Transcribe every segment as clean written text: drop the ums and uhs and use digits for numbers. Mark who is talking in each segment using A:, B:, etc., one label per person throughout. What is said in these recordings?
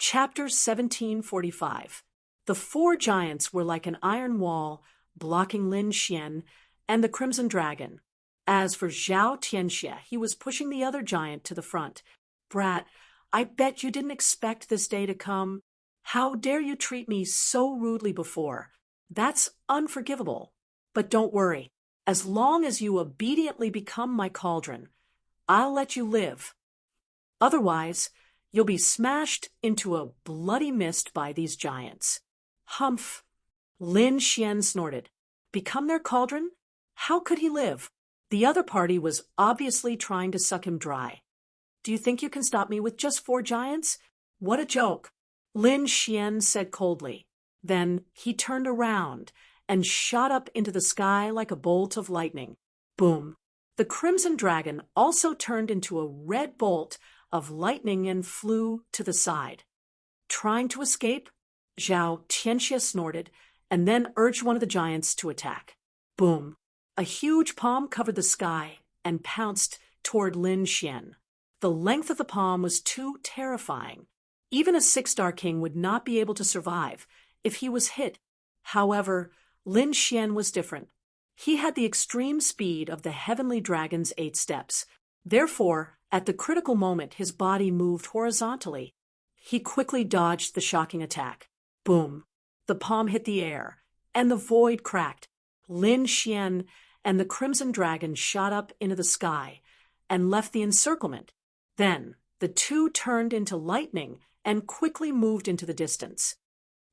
A: Chapter 1745. The four giants were like an iron wall blocking Lin Xian and the Crimson Dragon. As for Zhao Tianxie, he was pushing the other giant to the front. "Brat, I bet you didn't expect this day to come. How dare you treat me so rudely before? That's unforgivable. But don't worry. As long as you obediently become my cauldron, I'll let you live. Otherwise, you'll be smashed into a bloody mist by these giants." "Humph!" Lin Xian snorted. Become their cauldron? How could he live? The other party was obviously trying to suck him dry. "Do you think you can stop me with just four giants? What a joke!" Lin Xian said coldly. Then he turned around and shot up into the sky like a bolt of lightning. Boom! The Crimson Dragon also turned into a red bolt of lightning and flew to the side. Trying to escape? Zhao Tianxie snorted and then urged one of the giants to attack. Boom! A huge palm covered the sky and pounced toward Lin Xian. The length of the palm was too terrifying. Even a six-star king would not be able to survive if he was hit. However, Lin Xian was different. He had the extreme speed of the heavenly dragon's 8 steps. Therefore, at the critical moment, his body moved horizontally. He quickly dodged the shocking attack. Boom! The palm hit the air, and the void cracked. Lin Xian and the Crimson Dragon shot up into the sky and left the encirclement. Then, the two turned into lightning and quickly moved into the distance.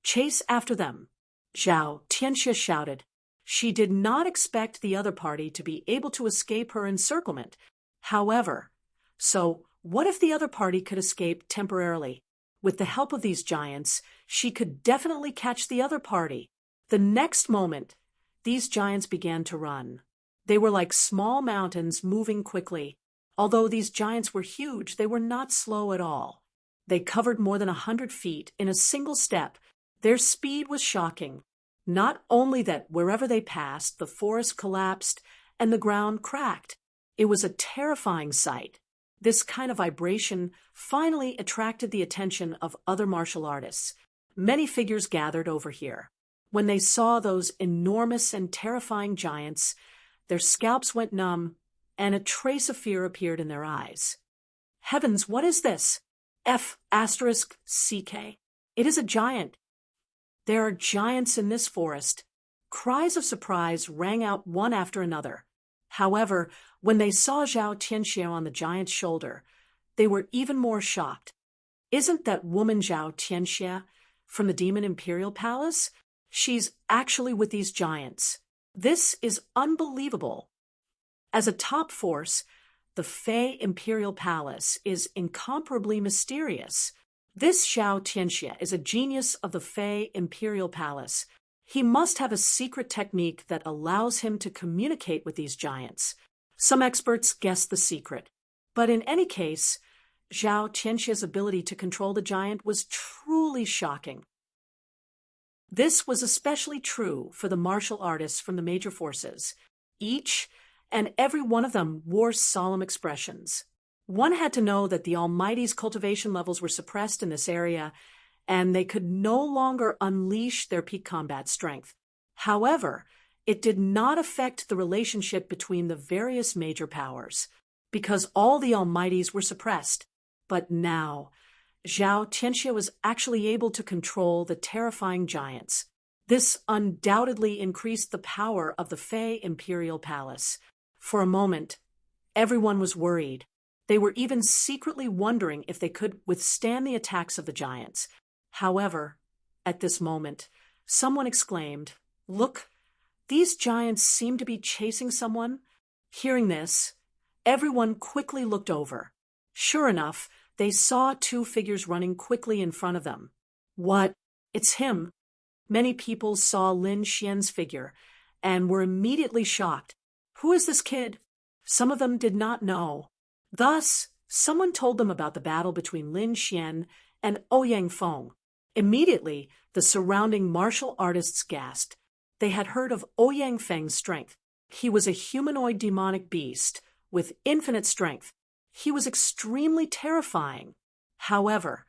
A: "Chase after them," Zhao Tianxie shouted. She did not expect the other party to be able to escape her encirclement. However, so what if the other party could escape temporarily? With the help of these giants, she could definitely catch the other party. The next moment, these giants began to run. They were like small mountains moving quickly. Although these giants were huge, they were not slow at all. They covered more than 100 feet in a single step. Their speed was shocking. Not only that wherever they passed, the forest collapsed and the ground cracked. It was a terrifying sight. This kind of vibration finally attracted the attention of other martial artists. Many figures gathered over here. When they saw those enormous and terrifying giants, their scalps went numb, and a trace of fear appeared in their eyes. "Heavens, what is this? F***CK. It is a giant. There are giants in this forest." Cries of surprise rang out one after another. However, when they saw Zhao Tianxie on the giant's shoulder, they were even more shocked. "Isn't that woman Zhao Tianxie from the Demon Imperial Palace? She's actually with these giants. This is unbelievable." As a top force, the Fey Imperial Palace is incomparably mysterious. This Zhao Tianxie is a genius of the Fey Imperial Palace. He must have a secret technique that allows him to communicate with these giants. Some experts guess the secret. But in any case, Zhao Tianxie's ability to control the giant was truly shocking. This was especially true for the martial artists from the major forces. Each and every one of them wore solemn expressions. One had to know that the Almighty's cultivation levels were suppressed in this area, and they could no longer unleash their peak combat strength. However, it did not affect the relationship between the various major powers, because all the Almighties were suppressed. But now, Zhao Tianxie was actually able to control the terrifying giants. This undoubtedly increased the power of the Fey Imperial Palace. For a moment, everyone was worried. They were even secretly wondering if they could withstand the attacks of the giants. However, at this moment, someone exclaimed, "Look, these giants seem to be chasing someone." Hearing this, everyone quickly looked over. Sure enough, they saw 2 figures running quickly in front of them. "What? It's him." Many people saw Lin Xian's figure and were immediately shocked. Who is this kid? Some of them did not know. Thus, someone told them about the battle between Lin Xian and Ouyang Feng. Immediately, the surrounding martial artists gasped. They had heard of Ouyang Feng's strength. He was a humanoid demonic beast with infinite strength. He was extremely terrifying. However,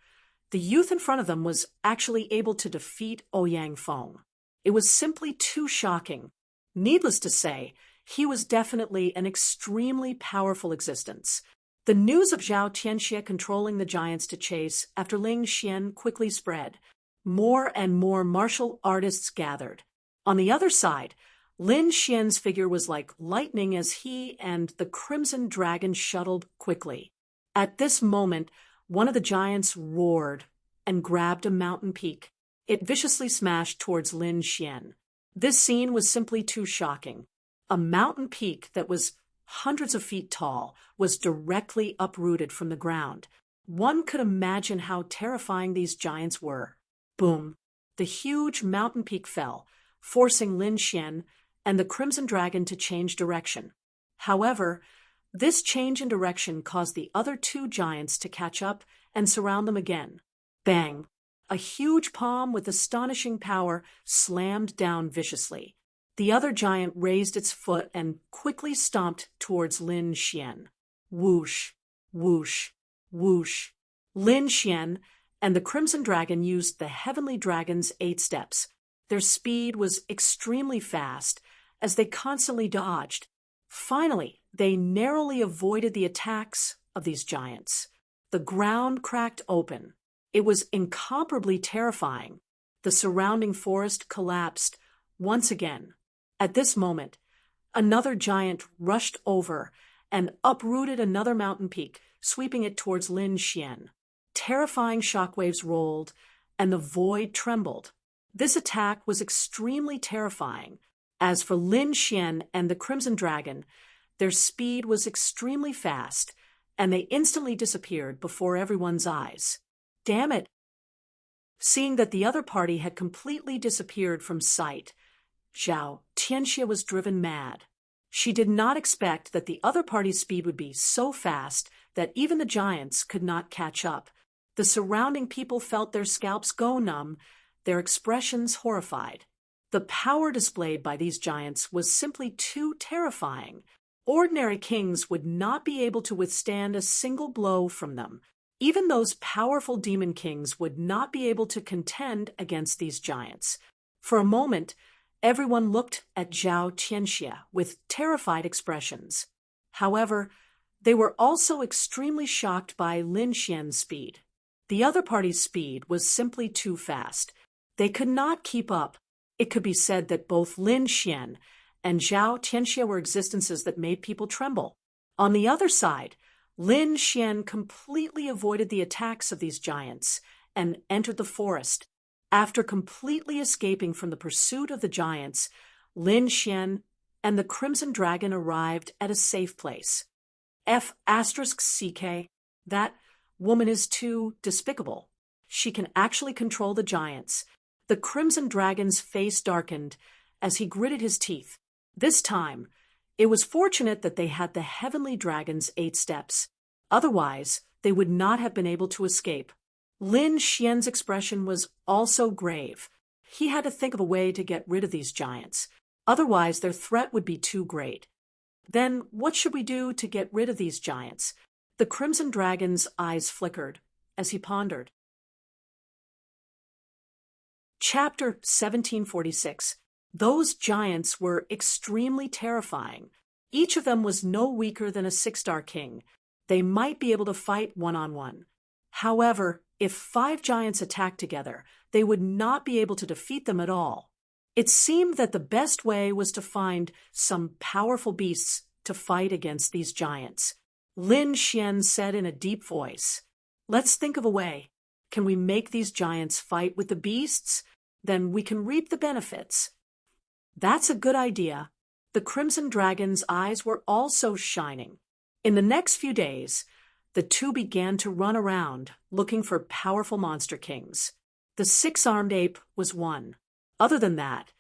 A: The youth in front of them was actually able to defeat Ouyang Feng. It was simply too shocking. Needless to say, he was definitely an extremely powerful existence. The news of Zhao Tianxie controlling the giants to chase after Ling Xian quickly spread. More and more martial artists gathered. On the other side, Lin Xian's figure was like lightning as he and the Crimson Dragon shuttled quickly. At this moment, one of the giants roared and grabbed a mountain peak. It viciously smashed towards Lin Xian. This scene was simply too shocking. A mountain peak that was hundreds of feet tall was directly uprooted from the ground. One could imagine how terrifying these giants were. Boom! The huge mountain peak fell, forcing Lin Xian and the Crimson Dragon to change direction. However, this change in direction caused the other two giants to catch up and surround them again. Bang! A huge palm with astonishing power slammed down viciously. The other giant raised its foot and quickly stomped towards Lin Xian. Whoosh! Whoosh! Whoosh! Lin Xian and the Crimson Dragon used the Heavenly Dragon's 8 steps. Their speed was extremely fast as they constantly dodged. Finally, they narrowly avoided the attacks of these giants. The ground cracked open. It was incomparably terrifying. The surrounding forest collapsed once again. At this moment, another giant rushed over and uprooted another mountain peak, sweeping it towards Lin Xian. Terrifying shockwaves rolled, and the void trembled. This attack was extremely terrifying. As for Lin Xian and the Crimson Dragon, their speed was extremely fast, and they instantly disappeared before everyone's eyes. Damn it! Seeing that the other party had completely disappeared from sight, Zhao Tianxie was driven mad. She did not expect that the other party's speed would be so fast that even the giants could not catch up. The surrounding people felt their scalps go numb, their expressions horrified. The power displayed by these giants was simply too terrifying. Ordinary kings would not be able to withstand a single blow from them. Even those powerful demon kings would not be able to contend against these giants. For a moment, everyone looked at Zhao Tianxie with terrified expressions. However, they were also extremely shocked by Lin Xian's speed. The other party's speed was simply too fast. They could not keep up. It could be said that both Lin Xian and Zhao Tianxie were existences that made people tremble. On the other side, Lin Xian completely avoided the attacks of these giants and entered the forest. After completely escaping from the pursuit of the giants, Lin Xian and the Crimson Dragon arrived at a safe place. F***CK. That woman is too despicable. She can actually control the giants. The Crimson Dragon's face darkened as he gritted his teeth. This time, it was fortunate that they had the Heavenly Dragon's 8 steps. Otherwise, they would not have been able to escape. Lin Xian's expression was also grave. He had to think of a way to get rid of these giants. Otherwise, their threat would be too great. Then, what should we do to get rid of these giants? The Crimson Dragon's eyes flickered as he pondered. Chapter 1746. Those giants were extremely terrifying. Each of them was no weaker than a 6-star king. They might be able to fight one-on-one. However, if 5 giants attacked together, they would not be able to defeat them at all. It seemed that the best way was to find some powerful beasts to fight against these giants. Lin Xian said in a deep voice, "Let's think of a way. Can we make these giants fight with the beasts? Then we can reap the benefits." "That's a good idea." The Crimson Dragon's eyes were also shining. In the next few days, the two began to run around, looking for powerful monster kings. The 6-armed ape was one. Other than that,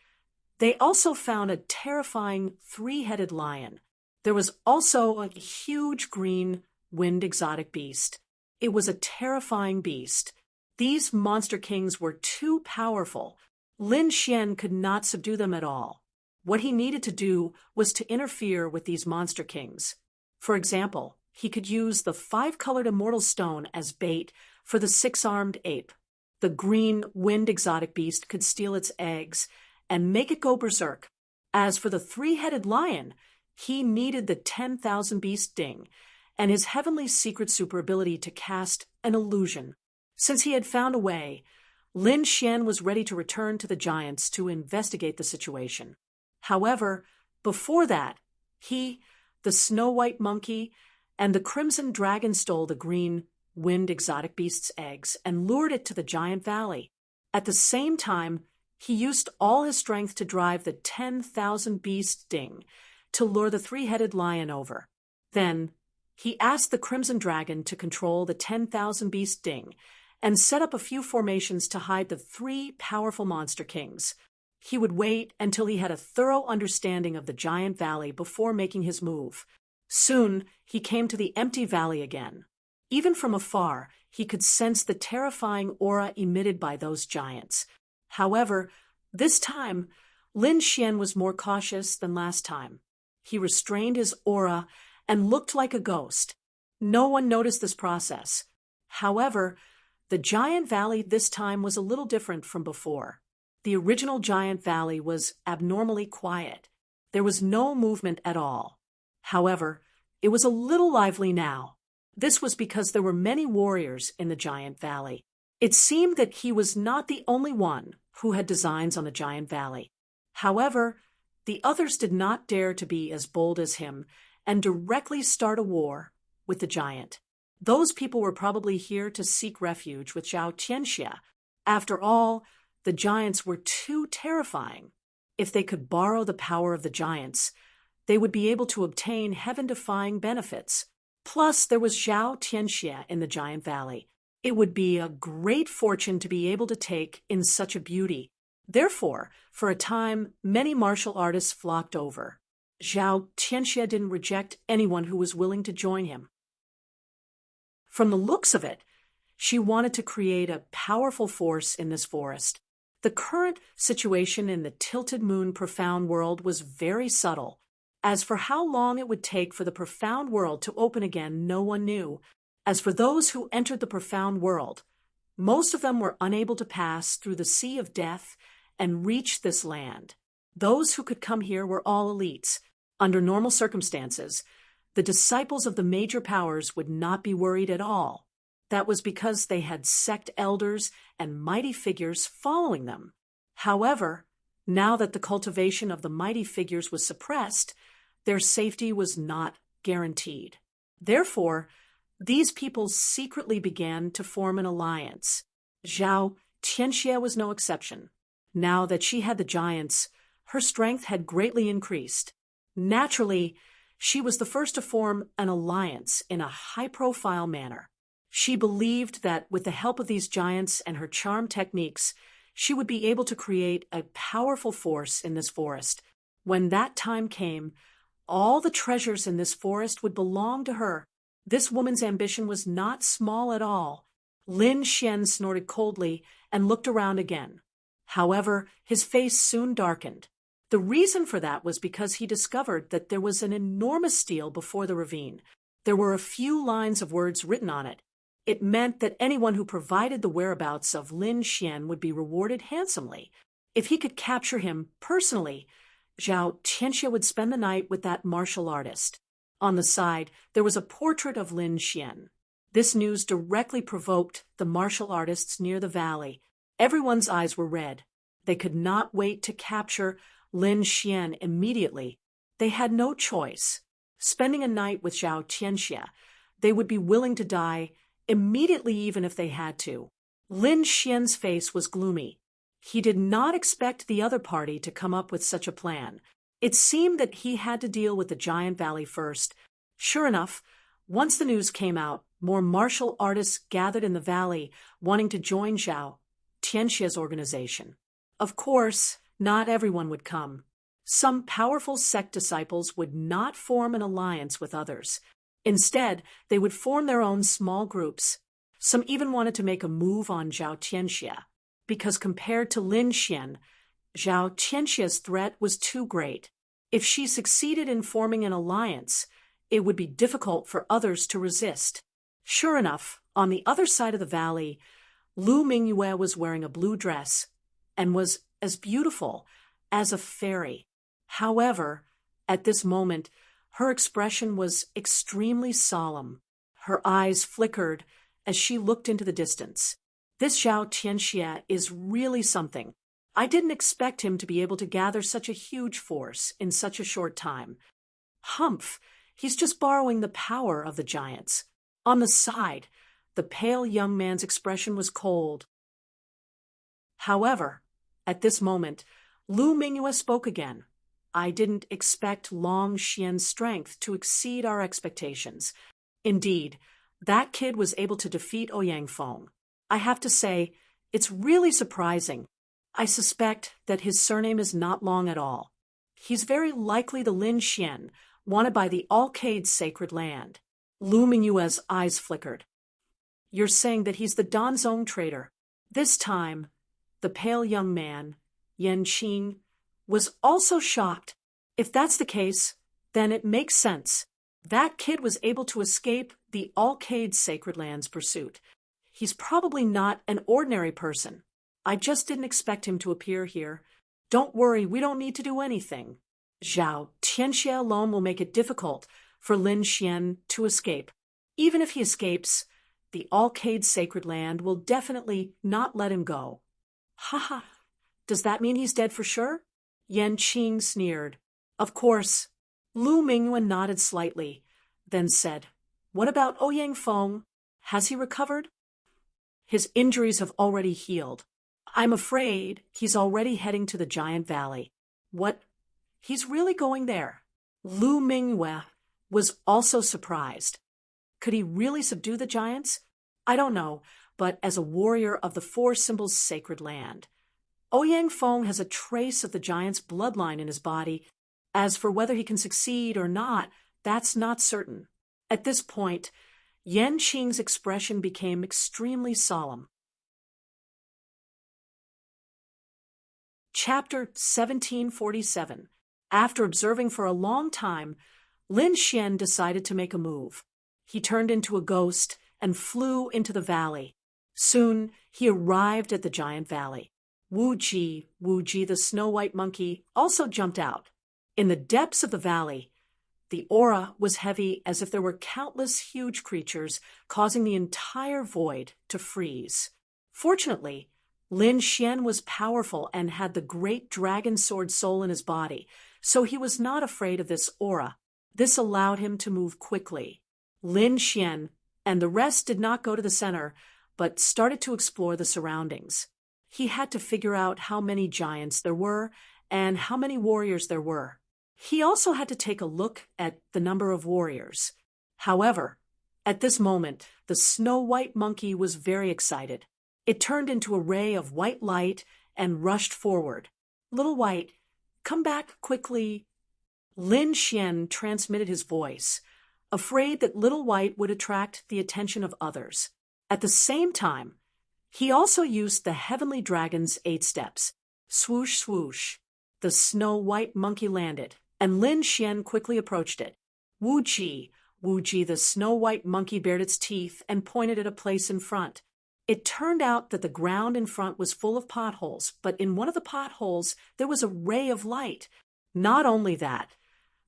A: they also found a terrifying 3-headed lion. There was also a huge green wind exotic beast. It was a terrifying beast. These monster kings were too powerful. Lin Xian could not subdue them at all. What he needed to do was to interfere with these monster kings. For example, he could use the 5-colored immortal stone as bait for the six-armed ape. The green, wind exotic beast could steal its eggs and make it go berserk. As for the three-headed lion, he needed the 10,000 beast ding and his heavenly secret super ability to cast an illusion. Since he had found a way, Lin Xian was ready to return to the giants to investigate the situation. However, before that, he, the snow-white monkey, and the crimson dragon stole the green, wind exotic beast's eggs and lured it to the giant valley. At the same time, he used all his strength to drive the 10,000 beast ding to lure the three-headed lion over. Then, he asked the crimson dragon to control the 10,000 beast ding and set up a few formations to hide the three powerful monster kings. He would wait until he had a thorough understanding of the giant valley before making his move. Soon, he came to the empty valley again. Even from afar, he could sense the terrifying aura emitted by those giants. However, this time, Lin Xian was more cautious than last time. He restrained his aura and looked like a ghost. No one noticed this process. However, the giant valley this time was a little different from before. The original giant valley was abnormally quiet. There was no movement at all. However, it was a little lively now. This was because there were many warriors in the giant valley. It seemed that he was not the only one who had designs on the giant valley. However, the others did not dare to be as bold as him and directly start a war with the giant. Those people were probably here to seek refuge with Zhao Tianxia. After all, the giants were too terrifying. If they could borrow the power of the giants, they would be able to obtain heaven-defying benefits. Plus, there was Zhao Tianxia in the giant valley. It would be a great fortune to be able to take in such a beauty. Therefore, for a time, many martial artists flocked over. Zhao Tianxia didn't reject anyone who was willing to join him. From the looks of it, she wanted to create a powerful force in this forest. The current situation in the Tilted Moon Profound World was very subtle. As for how long it would take for the Profound World to open again, no one knew. As for those who entered the Profound World, most of them were unable to pass through the Sea of Death and reach this land. Those who could come here were all elites. Under normal circumstances, the disciples of the major powers would not be worried at all. That was because they had sect elders and mighty figures following them. However, now that the cultivation of the mighty figures was suppressed, their safety was not guaranteed. Therefore, these people secretly began to form an alliance. Zhao Tianxia was no exception. Now that she had the giants, her strength had greatly increased. Naturally, she was the first to form an alliance in a high-profile manner. She believed that with the help of these giants and her charm techniques, she would be able to create a powerful force in this forest. When that time came, all the treasures in this forest would belong to her. This woman's ambition was not small at all. Lin Xian snorted coldly and looked around again. However, his face soon darkened. The reason for that was because he discovered that there was an enormous stele before the ravine. There were a few lines of words written on it. It meant that anyone who provided the whereabouts of Lin Xian would be rewarded handsomely. If he could capture him personally, Zhao Tianxia would spend the night with that martial artist. On the side, there was a portrait of Lin Xian. This news directly provoked the martial artists near the valley. Everyone's eyes were red. They could not wait to capture Lin Xian immediately. They had no choice. Spending a night with Zhao Tianxia, they would be willing to die immediately even if they had to. Lin Xian's face was gloomy. He did not expect the other party to come up with such a plan. It seemed that he had to deal with the giant valley first. Sure enough, once the news came out, more martial artists gathered in the valley, wanting to join Zhao Tianxia's organization. Of course, not everyone would come. Some powerful sect disciples would not form an alliance with others. Instead, they would form their own small groups. Some even wanted to make a move on Zhao Tianxia, because compared to Lin Xian, Zhao Tianxia's threat was too great. If she succeeded in forming an alliance, it would be difficult for others to resist. Sure enough, On the other side of the valley, Lu Mingyue was wearing a blue dress and was as beautiful as a fairy. However, at this moment, her expression was extremely solemn. Her eyes flickered as she looked into the distance. This Zhao Tianxie is really something. I didn't expect him to be able to gather such a huge force in such a short time. Humph, he's just borrowing the power of the giants. On the side, the pale young man's expression was cold. However, at this moment, Lu Mingyue spoke again. I didn't expect Long Xian's strength to exceed our expectations. Indeed, that kid was able to defeat Ouyang Feng. I have to say, it's really surprising. I suspect that his surname is not Long at all. He's very likely the Lin Xian, wanted by the Alcade Sacred Land. Lu Mingyue's eyes flickered. You're saying that he's the Danzong traitor. This time, the pale young man, Yan Qing, was also shocked. If that's the case, then it makes sense. That kid was able to escape the Alcade Sacred Land's pursuit. He's probably not an ordinary person. I just didn't expect him to appear here. Don't worry, we don't need to do anything. Zhao Tianxie alone will make it difficult for Lin Xian to escape. Even if he escapes, the Alcade Sacred Land will definitely not let him go. Ha! Does that mean he's dead for sure? Yan Qing sneered. Of course. Lu Mingyue nodded slightly, then said, What about Ouyang Feng? Has he recovered? His injuries have already healed. I'm afraid he's already heading to the Giant Valley. What? He's really going there? Lu Mingyue was also surprised. Could he really subdue the giants? I don't know, but as a warrior of the Four Symbols Sacred Land, Ouyang Feng has a trace of the giant's bloodline in his body. As for whether he can succeed or not, that's not certain. At this point, Yan Qing's expression became extremely solemn. Chapter 1747. After observing for a long time, Lin Xian decided to make a move. He turned into a ghost and flew into the valley. Soon, he arrived at the Giant Valley. Wu Ji, the snow-white monkey, also jumped out. In the depths of the valley, the aura was heavy as if there were countless huge creatures causing the entire void to freeze. Fortunately, Lin Xian was powerful and had the great dragon sword soul in his body, so he was not afraid of this aura. This allowed him to move quickly. Lin Xian and the rest did not go to the center, but started to explore the surroundings. He had to figure out how many giants there were and how many warriors there were. He also had to take a look at the number of warriors. However, at this moment, the snow-white monkey was very excited. It turned into a ray of white light and rushed forward. Little White, come back quickly. Lin Xian transmitted his voice, afraid that Little White would attract the attention of others. At the same time, he also used the Heavenly Dragon's 8 steps. Swoosh, swoosh. The snow-white monkey landed, and Lin Xian quickly approached it. Wu Ji, the snow-white monkey bared its teeth and pointed at a place in front. It turned out that the ground in front was full of potholes, but in one of the potholes there was a ray of light. Not only that,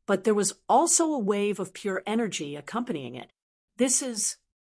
A: but there was also a wave of pure energy accompanying it.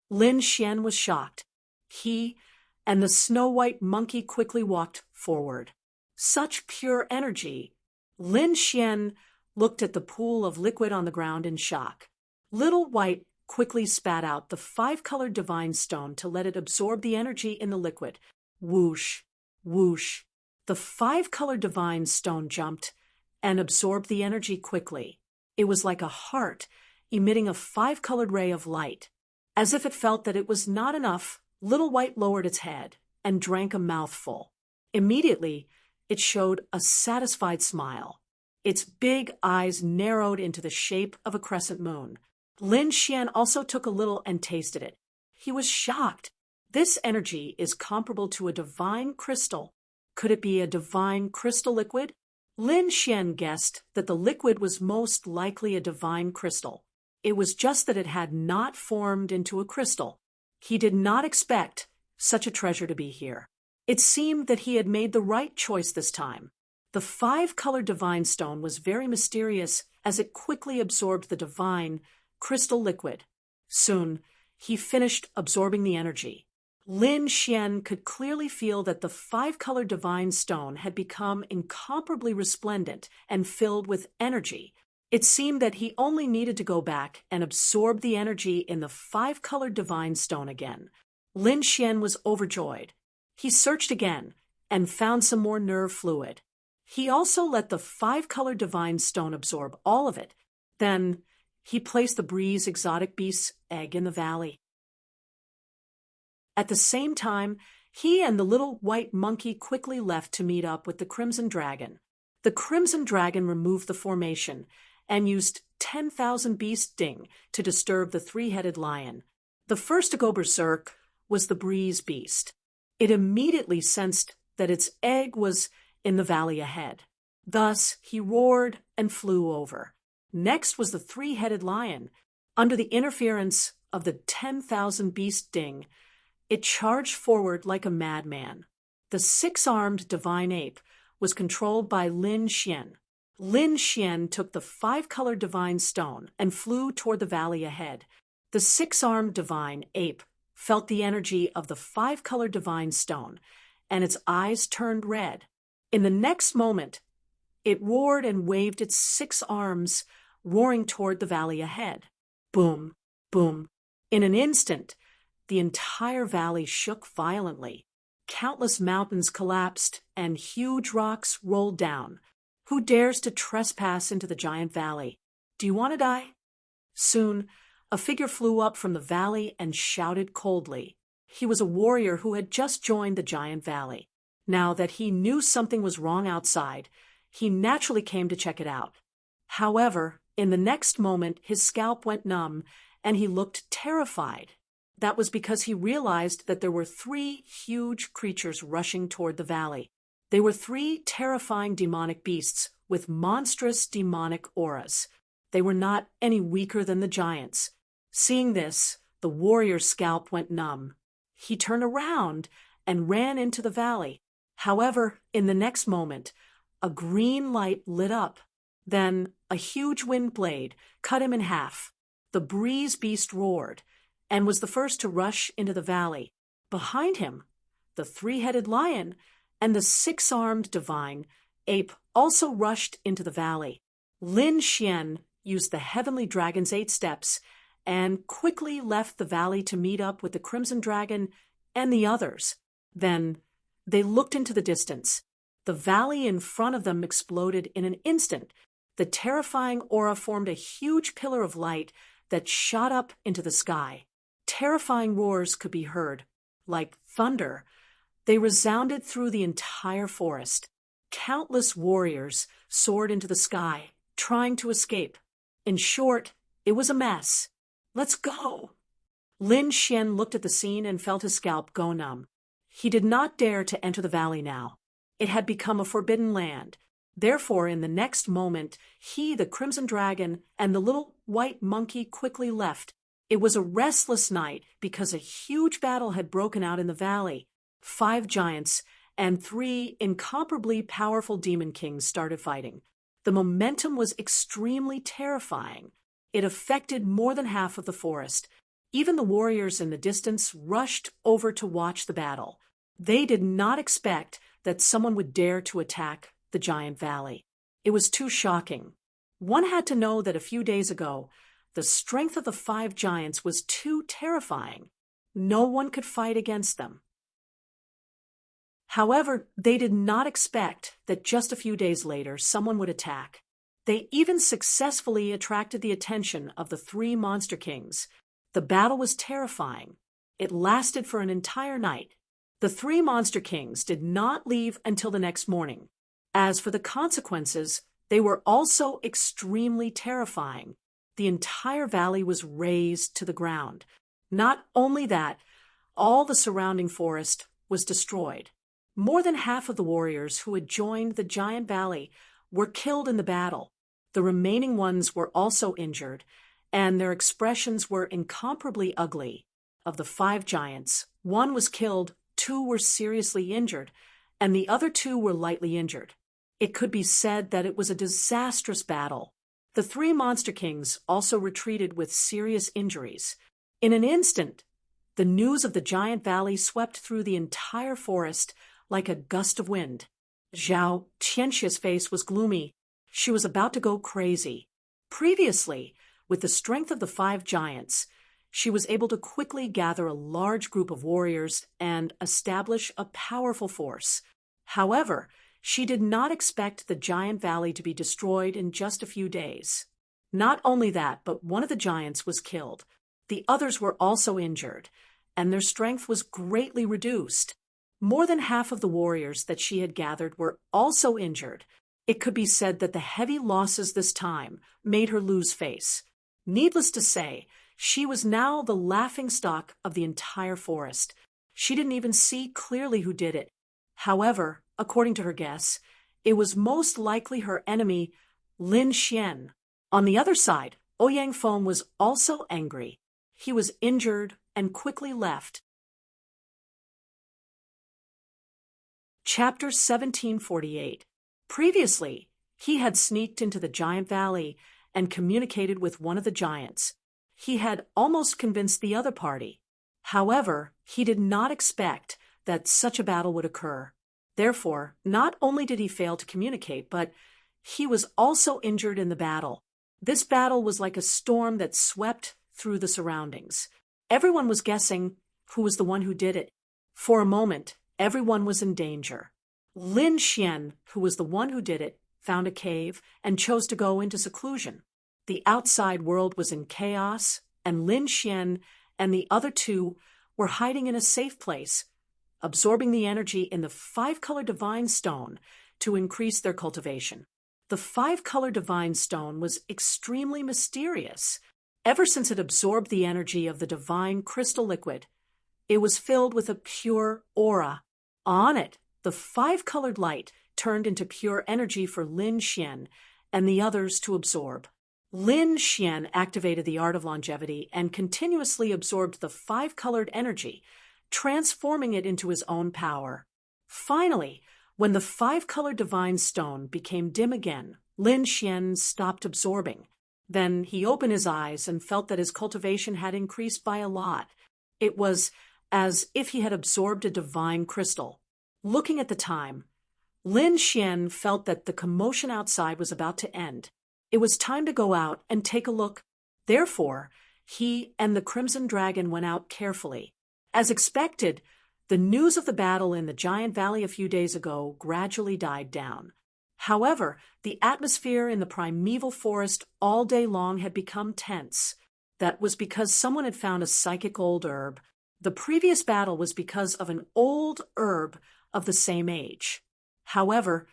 A: Lin Xian was shocked. He and the snow-white monkey quickly walked forward. Such pure energy! Lin Xian looked at the pool of liquid on the ground in shock. Little White quickly spat out the 5-colored divine stone to let it absorb the energy in the liquid. Whoosh, whoosh. The 5-colored divine stone jumped and absorbed the energy quickly. It was like a heart emitting a 5-colored ray of light. As if it felt that it was not enough, Little White lowered its head and drank a mouthful. Immediately, it showed a satisfied smile. Its big eyes narrowed into the shape of a crescent moon. Lin Xian also took a little and tasted it. He was shocked. This energy is comparable to a divine crystal. Could it be a divine crystal liquid? Lin Xian guessed that the liquid was most likely a divine crystal. It was just that it had not formed into a crystal. He did not expect such a treasure to be here. It seemed that he had made the right choice this time. The five-colored divine stone was very mysterious as it quickly absorbed the divine crystal liquid. Soon, he finished absorbing the energy. Lin Xian could clearly feel that the five-colored divine stone had become incomparably resplendent and filled with energy. It seemed that he only needed to go back and absorb the energy in the five-colored divine stone again. Lin Xian was overjoyed. He searched again and found some more nerve fluid. He also let the five-colored divine stone absorb all of it. Then he placed the breeze exotic beast's egg in the valley. At the same time, he and the little white monkey quickly left to meet up with the Crimson Dragon. The Crimson Dragon removed the formation and used 10,000 beast ding to disturb the three-headed lion. The first to go berserk was the breeze beast. It immediately sensed that its egg was in the valley ahead. Thus, he roared and flew over. Next was the three-headed lion. Under the interference of the 10,000 beast ding, it charged forward like a madman. The six-armed divine ape was controlled by Lin Xian. Lin Xian took the five-colored divine stone and flew toward the valley ahead. The six-armed divine ape felt the energy of the five-colored divine stone, and its eyes turned red. In the next moment, it roared and waved its six arms, roaring toward the valley ahead. Boom, boom. In an instant, the entire valley shook violently. Countless mountains collapsed, and huge rocks rolled down. Who dares to trespass into the giant valley? Do you want to die? Soon, a figure flew up from the valley and shouted coldly. He was a warrior who had just joined the giant valley. Now that he knew something was wrong outside, he naturally came to check it out. However, in the next moment, his scalp went numb, and he looked terrified. That was because he realized that there were three huge creatures rushing toward the valley. They were three terrifying demonic beasts with monstrous demonic auras. They were not any weaker than the giants. Seeing this, the warrior's scalp went numb. He turned around and ran into the valley. However, in the next moment, a green light lit up. Then a huge wind blade cut him in half. The breeze beast roared and was the first to rush into the valley. Behind him, the three-headed lion and the six-armed divine ape also rushed into the valley. Lin Xian used the heavenly dragon's 8 steps and quickly left the valley to meet up with the Crimson Dragon and the others. Then they looked into the distance. The valley in front of them exploded in an instant. The terrifying aura formed a huge pillar of light that shot up into the sky. Terrifying roars could be heard. Like thunder, they resounded through the entire forest. Countless warriors soared into the sky, trying to escape. In short, it was a mess. Let's go! Lin Xian looked at the scene and felt his scalp go numb. He did not dare to enter the valley now. It had become a forbidden land. Therefore, in the next moment, he, the Crimson Dragon, and the little white monkey quickly left. It was a restless night because a huge battle had broken out in the valley. 5 giants and 3 incomparably powerful demon kings started fighting. The momentum was extremely terrifying. It affected more than half of the forest. Even the warriors in the distance rushed over to watch the battle. They did not expect that someone would dare to attack the giant valley. It was too shocking. One had to know that a few days ago, the strength of the 5 giants was too terrifying. No one could fight against them. However, they did not expect that just a few days later someone would attack. They even successfully attracted the attention of the 3 monster kings. The battle was terrifying. It lasted for an entire night. The 3 monster kings did not leave until the next morning. As for the consequences, they were also extremely terrifying. The entire valley was razed to the ground. Not only that, all the surrounding forest was destroyed. More than half of the warriors who had joined the giant valley were killed in the battle. The remaining ones were also injured, and their expressions were incomparably ugly. of the 5 giants, 1 was killed, 2 were seriously injured, and the other 2 were lightly injured. It could be said that it was a disastrous battle. The 3 monster kings also retreated with serious injuries. In an instant, the news of the giant valley swept through the entire forest like a gust of wind. Zhao Tianxia's face was gloomy. She was about to go crazy. Previously, with the strength of the 5 giants, she was able to quickly gather a large group of warriors and establish a powerful force. However, she did not expect the giant valley to be destroyed in just a few days. Not only that, but one of the giants was killed. The others were also injured, and their strength was greatly reduced. More than half of the warriors that she had gathered were also injured. It could be said that the heavy losses this time made her lose face. Needless to say, she was now the laughingstock of the entire forest. She didn't even see clearly who did it. However, according to her guess, it was most likely her enemy, Lin Xian. On the other side, Ouyang Feng was also angry. He was injured and quickly left. Chapter 1748. Previously, he had sneaked into the giant valley and communicated with one of the giants. He had almost convinced the other party. However, he did not expect that such a battle would occur. Therefore, not only did he fail to communicate, but he was also injured in the battle. This battle was like a storm that swept through the surroundings. Everyone was guessing who was the one who did it. For a moment, everyone was in danger. Lin Xian, who was the one who did it, found a cave and chose to go into seclusion. The outside world was in chaos, and Lin Xian and the other 2 were hiding in a safe place, absorbing the energy in the 5-color divine stone to increase their cultivation. The 5-color divine stone was extremely mysterious. Ever since it absorbed the energy of the divine crystal liquid, it was filled with a pure aura. On it, the 5-colored light turned into pure energy for Lin Xian and the others to absorb. Lin Xian activated the art of longevity and continuously absorbed the 5-colored energy, transforming it into his own power. Finally, when the 5-colored divine stone became dim again, Lin Xian stopped absorbing. Then he opened his eyes and felt that his cultivation had increased by a lot. It was as if he had absorbed a divine crystal. Looking at the time, Lin Xian felt that the commotion outside was about to end. It was time to go out and take a look. Therefore, he and the Crimson Dragon went out carefully. As expected, the news of the battle in the Giant Valley a few days ago gradually died down. However, the atmosphere in the primeval forest all day long had become tense. That was because someone had found a psychic old herb. The previous battle was because of an old herb of the same age. However,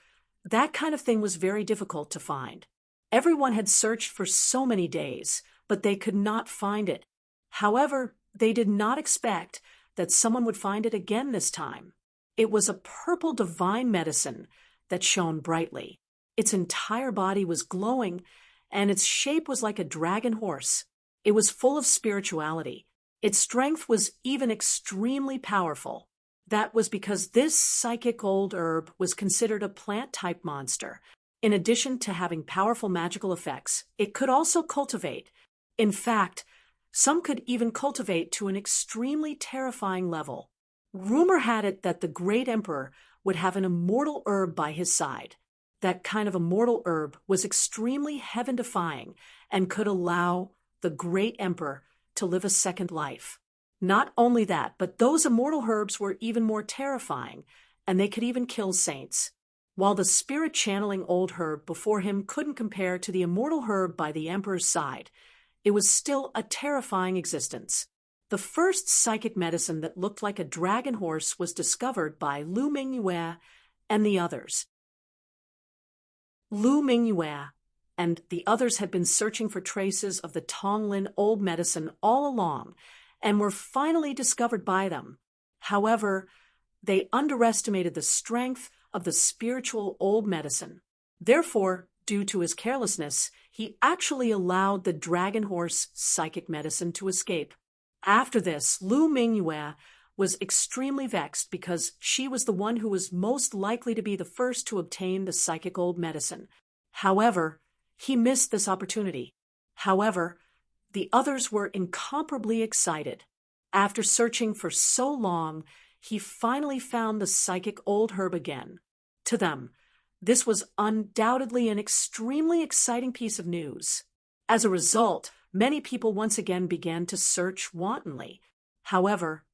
A: that kind of thing was very difficult to find. Everyone had searched for so many days, but they could not find it. However, they did not expect that someone would find it again this time. It was a purple divine medicine that shone brightly. Its entire body was glowing, and its shape was like a dragon horse. It was full of spirituality. Its strength was even extremely powerful. That was because this psychic old herb was considered a plant-type monster. In addition to having powerful magical effects, it could also cultivate. In fact, some could even cultivate to an extremely terrifying level. Rumor had it that the great emperor would have an immortal herb by his side. That kind of immortal herb was extremely heaven-defying and could allow the great emperor to live a second life. Not only that, but those immortal herbs were even more terrifying, and they could even kill saints. While the spirit-channeling old herb before him couldn't compare to the immortal herb by the emperor's side, it was still a terrifying existence. The first psychic medicine that looked like a dragon horse was discovered by Lu Mingyue and the others. Lu Mingyue and the others had been searching for traces of the Tonglin old medicine all along, and were finally discovered by them. However, they underestimated the strength of the spiritual old medicine. Therefore, due to his carelessness, he actually allowed the dragon horse psychic medicine to escape. After this, Lu Mingyue was extremely vexed because she was the one who was most likely to be the first to obtain the psychic old medicine. However, he missed this opportunity. However, the others were incomparably excited. After searching for so long, he finally found the psychic old herb again. To them, this was undoubtedly an extremely exciting piece of news. As a result, many people once again began to search wantonly. However,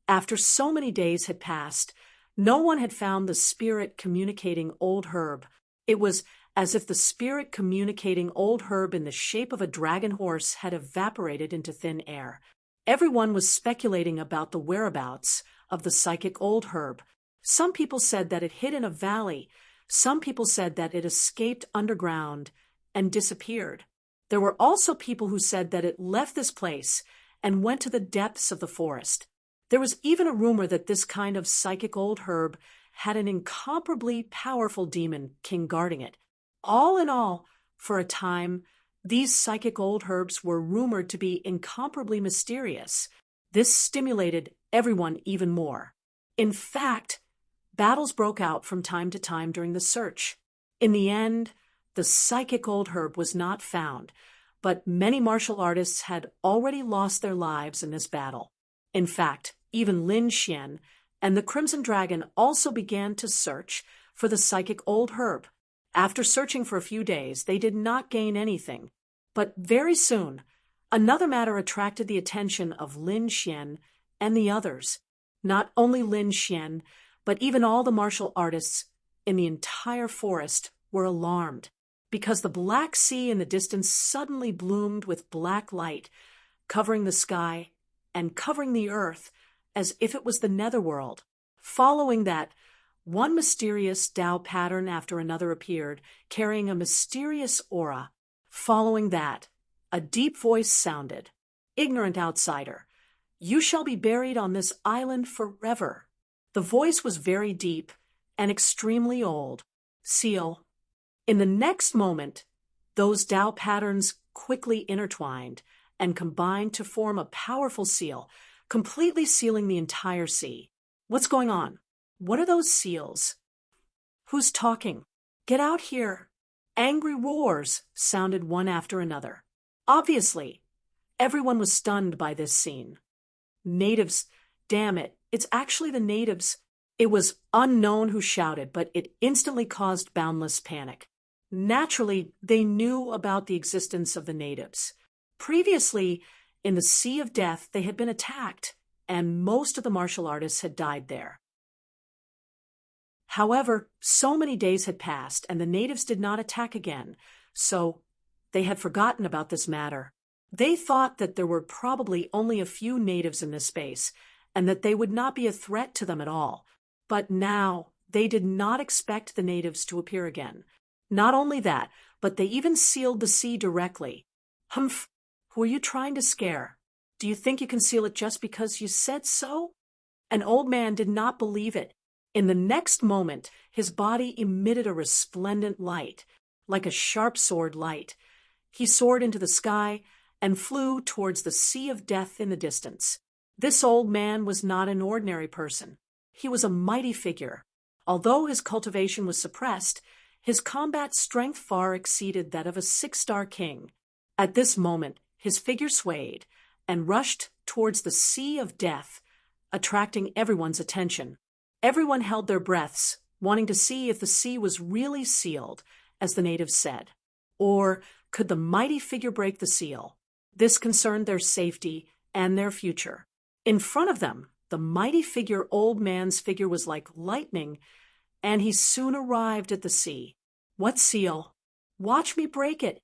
A: after so many days had passed, no one had found the spirit-communicating old herb. It was as if the spirit-communicating old herb in the shape of a dragon horse had evaporated into thin air. Everyone was speculating about the whereabouts of the psychic old herb. Some people said that it hid in a valley. Some people said that it escaped underground and disappeared. There were also people who said that it left this place and went to the depths of the forest. There was even a rumor that this kind of psychic old herb had an incomparably powerful demon king guarding it. All in all, for a time, these psychic old herbs were rumored to be incomparably mysterious. This stimulated everyone even more. In fact, battles broke out from time to time during the search. In the end, the psychic old herb was not found, but many martial artists had already lost their lives in this battle. In fact, even Lin Xian and the Crimson Dragon also began to search for the psychic old herb. After searching for a few days, they did not gain anything. But very soon, another matter attracted the attention of Lin Xian and the others. Not only Lin Xian, but even all the martial artists in the entire forest were alarmed, because the black sea in the distance suddenly bloomed with black light, covering the sky and covering the earth as if it was the netherworld. Following that, one mysterious Tao pattern after another appeared, carrying a mysterious aura. Following that, a deep voice sounded. "Ignorant outsider, you shall be buried on this island forever." The voice was very deep and extremely old. Seal. In the next moment, those Tao patterns quickly intertwined and combined to form a powerful seal, completely sealing the entire sea. What's going on? What are those seals? Who's talking? Get out here! Angry roars sounded one after another. Obviously, everyone was stunned by this scene. Natives, damn it, it's actually the natives. It was unknown who shouted, but it instantly caused boundless panic. Naturally, they knew about the existence of the natives. Previously, in the Sea of Death, they had been attacked, and most of the martial artists had died there. However, so many days had passed, and the natives did not attack again, so they had forgotten about this matter. They thought that there were probably only a few natives in this space, and that they would not be a threat to them at all. But now, they did not expect the natives to appear again. Not only that, but they even sealed the sea directly. Humph! Who are you trying to scare? Do you think you can seal it just because you said so? An old man did not believe it. In the next moment, his body emitted a resplendent light, like a sharp sword light. He soared into the sky and flew towards the Sea of Death in the distance. This old man was not an ordinary person. He was a mighty figure. Although his cultivation was suppressed, his combat strength far exceeded that of a 6-star king. At this moment, his figure swayed and rushed towards the Sea of Death, attracting everyone's attention. Everyone held their breaths, wanting to see if the sea was really sealed, as the natives said. Or could the mighty figure break the seal? This concerned their safety and their future. In front of them, the mighty figure, old man's figure, was like lightning, and he soon arrived at the sea. "What seal? Watch me break it!"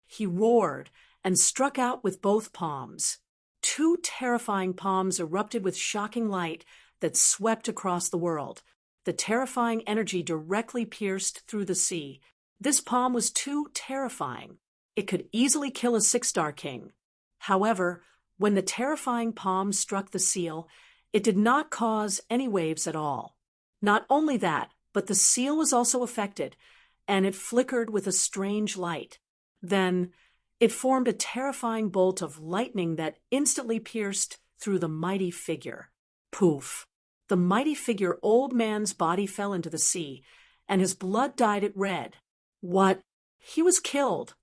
A: He roared and struck out with both palms. 2 terrifying palms erupted with shocking light that swept across the world. The terrifying energy directly pierced through the sea. This palm was too terrifying. It could easily kill a 6-star king. However, when the terrifying palm struck the seal, it did not cause any waves at all. Not only that, but the seal was also affected, and it flickered with a strange light. Then, it formed a terrifying bolt of lightning that instantly pierced through the mighty figure. Poof! The mighty figure old man's body fell into the sea, and his blood dyed it red. What? He was killed.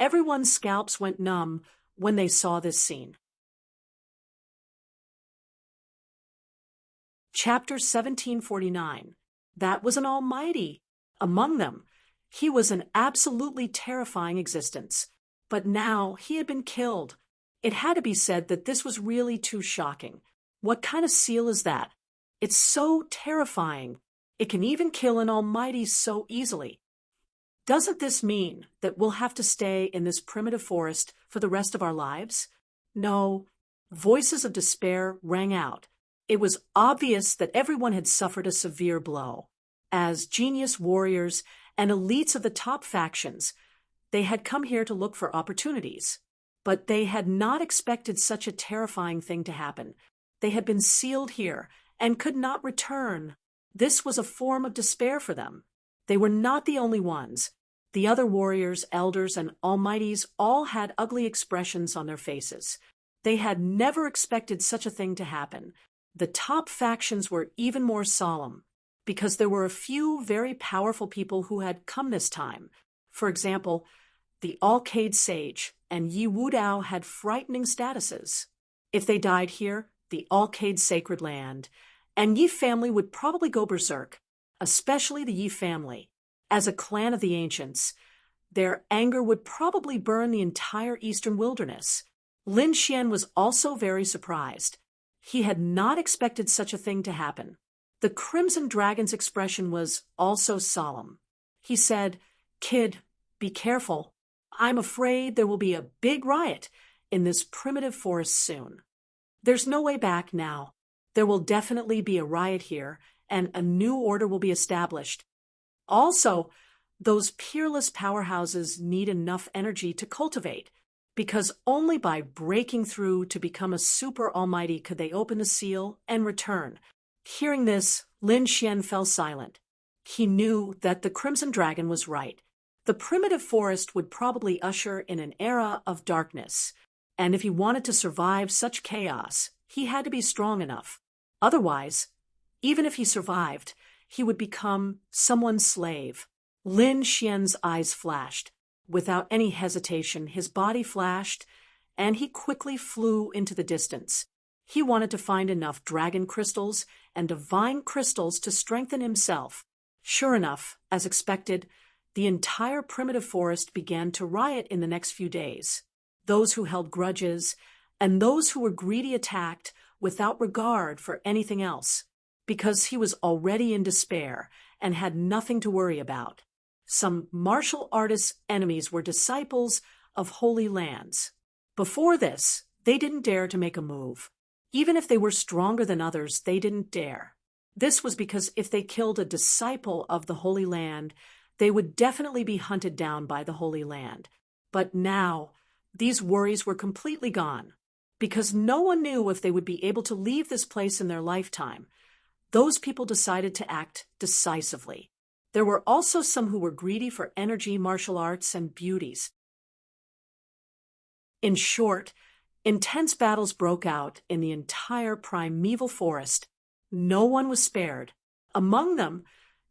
A: Everyone's scalps went numb when they saw this scene. Chapter 1749. That was an almighty. Among them, he was an absolutely terrifying existence. But now he had been killed. It had to be said that this was really too shocking. What kind of seal is that? It's so terrifying. It can even kill an almighty so easily. Doesn't this mean that we'll have to stay in this primitive forest for the rest of our lives? No. Voices of despair rang out. It was obvious that everyone had suffered a severe blow. As genius warriors and elites of the top factions, they had come here to look for opportunities. But they had not expected such a terrifying thing to happen. They had been sealed here and could not return. This was a form of despair for them. They were not the only ones. The other warriors, elders, and almighties all had ugly expressions on their faces. They had never expected such a thing to happen. The top factions were even more solemn, because there were a few very powerful people who had come this time. For example, the Alcade Sage and Yi Wudao had frightening statuses. If they died here, the Alcade Sacred Land, and Yi family would probably go berserk, especially the Yi family. As a clan of the ancients, their anger would probably burn the entire eastern wilderness. Lin Xian was also very surprised. He had not expected such a thing to happen. The Crimson Dragon's expression was also solemn. He said, "Kid, be careful. I'm afraid there will be a big riot in this primitive forest soon. There's no way back now. There will definitely be a riot here, and a new order will be established. Also, those peerless powerhouses need enough energy to cultivate, because only by breaking through to become a super almighty could they open the seal and return." Hearing this, Lin Xian fell silent. He knew that the Crimson Dragon was right. The primitive forest would probably usher in an era of darkness, and if he wanted to survive such chaos, he had to be strong enough. Otherwise, even if he survived, he would become someone's slave. Lin Xian's eyes flashed. Without any hesitation, his body flashed, and he quickly flew into the distance. He wanted to find enough dragon crystals and divine crystals to strengthen himself. Sure enough, as expected, the entire primitive forest began to riot in the next few days. Those who held grudges and those who were greedy attacked without regard for anything else, because he was already in despair and had nothing to worry about. Some martial artists' enemies were disciples of holy lands. Before this, they didn't dare to make a move. Even if they were stronger than others, they didn't dare. This was because if they killed a disciple of the Holy Land, they would definitely be hunted down by the Holy Land. But now, these worries were completely gone, because no one knew if they would be able to leave this place in their lifetime. Those people decided to act decisively. There were also some who were greedy for energy, martial arts, and beauties. In short, intense battles broke out in the entire primeval forest. No one was spared. Among them,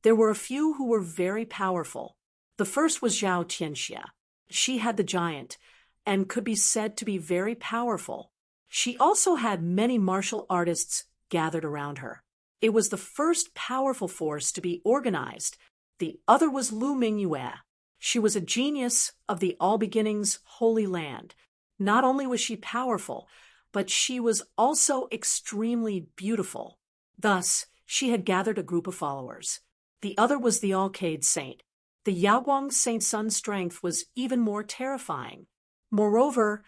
A: there were a few who were very powerful. The first was Zhao Tianxia. She had the giant, and could be said to be very powerful. She also had many martial artists gathered around her. It was the first powerful force to be organized. The other was Lu Mingyue. She was a genius of the All Beginnings Holy Land. Not only was she powerful, but she was also extremely beautiful. Thus, she had gathered a group of followers. The other was the Alcade Saint. The Yaoguang Saint Sun's strength was even more terrifying. Moreover,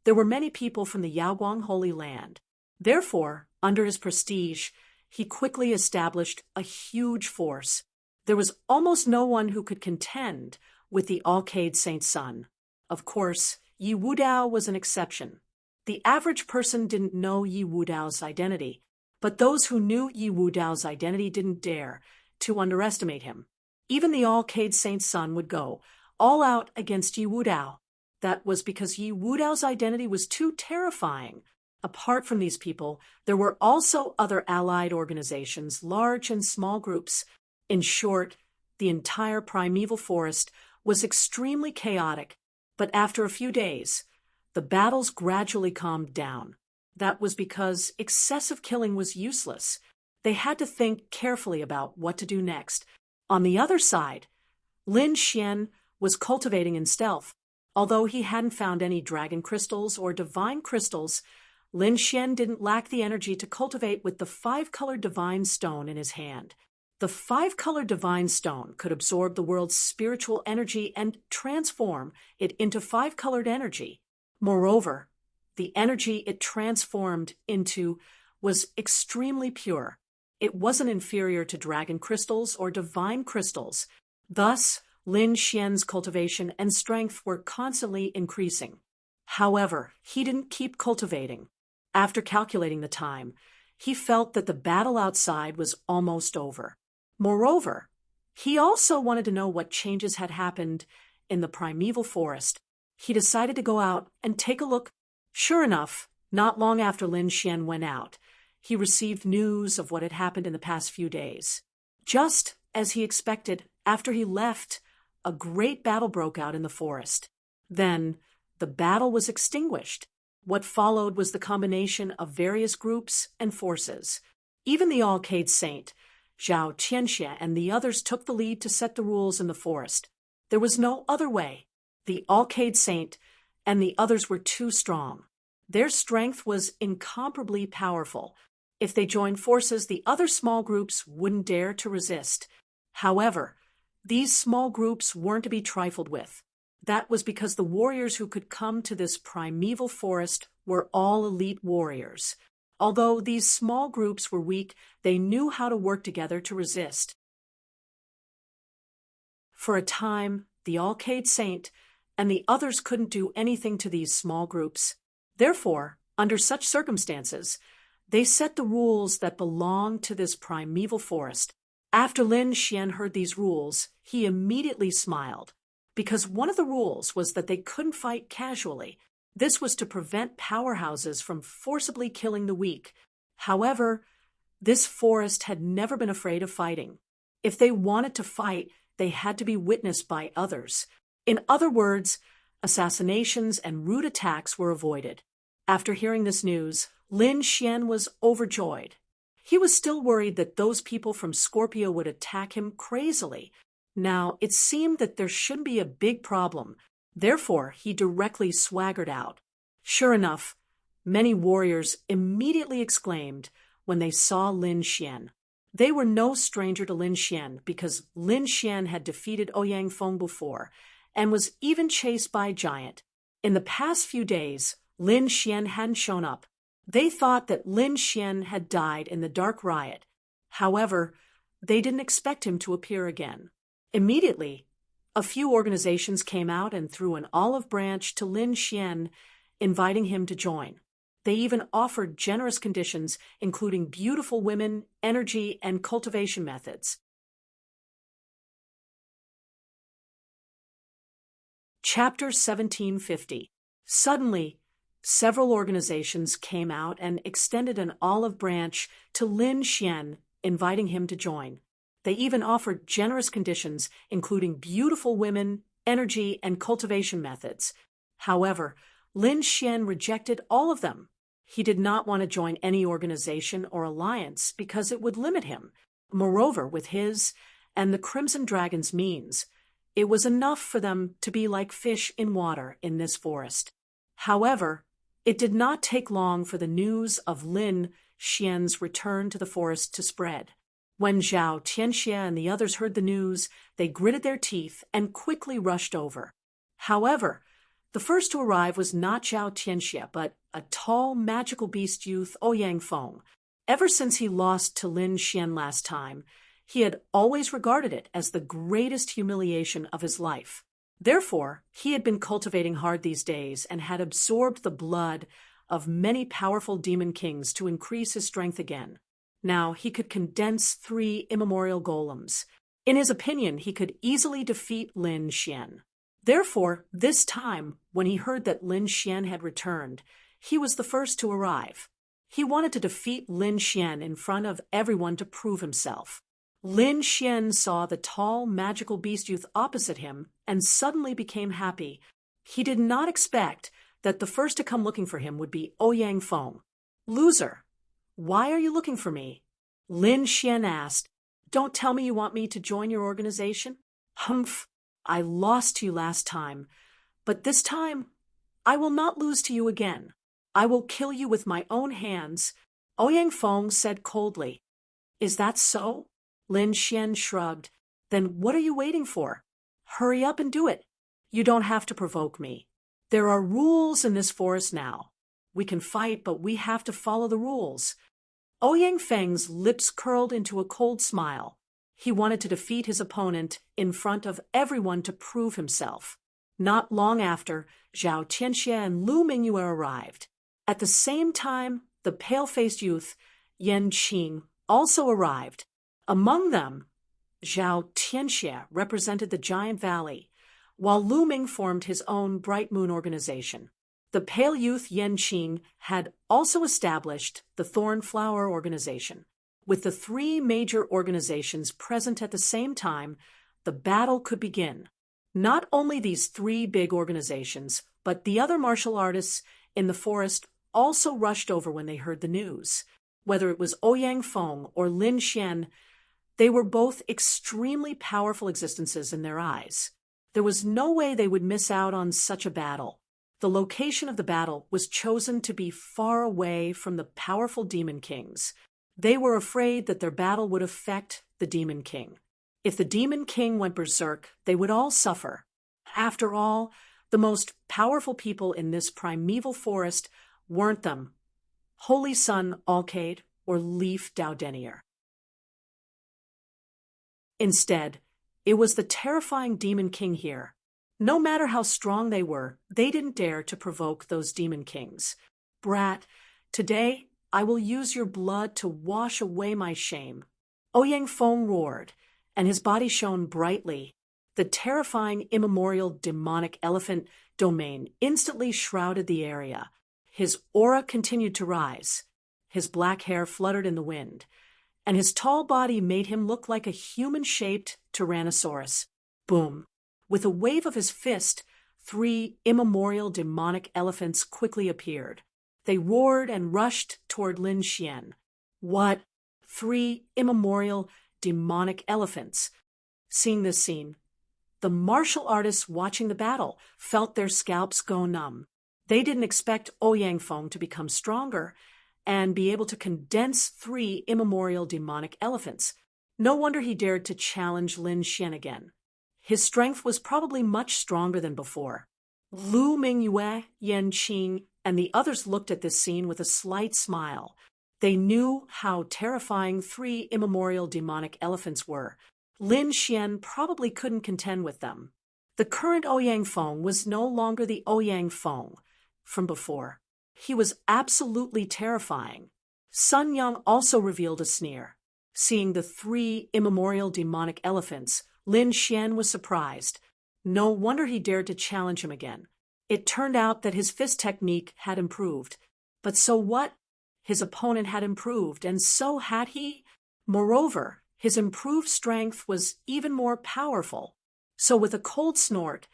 A: there were many people from the Yaoguang Holy Land. Therefore, under his prestige, he quickly established a huge force. There was almost no one who could contend with the Alcade Saint Sun. Of course, Yi Wudao was an exception. The average person didn't know Yi Wudao's identity, but those who knew Yi Wudao's identity didn't dare to underestimate him. Even the Alcade Saint Sun would go all out against Yi Wudao. That was because Yi Wudao's identity was too terrifying. Apart from these people, there were also other allied organizations, large and small groups. In short, the entire primeval forest was extremely chaotic, but after a few days, the battles gradually calmed down. That was because excessive killing was useless. They had to think carefully about what to do next. On the other side, Lin Xian was cultivating in stealth. Although he hadn't found any dragon crystals or divine crystals, Lin Xian didn't lack the energy to cultivate with the five-colored divine stone in his hand. The five-colored divine stone could absorb the world's spiritual energy and transform it into five-colored energy. Moreover, the energy it transformed into was extremely pure. It wasn't inferior to dragon crystals or divine crystals. Thus, Lin Xian's cultivation and strength were constantly increasing. However, he didn't keep cultivating. After calculating the time, he felt that the battle outside was almost over. Moreover, he also wanted to know what changes had happened in the primeval forest. He decided to go out and take a look. Sure enough, not long after Lin Xian went out, he received news of what had happened in the past few days. Just as he expected, after he left, a great battle broke out in the forest. Then, the battle was extinguished. What followed was the combination of various groups and forces. Even the Alcade Saint, Zhao Tianxie, and the others took the lead to set the rules in the forest. There was no other way. The Alcade Saint and the others were too strong. Their strength was incomparably powerful. If they joined forces, the other small groups wouldn't dare to resist. However, these small groups weren't to be trifled with. That was because the warriors who could come to this primeval forest were all elite warriors. Although these small groups were weak, they knew how to work together to resist. For a time, the Alcade Saint and the others couldn't do anything to these small groups. Therefore, under such circumstances, they set the rules that belonged to this primeval forest. After Lin Xian heard these rules, he immediately smiled, because one of the rules was that they couldn't fight casually. This was to prevent powerhouses from forcibly killing the weak. However, this forest had never been afraid of fighting. If they wanted to fight, they had to be witnessed by others. In other words, assassinations and rude attacks were avoided. After hearing this news, Lin Xian was overjoyed. He was still worried that those people from Scorpio would attack him crazily. Now, it seemed that there shouldn't be a big problem. Therefore, he directly swaggered out. Sure enough, many warriors immediately exclaimed when they saw Lin Xian. They were no stranger to Lin Xian because Lin Xian had defeated Ouyang Feng before and was even chased by a giant. In the past few days, Lin Xian hadn't shown up. They thought that Lin Xian had died in the dark riot. However, they didn't expect him to appear again. Immediately, a few organizations came out and threw an olive branch to Lin Xian, inviting him to join. They even offered generous conditions, including beautiful women, energy, and cultivation methods. Chapter 1750. Suddenly, several organizations came out and extended an olive branch to Lin Xian, inviting him to join. They even offered generous conditions, including beautiful women, energy, and cultivation methods. However, Lin Xian rejected all of them. He did not want to join any organization or alliance because it would limit him. Moreover, with his and the Crimson Dragon's means, it was enough for them to be like fish in water in this forest. However, it did not take long for the news of Lin Xian's return to the forest to spread. When Zhao Tianxie and the others heard the news, they gritted their teeth and quickly rushed over. However, the first to arrive was not Zhao Tianxie, but a tall, magical beast youth, Ouyang Feng. Ever since he lost to Lin Xian last time, he had always regarded it as the greatest humiliation of his life. Therefore, he had been cultivating hard these days and had absorbed the blood of many powerful demon kings to increase his strength again. Now he could condense 3 immemorial golems. In his opinion, he could easily defeat Lin Xian. Therefore, this time, when he heard that Lin Xian had returned, He was the first to arrive. He wanted to defeat Lin Xian in front of everyone to prove himself. Lin Xian saw the tall, magical beast youth opposite him and suddenly became happy. He did not expect that the first to come looking for him would be Ouyang Feng. "Loser, why are you looking for me?" Lin Xian asked. "Don't tell me you want me to join your organization?" "Humph, I lost to you last time, but this time I will not lose to you again. I will kill you with my own hands," Ouyang Feng said coldly. "Is that so?" Lin Xian shrugged. "Then what are you waiting for? Hurry up and do it. You don't have to provoke me. There are rules in this forest now. We can fight, but we have to follow the rules." Ouyang Feng's lips curled into a cold smile. He wanted to defeat his opponent in front of everyone to prove himself. Not long after, Zhao Tianxie and Lu Mingyue arrived. At the same time, the pale-faced youth, Yan Qing, also arrived. Among them, Zhao Tianxie represented the Giant Valley, while Lu Ming formed his own Bright Moon organization. The pale youth Yan Qing had also established the Thorn Flower organization. With the three major organizations present at the same time, the battle could begin. Not only these three big organizations, but the other martial artists in the forest also rushed over when they heard the news. Whether it was Ouyang Feng or Lin Xian, they were both extremely powerful existences in their eyes. There was no way they would miss out on such a battle. The location of the battle was chosen to be far away from the powerful Demon Kings. They were afraid that their battle would affect the Demon King. If the Demon King went berserk, they would all suffer. After all, the most powerful people in this primeval forest weren't them Holy Sun Alcade or Leaf Daudenier. Instead, it was the terrifying Demon King here. No matter how strong they were, they didn't dare to provoke those Demon Kings. "Brat, today I will use your blood to wash away my shame." Ouyang Feng roared, and his body shone brightly. The terrifying immemorial demonic elephant domain instantly shrouded the area. His aura continued to rise. His black hair fluttered in the wind, and his tall body made him look like a human-shaped Tyrannosaurus. Boom! With a wave of his fist, three immemorial demonic elephants quickly appeared. They roared and rushed toward Lin Xian. What? 3 immemorial demonic elephants? Seeing this scene, the martial artists watching the battle felt their scalps go numb. They didn't expect Ouyang Feng to become stronger and be able to condense 3 immemorial demonic elephants. No wonder he dared to challenge Lin Xian again. His strength was probably much stronger than before. Lu Mingyue, Yan Qing, and the others looked at this scene with a slight smile. They knew how terrifying 3 immemorial demonic elephants were. Lin Xian probably couldn't contend with them. The current Ouyang Feng was no longer the Ouyang Feng from before. He was absolutely terrifying. Sun Yang also revealed a sneer. Seeing the 3 immemorial demonic elephants, Lin Xian was surprised. No wonder he dared to challenge him again. It turned out that his fist technique had improved. But so what? His opponent had improved, and so had he. Moreover, his improved strength was even more powerful. So with a cold snort,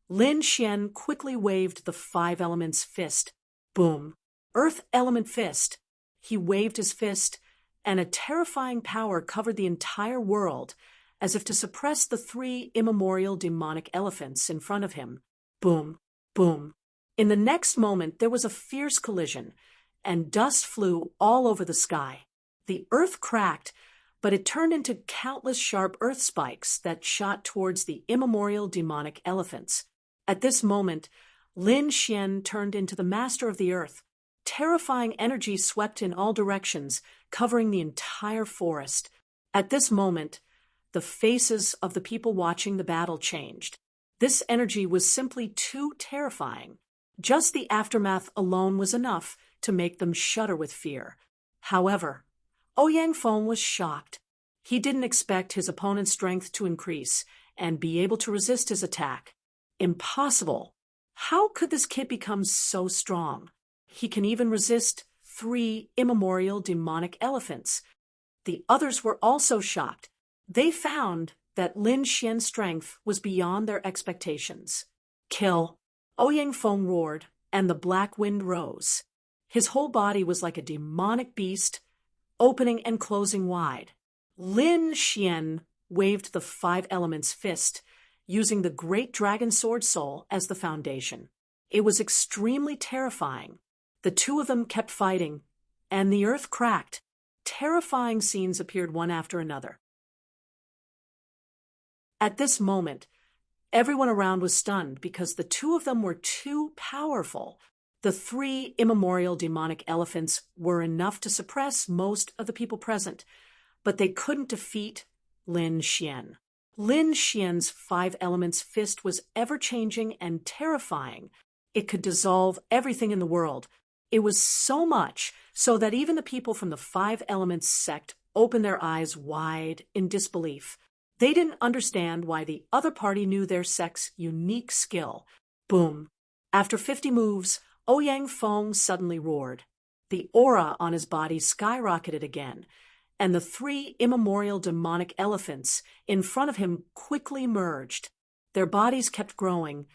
A: Lin Xian quickly waved the 5 elements fist. Boom! Earth element fist. He waved his fist, and a terrifying power covered the entire world, as if to suppress the 3 immemorial demonic elephants in front of him. Boom! Boom! In the next moment, there was a fierce collision, and dust flew all over the sky. The earth cracked, but it turned into countless sharp earth spikes that shot towards the immemorial demonic elephants. At this moment, Lin Xian turned into the master of the earth. Terrifying energy swept in all directions, covering the entire forest. At this moment, the faces of the people watching the battle changed. This energy was simply too terrifying. Just the aftermath alone was enough to make them shudder with fear. However, Ouyang Feng was shocked. He didn't expect his opponent's strength to increase and be able to resist his attack. Impossible! How could this kid become so strong? he can even resist 3 immemorial demonic elephants. The others were also shocked. They found that Lin Xian's strength was beyond their expectations. Kill! Ouyang Feng roared, and the black wind rose. His whole body was like a demonic beast, opening and closing wide. Lin Xian waved the 5 elements fist, using the great dragon sword soul as the foundation. It was extremely terrifying. The two of them kept fighting, and the earth cracked. Terrifying scenes appeared one after another. At this moment, everyone around was stunned because the two of them were too powerful. The 3 immemorial demonic elephants were enough to suppress most of the people present, but they couldn't defeat Lin Xian. Lin Xian's 5 elements fist was ever-changing and terrifying. It could dissolve everything in the world. It was so much so that even the people from the 5 elements sect opened their eyes wide in disbelief. They didn't understand why the other party knew their sect's unique skill. Boom. After 50 moves, Ouyang Feng suddenly roared. The aura on his body skyrocketed again, and the 3 immemorial demonic elephants in front of him quickly merged. Their bodies kept growing,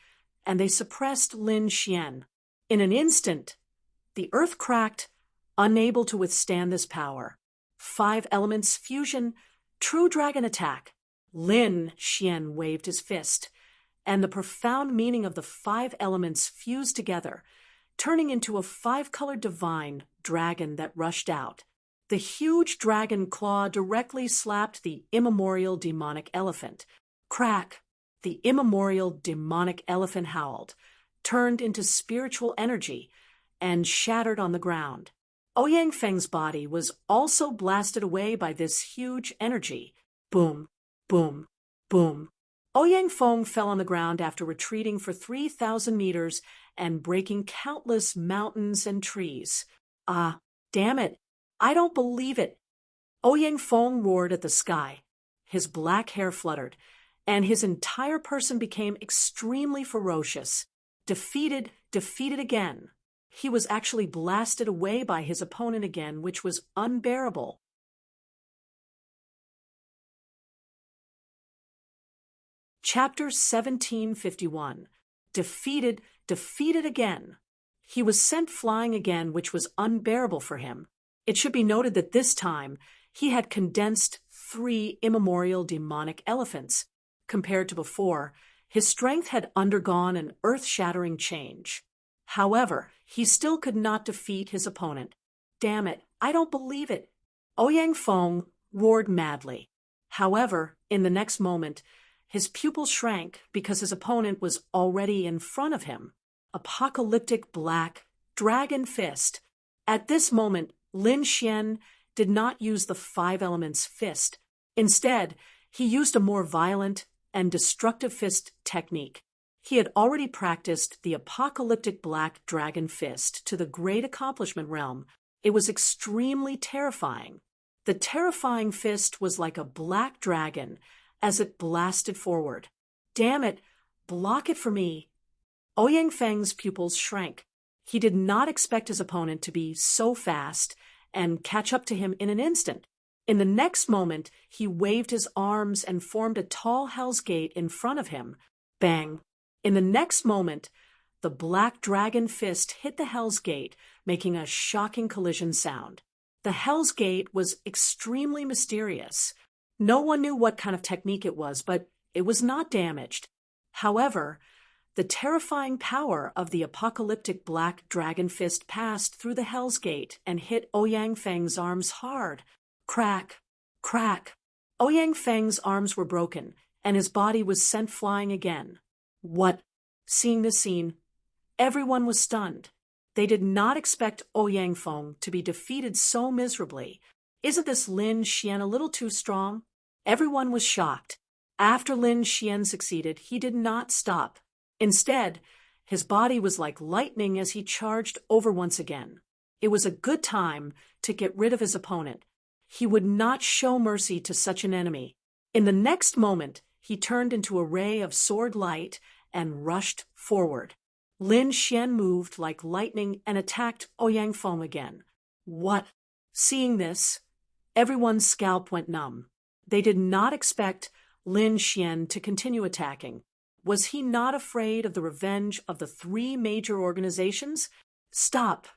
A: and they suppressed Lin Xian. In an instant, the earth cracked, unable to withstand this power. 5 elements fusion, true dragon attack. Lin Xian waved his fist, and the profound meaning of the 5 elements fused together, turning into a 5-colored divine dragon that rushed out. The huge dragon claw directly slapped the immemorial demonic elephant. Crack! The immemorial demonic elephant howled, turned into spiritual energy, and shattered on the ground. Ouyang Feng's body was also blasted away by this huge energy. Boom! Boom! Boom! Ouyang Feng fell on the ground after retreating for 3,000 meters and breaking countless mountains and trees. Ah, damn it! I don't believe it! Ouyang Feng roared at the sky. His black hair fluttered, and his entire person became extremely ferocious. Defeated again. He was actually blasted away by his opponent again, which was unbearable. Chapter 1751. Defeated again. He was sent flying again, which was unbearable for him. It should be noted that this time he had condensed 3 immemorial demonic elephants. Compared to before, his strength had undergone an earth-shattering change. However, he still could not defeat his opponent. Damn it, I don't believe it! Ouyang Feng roared madly. However, in the next moment, his pupils shrank because his opponent was already in front of him. Apocalyptic black dragon fist. At this moment, Lin Xian did not use the 5 elements fist. Instead, he used a more violent and destructive fist technique. He had already practiced the apocalyptic black dragon fist to the great accomplishment realm. It was extremely terrifying. The terrifying fist was like a black dragon as it blasted forward. Damn it, block it for me. Ouyang Feng's pupils shrank. He did not expect his opponent to be so fast and catch up to him in an instant. In the next moment, he waved his arms and formed a tall hell's gate in front of him. Bang! In the next moment, the black dragon fist hit the hell's gate, making a shocking collision sound. The hell's gate was extremely mysterious. No one knew what kind of technique it was, but it was not damaged. However, the terrifying power of the apocalyptic black dragon fist passed through the hell's gate and hit Ouyang Feng's arms hard. Crack! Crack! Ouyang Feng's arms were broken, and his body was sent flying again. What? Seeing this scene, everyone was stunned. They did not expect Ouyang Feng to be defeated so miserably. Isn't this Lin Xian a little too strong? Everyone was shocked. After Lin Xian succeeded, he did not stop. Instead, his body was like lightning as he charged over once again. It was a good time to get rid of his opponent. He would not show mercy to such an enemy. In the next moment, he turned into a ray of sword light and rushed forward. Lin Xian moved like lightning and attacked Ouyang Feng again. What? Seeing this, everyone's scalp went numb. They did not expect Lin Xian to continue attacking. Was he not afraid of the revenge of the three major organizations? Stop!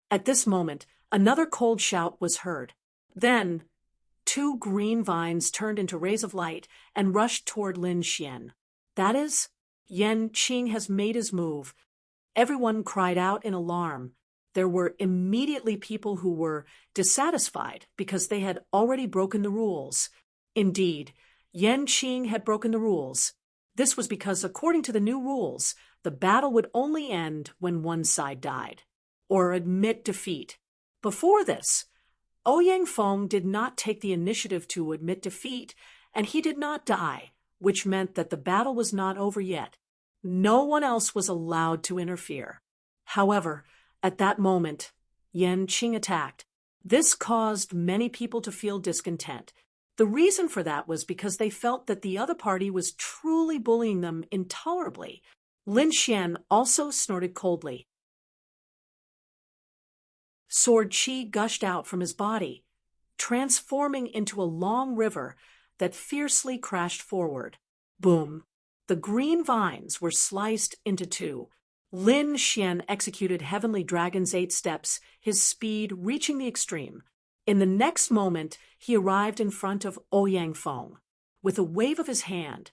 A: At this moment, another cold shout was heard. Then, two green vines turned into rays of light and rushed toward Lin Xian. That is, Yan Qing has made his move. Everyone cried out in alarm. There were immediately people who were dissatisfied because they had already broken the rules. Indeed, Yan Qing had broken the rules. This was because, according to the new rules, the battle would only end when one side died, or admit defeat. Before this, Ouyang Feng did not take the initiative to admit defeat, and he did not die, which meant that the battle was not over yet. No one else was allowed to interfere. However, at that moment, Yan Qing attacked. This caused many people to feel discontent. The reason for that was because they felt that the other party was truly bullying them intolerably. Lin Xian also snorted coldly. Sword qi gushed out from his body, transforming into a long river that fiercely crashed forward. Boom! The green vines were sliced into two. Lin Xian executed Heavenly Dragon's 8 steps, his speed reaching the extreme. In the next moment, he arrived in front of Ouyang Feng. With a wave of his hand,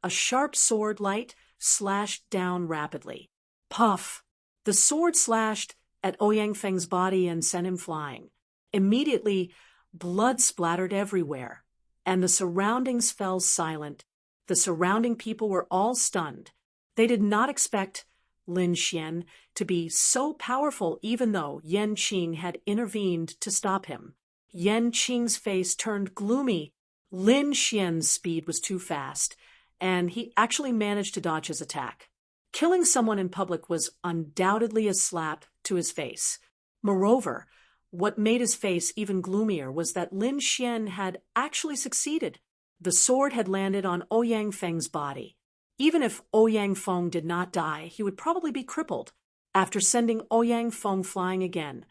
A: a sharp sword light slashed down rapidly. Puff! The sword slashed at Ouyang Feng's body and sent him flying. Immediately, blood splattered everywhere, and the surroundings fell silent. The surrounding people were all stunned. They did not expect Lin Xian to be so powerful, even though Yan Qing had intervened to stop him. Yan Qing's face turned gloomy. Lin Xian's speed was too fast, and he actually managed to dodge his attack. Killing someone in public was undoubtedly a slap to his face. Moreover, what made his face even gloomier was that Lin Xian had actually succeeded. The sword had landed on Ouyang Feng's body. Even if Ouyang Feng did not die, he would probably be crippled. After sending Ouyang Feng flying again,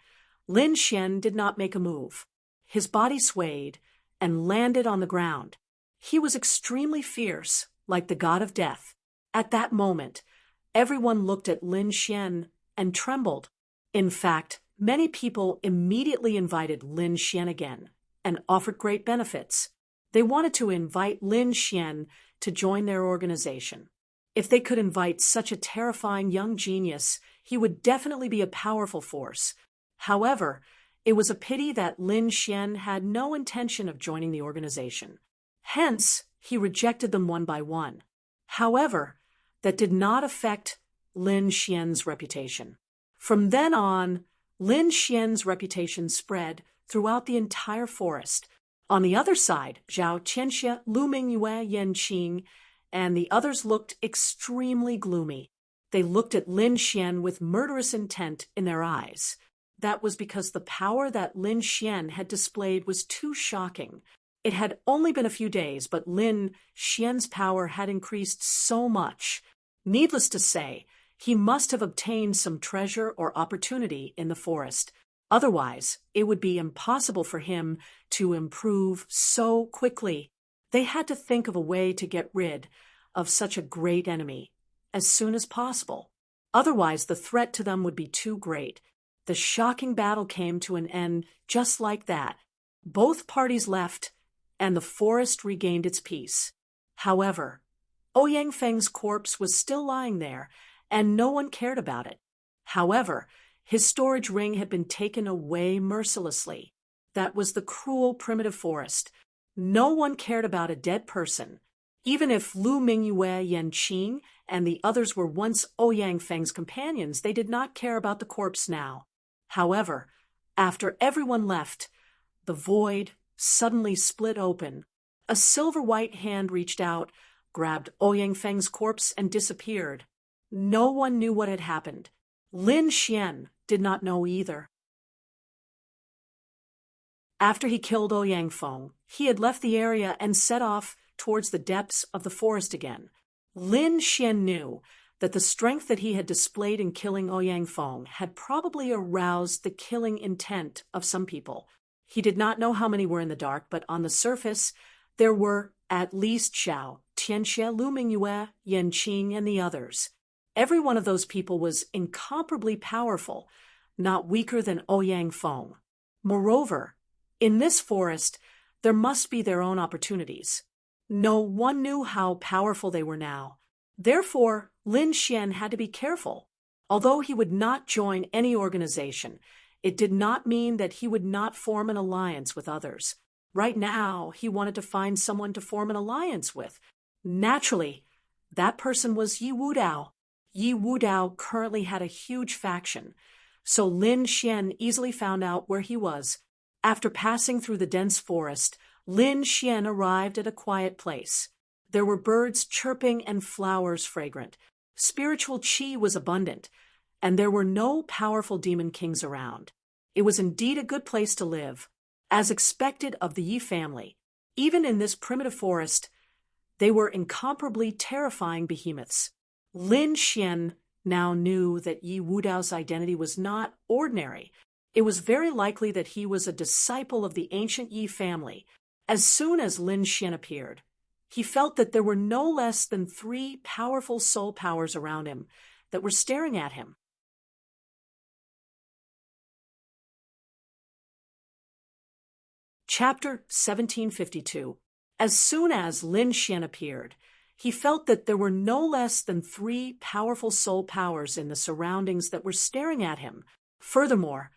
A: Lin Xian did not make a move. His body swayed and landed on the ground. He was extremely fierce, like the god of death. At that moment, everyone looked at Lin Xian and trembled. In fact, many people immediately invited Lin Xian again and offered great benefits. They wanted to invite Lin Xian to join their organization. If they could invite such a terrifying young genius, he would definitely be a powerful force. However, it was a pity that Lin Xian had no intention of joining the organization. Hence, he rejected them one by one. However, that did not affect Lin Xian's reputation. From then on, Lin Xian's reputation spread throughout the entire forest. On the other side, Zhao Qianxia, Lu Mingyue, Yan Qing, and the others looked extremely gloomy. They looked at Lin Xian with murderous intent in their eyes. That was because the power that Lin Xian had displayed was too shocking. It had only been a few days, but Lin Xian's power had increased so much. Needless to say, he must have obtained some treasure or opportunity in the forest. Otherwise, it would be impossible for him to improve so quickly. They had to think of a way to get rid of such a great enemy as soon as possible. Otherwise, the threat to them would be too great. The shocking battle came to an end just like that. Both parties left, and the forest regained its peace. However, Ouyang Feng's corpse was still lying there, and no one cared about it. However, his storage ring had been taken away mercilessly. That was the cruel primitive forest. No one cared about a dead person. Even if Lu Mingyue, Yan Qing, and the others were once Ouyang Feng's companions, they did not care about the corpse now. However, after everyone left, the void suddenly split open. A silver-white hand reached out, grabbed Ouyang Feng's corpse, and disappeared. No one knew what had happened. Lin Xian did not know either. After he killed Ouyang Feng, he had left the area and set off towards the depths of the forest again. Lin Xian knew that the strength that he had displayed in killing Ouyang Feng had probably aroused the killing intent of some people. He did not know how many were in the dark, but on the surface, there were at least Zhao, Tianxie, Lu Mingyue, Yan Qing, and the others. Every one of those people was incomparably powerful, not weaker than Ouyang Feng. Moreover, in this forest, there must be their own opportunities. No one knew how powerful they were now. Therefore, Lin Xian had to be careful. Although he would not join any organization, it did not mean that he would not form an alliance with others. Right now, he wanted to find someone to form an alliance with. Naturally, that person was Yi Wudao. Yi Wudao currently had a huge faction, so Lin Xian easily found out where he was. After passing through the dense forest, Lin Xian arrived at a quiet place. There were birds chirping and flowers fragrant. Spiritual qi was abundant, and there were no powerful demon kings around. It was indeed a good place to live. As expected of the Yi family, even in this primitive forest, they were incomparably terrifying behemoths. Lin Xian now knew that Yi Wudao's identity was not ordinary. It was very likely that he was a disciple of the ancient Yi family. As soon as Lin Xian appeared, he felt that there were no less than 3 powerful soul powers around him that were staring at him. Chapter 1752. As soon as Lin Xian appeared, he felt that there were no less than 3 powerful soul powers in the surroundings that were staring at him. Furthermore,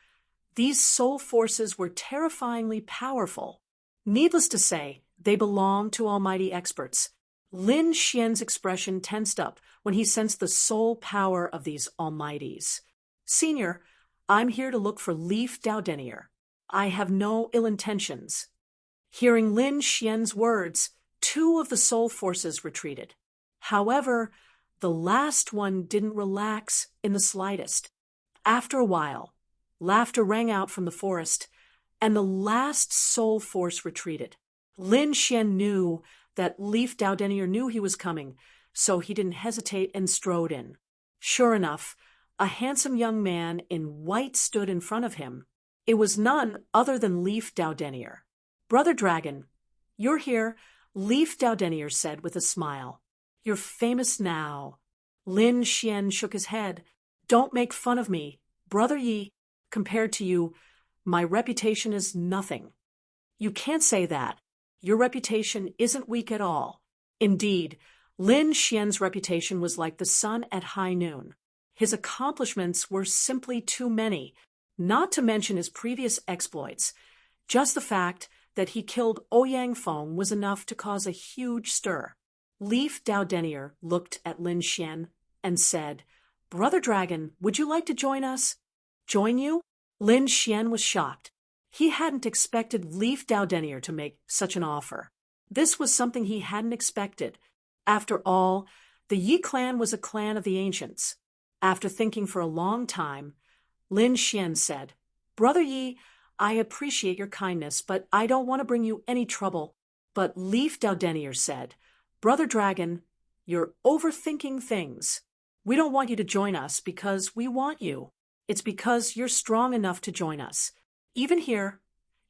A: these soul forces were terrifyingly powerful. Needless to say, they belonged to almighty experts. Lin Xian's expression tensed up when he sensed the soul power of these almighties. Senior, I'm here to look for Leaf Daodenier. I have no ill intentions. Hearing Lin Xian's words, 2 of the soul forces retreated. However, the last one didn't relax in the slightest. After a while, laughter rang out from the forest, and the last soul force retreated. Lin Xian knew that Leaf Daodenier knew he was coming, so he didn't hesitate and strode in. Sure enough, a handsome young man in white stood in front of him. It was none other than Leaf Daodenier. Brother Dragon, you're here, Leaf Daodenier said with a smile. You're famous now. Lin Xian shook his head. Don't make fun of me. Brother Yi, compared to you, my reputation is nothing. You can't say that. Your reputation isn't weak at all. Indeed, Lin Xian's reputation was like the sun at high noon. His accomplishments were simply too many, not to mention his previous exploits. Just the fact that he killed Ouyang Feng was enough to cause a huge stir. Leaf Daodenier looked at Lin Xian and said, Brother Dragon, would you like to join us? Join you? Lin Xian was shocked. He hadn't expected Leaf Daodenier to make such an offer. This was something he hadn't expected. After all, the Yi clan was a clan of the ancients. After thinking for a long time, Lin Xian said, Brother Yi, I appreciate your kindness, but I don't want to bring you any trouble. But Leaf Daodenier said, Brother Dragon, you're overthinking things. We don't want you to join us because we want you. It's because you're strong enough to join us. Even here,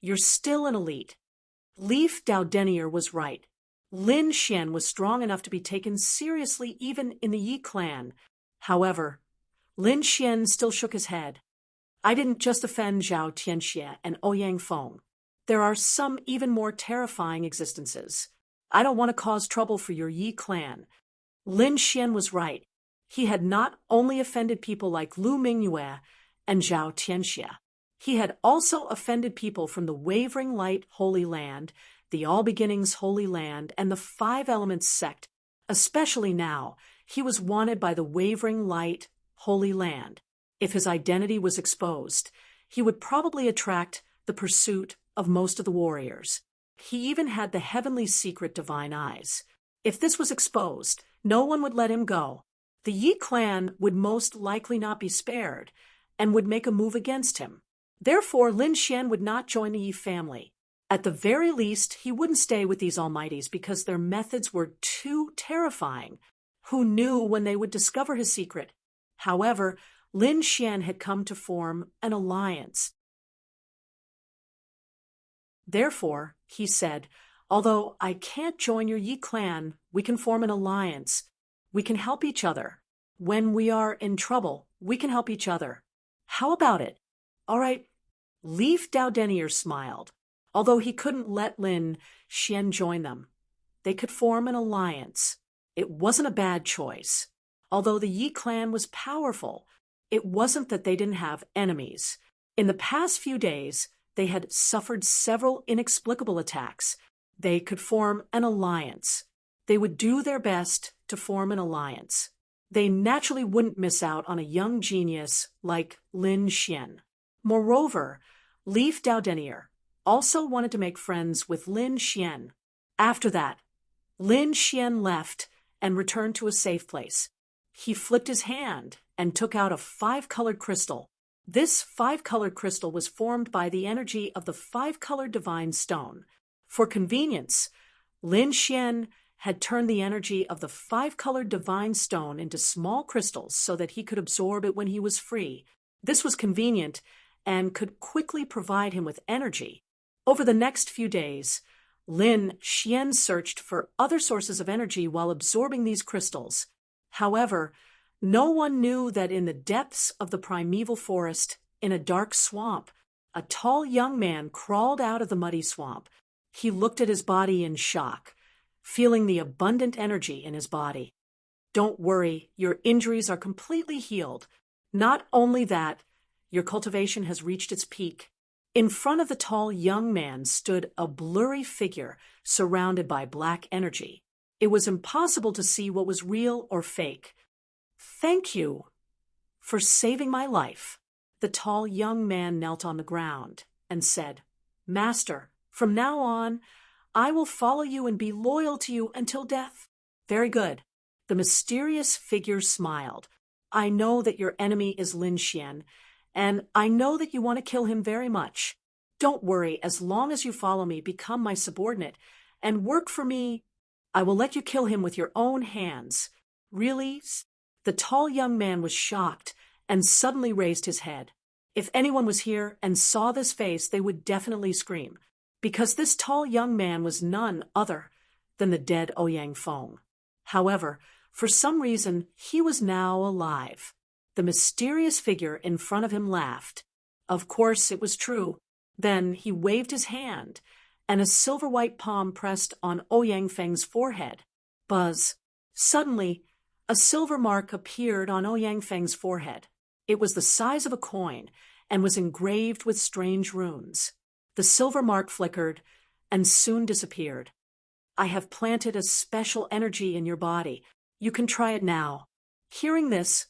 A: you're still an elite. Leaf Daodenier was right. Lin Xian was strong enough to be taken seriously even in the Yi clan. However, Lin Xian still shook his head. I didn't just offend Zhao Tianxie and Ouyang Feng. There are some even more terrifying existences. I don't want to cause trouble for your Yi clan. Lin Xian was right. He had not only offended people like Lu Mingyue and Zhao Tianxie. He had also offended people from the Wavering Light Holy Land, the All Beginnings Holy Land, and the 5 Elements sect. Especially now, he was wanted by the Wavering Light Holy Land. If his identity was exposed, he would probably attract the pursuit of most of the warriors. He even had the heavenly secret divine eyes. If this was exposed, no one would let him go. The Yi clan would most likely not be spared and would make a move against him. Therefore, Lin Xian would not join the Yi family. At the very least, he wouldn't stay with these almighties because their methods were too terrifying. Who knew when they would discover his secret? However, Lin Xian had come to form an alliance. Therefore, he said, although I can't join your Yi clan, we can form an alliance. We can help each other. When we are in trouble, we can help each other. How about it? All right. Leaf Dowdenier smiled, although he couldn't let Lin Xian join them. They could form an alliance. It wasn't a bad choice. Although the Yi clan was powerful, it wasn't that they didn't have enemies. In the past few days, they had suffered several inexplicable attacks. They could form an alliance. They would do their best to form an alliance. They naturally wouldn't miss out on a young genius like Lin Xian. Moreover, Leaf Dowdenier also wanted to make friends with Lin Xian. After that, Lin Xian left and returned to a safe place. He flipped his hand and took out a 5-colored crystal. This 5-colored crystal was formed by the energy of the 5-colored divine stone. For convenience, Lin Xian had turned the energy of the 5-colored divine stone into small crystals so that he could absorb it when he was free. This was convenient and could quickly provide him with energy. Over the next few days, Lin Xian searched for other sources of energy while absorbing these crystals. However, no one knew that in the depths of the primeval forest, in a dark swamp, a tall young man crawled out of the muddy swamp. He looked at his body in shock, feeling the abundant energy in his body. Don't worry, your injuries are completely healed. Not only that, your cultivation has reached its peak. In front of the tall young man stood a blurry figure surrounded by black energy. It was impossible to see what was real or fake. Thank you for saving my life. The tall young man knelt on the ground and said, Master, from now on, I will follow you and be loyal to you until death. Very good. The mysterious figure smiled. I know that your enemy is Lin Xian, and I know that you want to kill him very much. Don't worry, as long as you follow me, become my subordinate, and work for me, I will let you kill him with your own hands. Really? The tall young man was shocked and suddenly raised his head. If anyone was here and saw this face, they would definitely scream, because this tall young man was none other than the dead Ouyang Feng. However, for some reason, he was now alive. The mysterious figure in front of him laughed. Of course, it was true. Then he waved his hand, and a silver-white palm pressed on Ouyang Feng's forehead. Buzz. Suddenly, a silver mark appeared on Ouyang Feng's forehead. It was the size of a coin and was engraved with strange runes. The silver mark flickered and soon disappeared. I have planted a special energy in your body. You can try it now. Hearing this,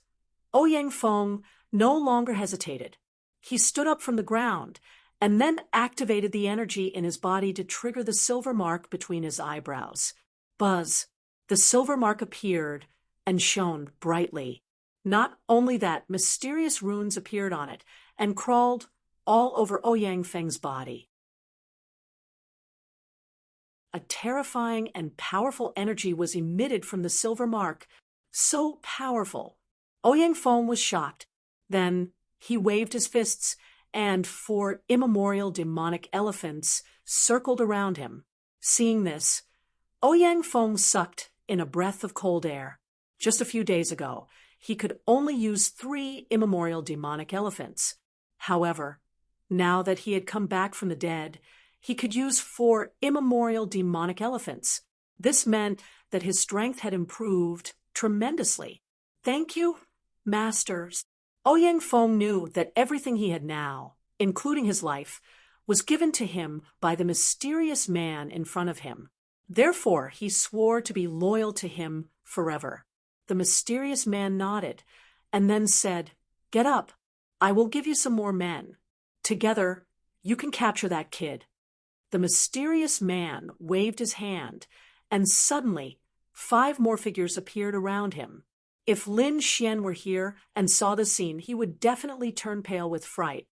A: Ouyang Feng no longer hesitated. He stood up from the ground and then activated the energy in his body to trigger the silver mark between his eyebrows. Buzz. The silver mark appeared and shone brightly. Not only that, mysterious runes appeared on it and crawled all over Ouyang Feng's body. A terrifying and powerful energy was emitted from the silver mark, so powerful. Ouyang Feng was shocked. Then he waved his fists, and 4 immemorial demonic elephants circled around him. Seeing this, Ouyang Feng sucked in a breath of cold air. Just a few days ago, he could only use 3 immemorial demonic elephants. However, now that he had come back from the dead, he could use 4 immemorial demonic elephants. This meant that his strength had improved tremendously. Thank you, masters. Ouyang Feng knew that everything he had now, including his life, was given to him by the mysterious man in front of him. Therefore, he swore to be loyal to him forever. The mysterious man nodded and then said, Get up. I will give you some more men. Together, you can capture that kid. The mysterious man waved his hand, and suddenly 5 more figures appeared around him. If Lin Xian were here and saw the scene, he would definitely turn pale with fright.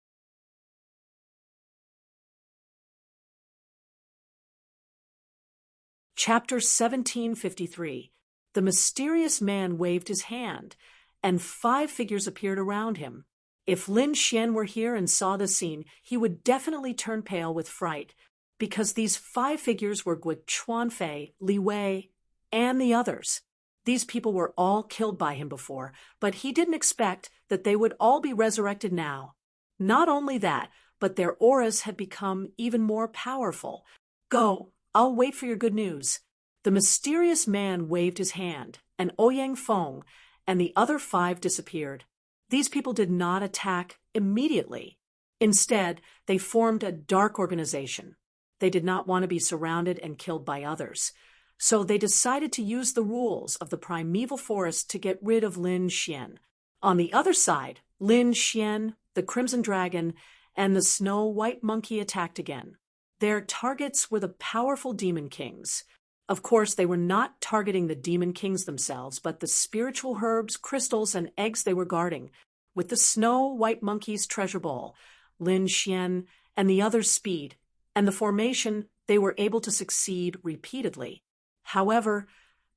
A: Chapter 1753. The mysterious man waved his hand, and 5 figures appeared around him. If Lin Xian were here and saw the scene, he would definitely turn pale with fright, because these 5 figures were Gui Chuanfei, Li Wei, and the others. These people were all killed by him before, but he didn't expect that they would all be resurrected now. Not only that, but their auras had become even more powerful. Go, I'll wait for your good news. The mysterious man waved his hand, and Ouyang Feng and the other 5 disappeared. These people did not attack immediately. Instead, they formed a dark organization. They did not want to be surrounded and killed by others. So they decided to use the rules of the primeval forest to get rid of Lin Xian. On the other side, Lin Xian, the Crimson Dragon, and the Snow White Monkey attacked again. Their targets were the powerful demon kings. Of course, they were not targeting the demon kings themselves, but the spiritual herbs, crystals, and eggs they were guarding. With the Snow White Monkey's treasure bowl, Lin Xian and the others' speed, and the formation, they were able to succeed repeatedly. However,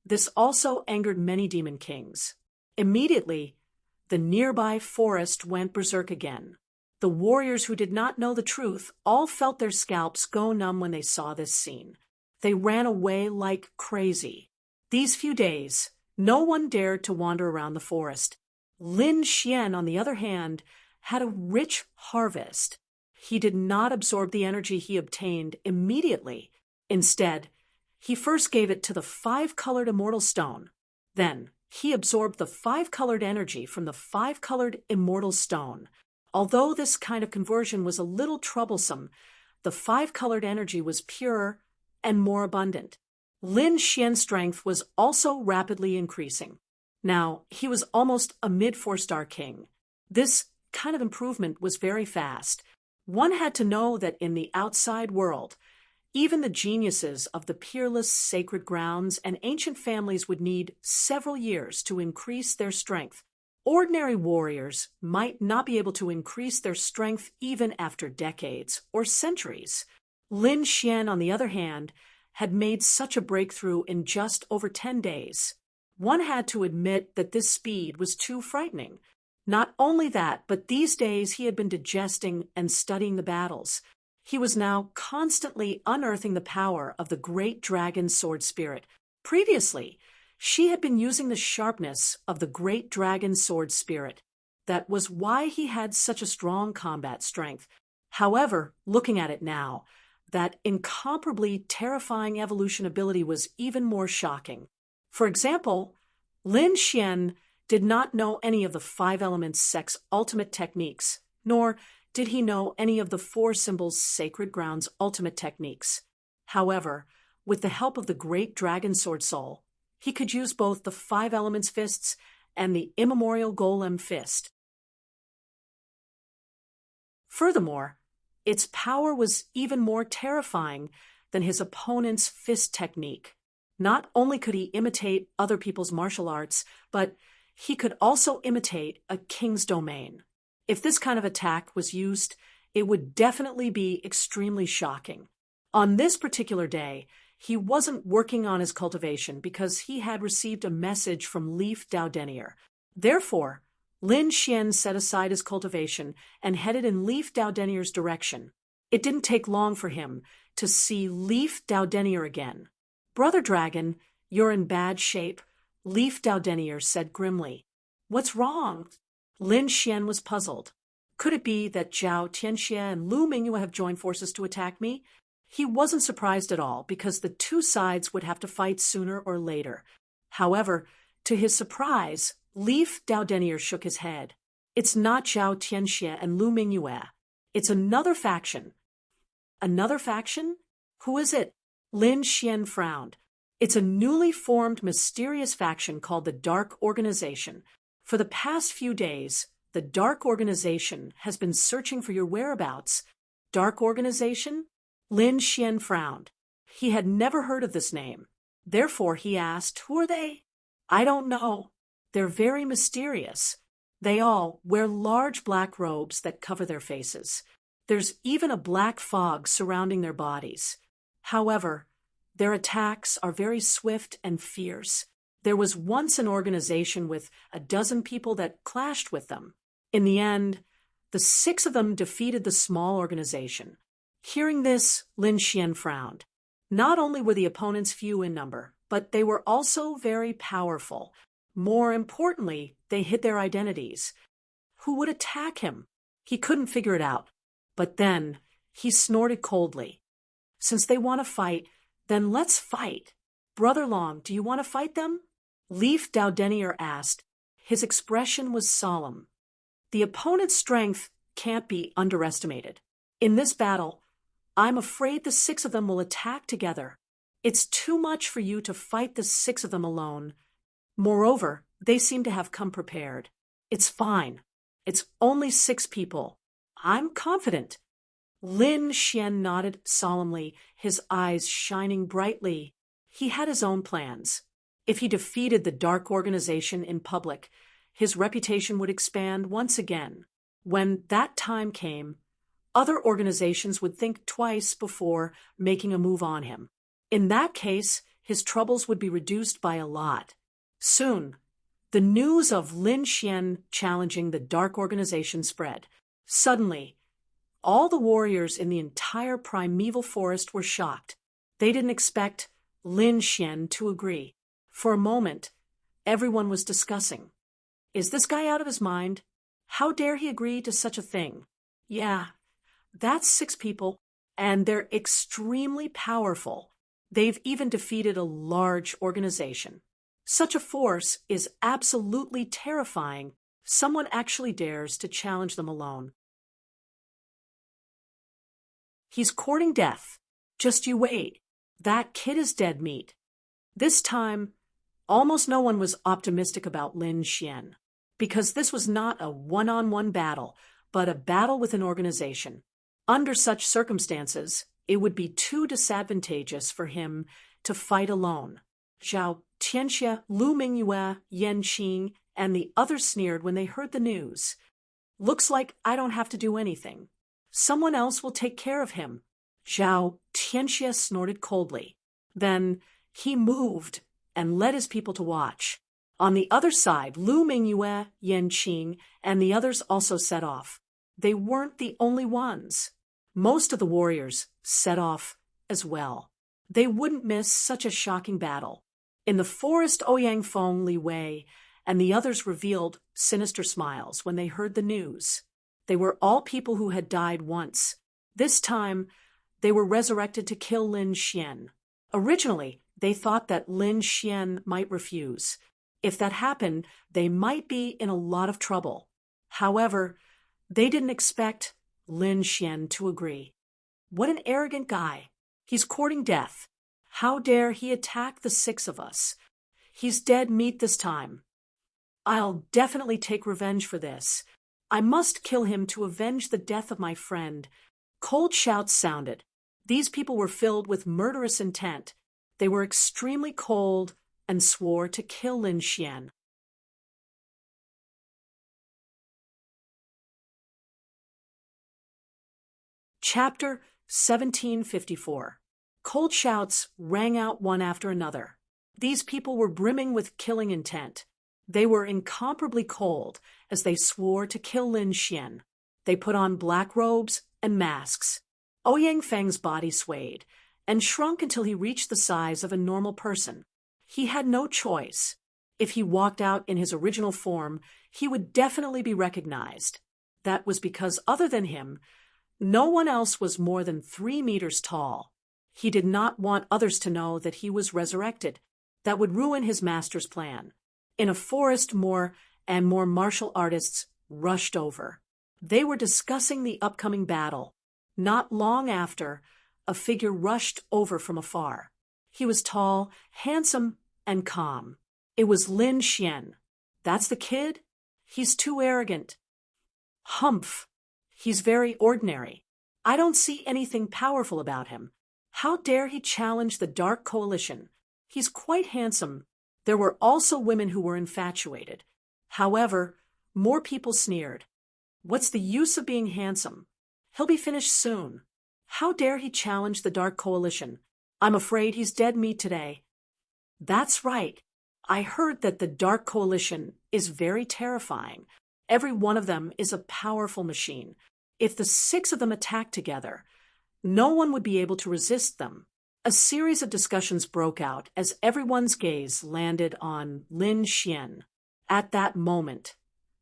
A: this also angered many demon kings. Immediately, the nearby forest went berserk again. The warriors who did not know the truth all felt their scalps go numb when they saw this scene. They ran away like crazy. These few days, no one dared to wander around the forest. Lin Xian, on the other hand, had a rich harvest. He did not absorb the energy he obtained immediately. Instead, he first gave it to the 5-colored immortal stone. Then, he absorbed the 5-colored energy from the 5-colored immortal stone. Although this kind of conversion was a little troublesome, the 5-colored energy was purer and more abundant. Lin Xian's strength was also rapidly increasing. Now, he was almost a mid-4-star king. This kind of improvement was very fast. One had to know that in the outside world, even the geniuses of the peerless sacred grounds and ancient families would need several years to increase their strength. Ordinary warriors might not be able to increase their strength even after decades or centuries. Lin Xian, on the other hand, had made such a breakthrough in just over 10 days. One had to admit that this speed was too frightening. Not only that, but these days he had been digesting and studying the battles. He was now constantly unearthing the power of the great dragon sword spirit. Previously, she had been using the sharpness of the great dragon sword spirit. That was why he had such a strong combat strength. However, looking at it now, that incomparably terrifying evolution ability was even more shocking. For example, Lin Xian did not know any of the 5 elements sex ultimate techniques, nor did he know any of the 4 symbols sacred grounds ultimate techniques. However, with the help of the great dragon sword soul, he could use both the 5 elements fists and the immemorial golem fist. Furthermore, its power was even more terrifying than his opponent's fist technique. Not only could he imitate other people's martial arts, but he could also imitate a king's domain. If this kind of attack was used, it would definitely be extremely shocking. On this particular day, he wasn't working on his cultivation because he had received a message from Leaf Dowdenier. Therefore, Lin Xian set aside his cultivation and headed in Leaf Dowdenier's direction. It didn't take long for him to see Leaf Dowdenier again. "Brother Dragon, you're in bad shape," Leaf Dowdenier said grimly. "What's wrong?" Lin Xian was puzzled. Could it be that Zhao Tianxie and Lu Mingyue have joined forces to attack me? He wasn't surprised at all, because the 2 sides would have to fight sooner or later. However, to his surprise, Leaf Dowdenier shook his head. "It's not Zhao Tianxie and Lu Mingyue. It's another faction." "Another faction? Who is it?" Lin Xian frowned. "It's a newly formed mysterious faction called the Dark Organization. For the past few days, the Dark Organization has been searching for your whereabouts." "Dark Organization?" Lin Xian frowned. He had never heard of this name. Therefore, he asked, "Who are they?" "I don't know. They're very mysterious. They all wear large black robes that cover their faces. There's even a black fog surrounding their bodies. However, their attacks are very swift and fierce. There was once an organization with a dozen people that clashed with them. In the end, the 6 of them defeated the small organization. Hearing this, Lin Xian frowned. Not only were the opponents few in number, but they were also very powerful. More importantly, they hid their identities. Who would attack him? He couldn't figure it out. But then, he snorted coldly. Since they want to fight, then let's fight. Brother Long, do you want to fight them? Leaf Dowdenier asked. His expression was solemn. The opponent's strength can't be underestimated. In this battle, I'm afraid the 6 of them will attack together. It's too much for you to fight the 6 of them alone. Moreover, they seem to have come prepared. It's fine. It's only 6 people. I'm confident. Lin Xian nodded solemnly, his eyes shining brightly. He had his own plans. If he defeated the dark organization in public, his reputation would expand once again. When that time came, other organizations would think twice before making a move on him. In that case, his troubles would be reduced by a lot. Soon, the news of Lin Xian challenging the dark organization spread. Suddenly, all the warriors in the entire primeval forest were shocked. They didn't expect Lin Xian to agree. For a moment, everyone was discussing. Is this guy out of his mind? How dare he agree to such a thing? Yeah, that's 6 people, and they're extremely powerful. They've even defeated a large organization. Such a force is absolutely terrifying. Someone actually dares to challenge them alone. He's courting death. Just you wait. That kid is dead meat. This time, almost no one was optimistic about Lin Xian, because this was not a one-on-one battle, but a battle with an organization. Under such circumstances, it would be too disadvantageous for him to fight alone. Zhao Tianxia, Lu Mingyue, Yan Qing, and the others sneered when they heard the news. Looks like I don't have to do anything. Someone else will take care of him. Zhao Tianxia snorted coldly. Then he moved and led his people to watch. On the other side, Lu Mingyue, Yan Qing, and the others also set off. They weren't the only ones. Most of the warriors set off as well. They wouldn't miss such a shocking battle. In the forest, Ouyang Feng, Li Wei, and the others revealed sinister smiles when they heard the news. They were all people who had died once. This time, they were resurrected to kill Lin Xian. Originally, they thought that Lin Xian might refuse. If that happened, they might be in a lot of trouble. However, they didn't expect Lin Xian to agree. What an arrogant guy. He's courting death. How dare he attack the 6 of us? He's dead meat this time. I'll definitely take revenge for this. I must kill him to avenge the death of my friend. Cold shouts sounded. These people were filled with murderous intent. They were extremely cold and swore to kill Lin Xian. Chapter 1754. Cold shouts rang out one after another. These people were brimming with killing intent. They were incomparably cold as they swore to kill Lin Xian. They put on black robes and masks. Ouyang Feng's body swayed and shrunk until he reached the size of a normal person. He had no choice. If he walked out in his original form, he would definitely be recognized. That was because other than him, no one else was more than 3 meters tall. He did not want others to know that he was resurrected. That would ruin his master's plan. In a forest, more and more martial artists rushed over. They were discussing the upcoming battle. Not long after, a figure rushed over from afar. He was tall, handsome, and calm. It was Lin Xian. That's the kid? He's too arrogant. Humph. He's very ordinary. I don't see anything powerful about him. How dare he challenge the Dark Coalition? He's quite handsome. There were also women who were infatuated. However, more people sneered. What's the use of being handsome? He'll be finished soon. How dare he challenge the Dark Coalition? I'm afraid he's dead meat today. That's right. I heard that the Dark Coalition is very terrifying. Every one of them is a powerful machine. If the 6 of them attack together, no one would be able to resist them. A series of discussions broke out as everyone's gaze landed on Lin Xian. At that moment,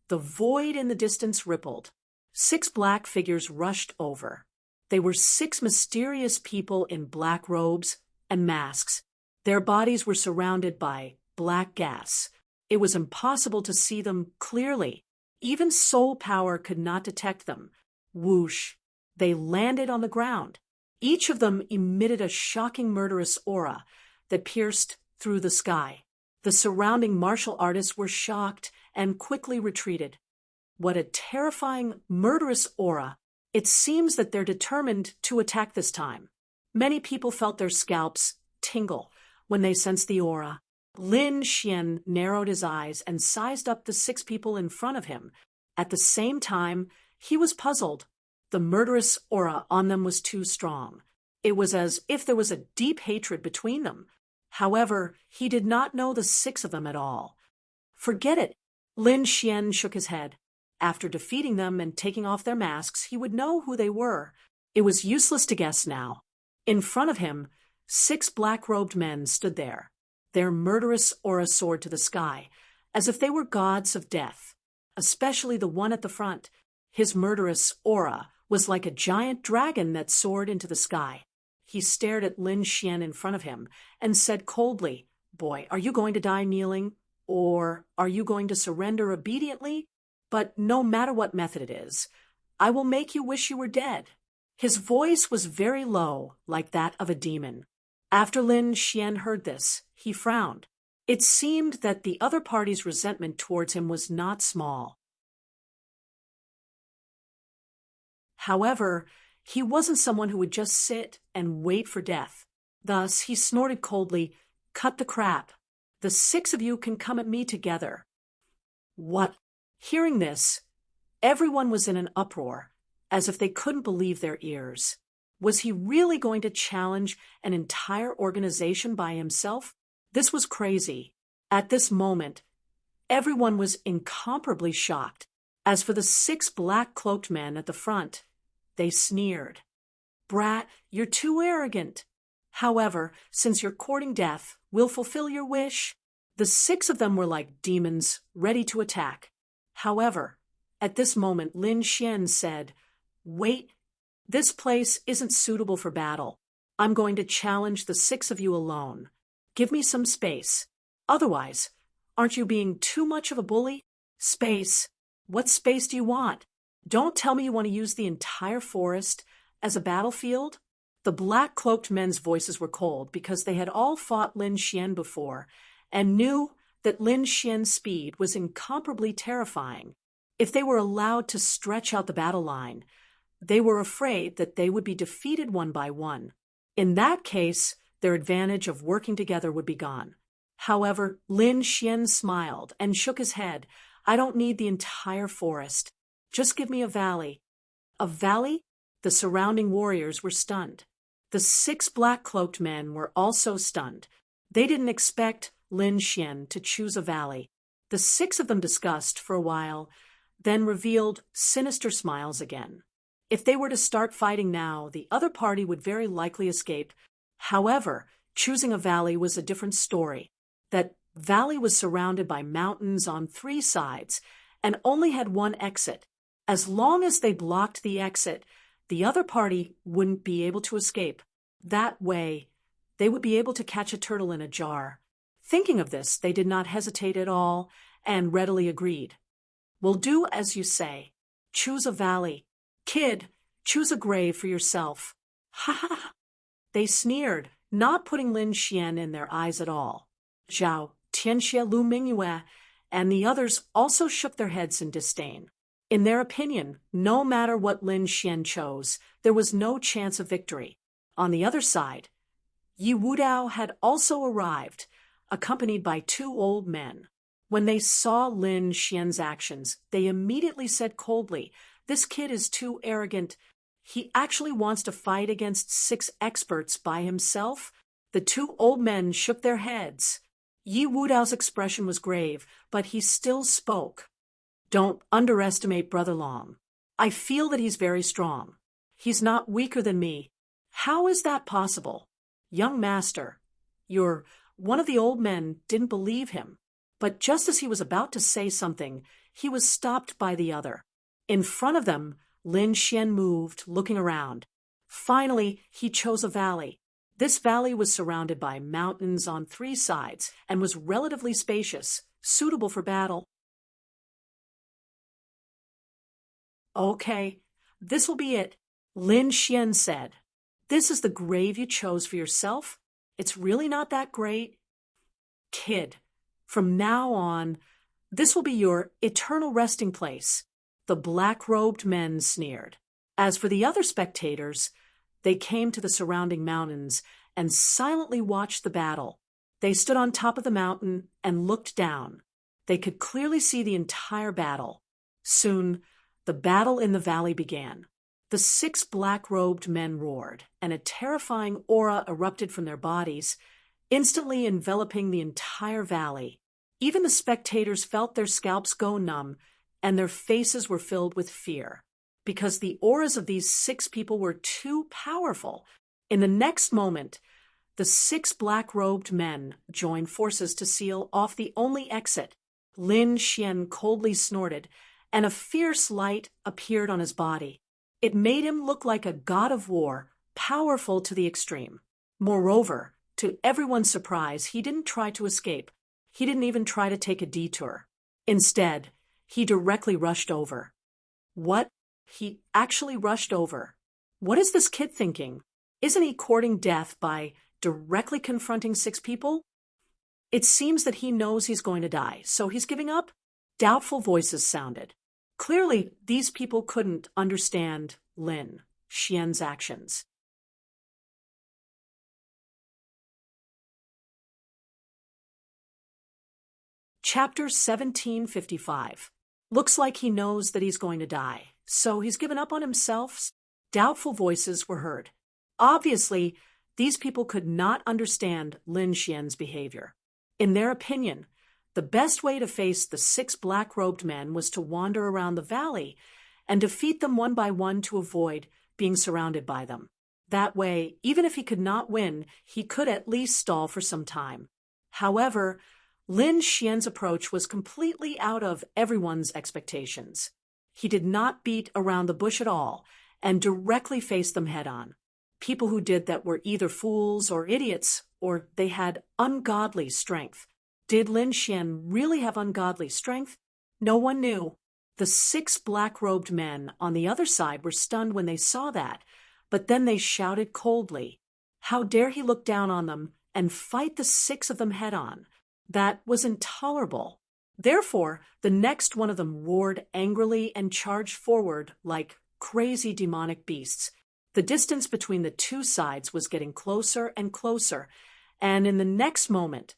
A: the void in the distance rippled. 6 black figures rushed over. They were 6 mysterious people in black robes and masks. Their bodies were surrounded by black gas. It was impossible to see them clearly. Even soul power could not detect them. Whoosh! They landed on the ground. Each of them emitted a shocking murderous aura that pierced through the sky. The surrounding martial artists were shocked and quickly retreated. What a terrifying, murderous aura! It seems that they're determined to attack this time. Many people felt their scalps tingle when they sensed the aura. Lin Xian narrowed his eyes and sized up the 6 people in front of him. At the same time, he was puzzled. The murderous aura on them was too strong. It was as if there was a deep hatred between them. However, he did not know the 6 of them at all. Forget it. Lin Xian shook his head. After defeating them and taking off their masks, he would know who they were. It was useless to guess now. In front of him, 6 black-robed men stood there. Their murderous aura soared to the sky, as if they were gods of death. Especially the one at the front. His murderous aura was like a giant dragon that soared into the sky. He stared at Lin Xian in front of him and said coldly, "Boy, are you going to die kneeling? Or are you going to surrender obediently? But no matter what method it is, I will make you wish you were dead." His voice was very low, like that of a demon. After Lin Xian heard this, he frowned. It seemed that the other party's resentment towards him was not small. However, he wasn't someone who would just sit and wait for death. Thus, he snorted coldly, "Cut the crap. The 6 of you can come at me together." What? Hearing this, everyone was in an uproar, as if they couldn't believe their ears. Was he really going to challenge an entire organization by himself? This was crazy. At this moment, everyone was incomparably shocked. As for the 6 black-cloaked men at the front, they sneered. "Brat, you're too arrogant. However, since you're courting death, we'll fulfill your wish." The 6 of them were like demons, ready to attack. However, at this moment, Lin Xian said, "Wait, this place isn't suitable for battle. I'm going to challenge the 6 of you alone. Give me some space. Otherwise, aren't you being too much of a bully?" "Space? What space do you want? Don't tell me you want to use the entire forest as a battlefield?" The black-cloaked men's voices were cold because they had all fought Lin Xian before and knew that Lin Xian's speed was incomparably terrifying. If they were allowed to stretch out the battle line, they were afraid that they would be defeated one by one. In that case, their advantage of working together would be gone. However, Lin Xian smiled and shook his head. "I don't need the entire forest. Just give me a valley." "A valley?" The surrounding warriors were stunned. The 6 black-cloaked men were also stunned. They didn't expect Lin Xian to choose a valley. The 6 of them discussed for a while, then revealed sinister smiles again. If they were to start fighting now, the other party would very likely escape. However, choosing a valley was a different story. That valley was surrounded by mountains on 3 sides and only had one exit. As long as they blocked the exit, the other party wouldn't be able to escape. That way, they would be able to catch a turtle in a jar. Thinking of this, they did not hesitate at all and readily agreed. "We'll do as you say. Choose a valley. Kid, choose a grave for yourself." "Ha ha!" They sneered, not putting Lin Xian in their eyes at all. Zhao, Tianxie, Lu Mingyue, and the others also shook their heads in disdain. In their opinion, no matter what Lin Xian chose, there was no chance of victory. On the other side, Yi Wudao had also arrived, accompanied by 2 old men. When they saw Lin Xian's actions, they immediately said coldly, "This kid is too arrogant. He actually wants to fight against 6 experts by himself." The 2 old men shook their heads. Yi Wudao's expression was grave, but he still spoke. Don't underestimate Brother Long. I feel that he's very strong. He's not weaker than me. How is that possible? Young master, one of the old men didn't believe him. But just as he was about to say something, he was stopped by the other. In front of them, Lin Xian moved, looking around. Finally, he chose a valley. This valley was surrounded by mountains on 3 sides and was relatively spacious, suitable for battle. Okay, this will be it, Lin Xian said. This is the grave you chose for yourself? It's really not that great? Kid, from now on, this will be your eternal resting place, the black-robed men sneered. As for the other spectators, they came to the surrounding mountains and silently watched the battle. They stood on top of the mountain and looked down. They could clearly see the entire battle. Soon, the battle in the valley began. The 6 black-robed men roared, and a terrifying aura erupted from their bodies, instantly enveloping the entire valley. Even the spectators felt their scalps go numb, and their faces were filled with fear, because the auras of these 6 people were too powerful. In the next moment, the 6 black-robed men joined forces to seal off the only exit. Lin Xian coldly snorted, and a fierce light appeared on his body. It made him look like a god of war, powerful to the extreme. Moreover, to everyone's surprise, he didn't try to escape. He didn't even try to take a detour. Instead, he directly rushed over. What? He actually rushed over. What is this kid thinking? Isn't he courting death by directly confronting 6 people? It seems that he knows he's going to die, so he's giving up? Doubtful voices sounded. Clearly, these people couldn't understand Lin Xian's actions. Chapter 1755. Looks like he knows that he's going to die, so he's given up on himself. Doubtful voices were heard. Obviously, these people could not understand Lin Xian's behavior. In their opinion, the best way to face the 6 black-robed men was to wander around the valley and defeat them one by one to avoid being surrounded by them. That way, even if he could not win, he could at least stall for some time. However, Lin Xian's approach was completely out of everyone's expectations. He did not beat around the bush at all and directly faced them head-on. People who did that were either fools or idiots, or they had ungodly strength. Did Lin Xian really have ungodly strength? No one knew. The 6 black-robed men on the other side were stunned when they saw that, but then they shouted coldly. How dare he look down on them and fight the 6 of them head-on? That was intolerable. Therefore, the next one of them roared angrily and charged forward like crazy demonic beasts. The distance between the 2 sides was getting closer and closer, and in the next moment,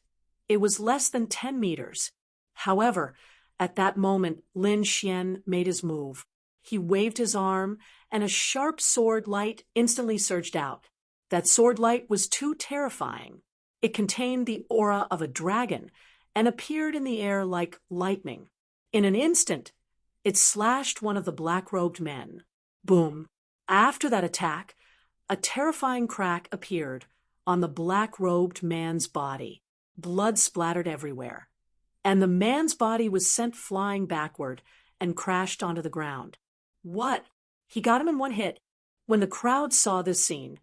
A: it was less than 10 meters. However, at that moment, Lin Xian made his move. He waved his arm, and a sharp sword light instantly surged out. That sword light was too terrifying. It contained the aura of a dragon and appeared in the air like lightning. In an instant, it slashed one of the black-robed men. Boom! After that attack, a terrifying crack appeared on the black-robed man's body. Blood splattered everywhere, and the man's body was sent flying backward and crashed onto the ground. What? He got him in one hit. When the crowd saw this scene,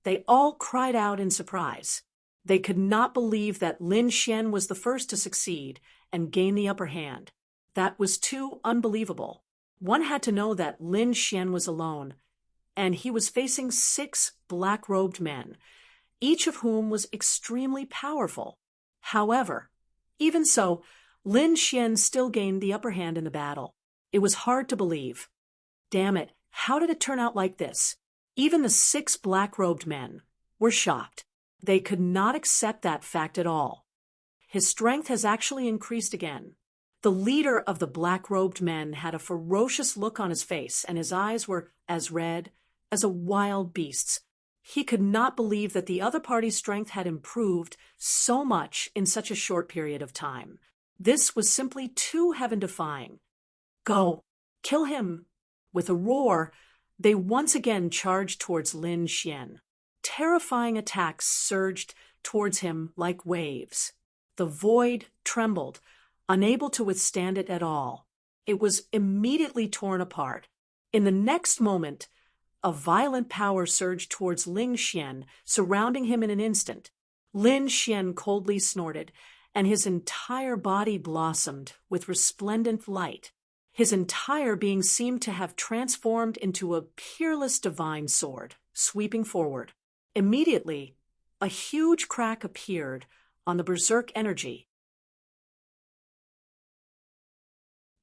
A: they all cried out in surprise. They could not believe that Lin Xian was the first to succeed and gain the upper hand. That was too unbelievable. One had to know that Lin Xian was alone, and he was facing 6 black-robed men, each of whom was extremely powerful. However, even so, Lin Xian still gained the upper hand in the battle. It was hard to believe. Damn it, how did it turn out like this? Even the 6 black-robed men were shocked. They could not accept that fact at all. His strength has actually increased again. The leader of the black-robed men had a ferocious look on his face, and his eyes were as red as a wild beast's. He could not believe that the other party's strength had improved so much in such a short period of time. This was simply too heaven-defying. Go! Kill him! With a roar, they once again charged towards Lin Xian. Terrifying attacks surged towards him like waves. The void trembled, unable to withstand it at all. It was immediately torn apart. In the next moment, a violent power surged towards Lin Xian, surrounding him in an instant. Lin Xian coldly snorted, and his entire body blossomed with resplendent light. His entire being seemed to have transformed into a peerless divine sword, sweeping forward. Immediately, a huge crack appeared on the berserk energy.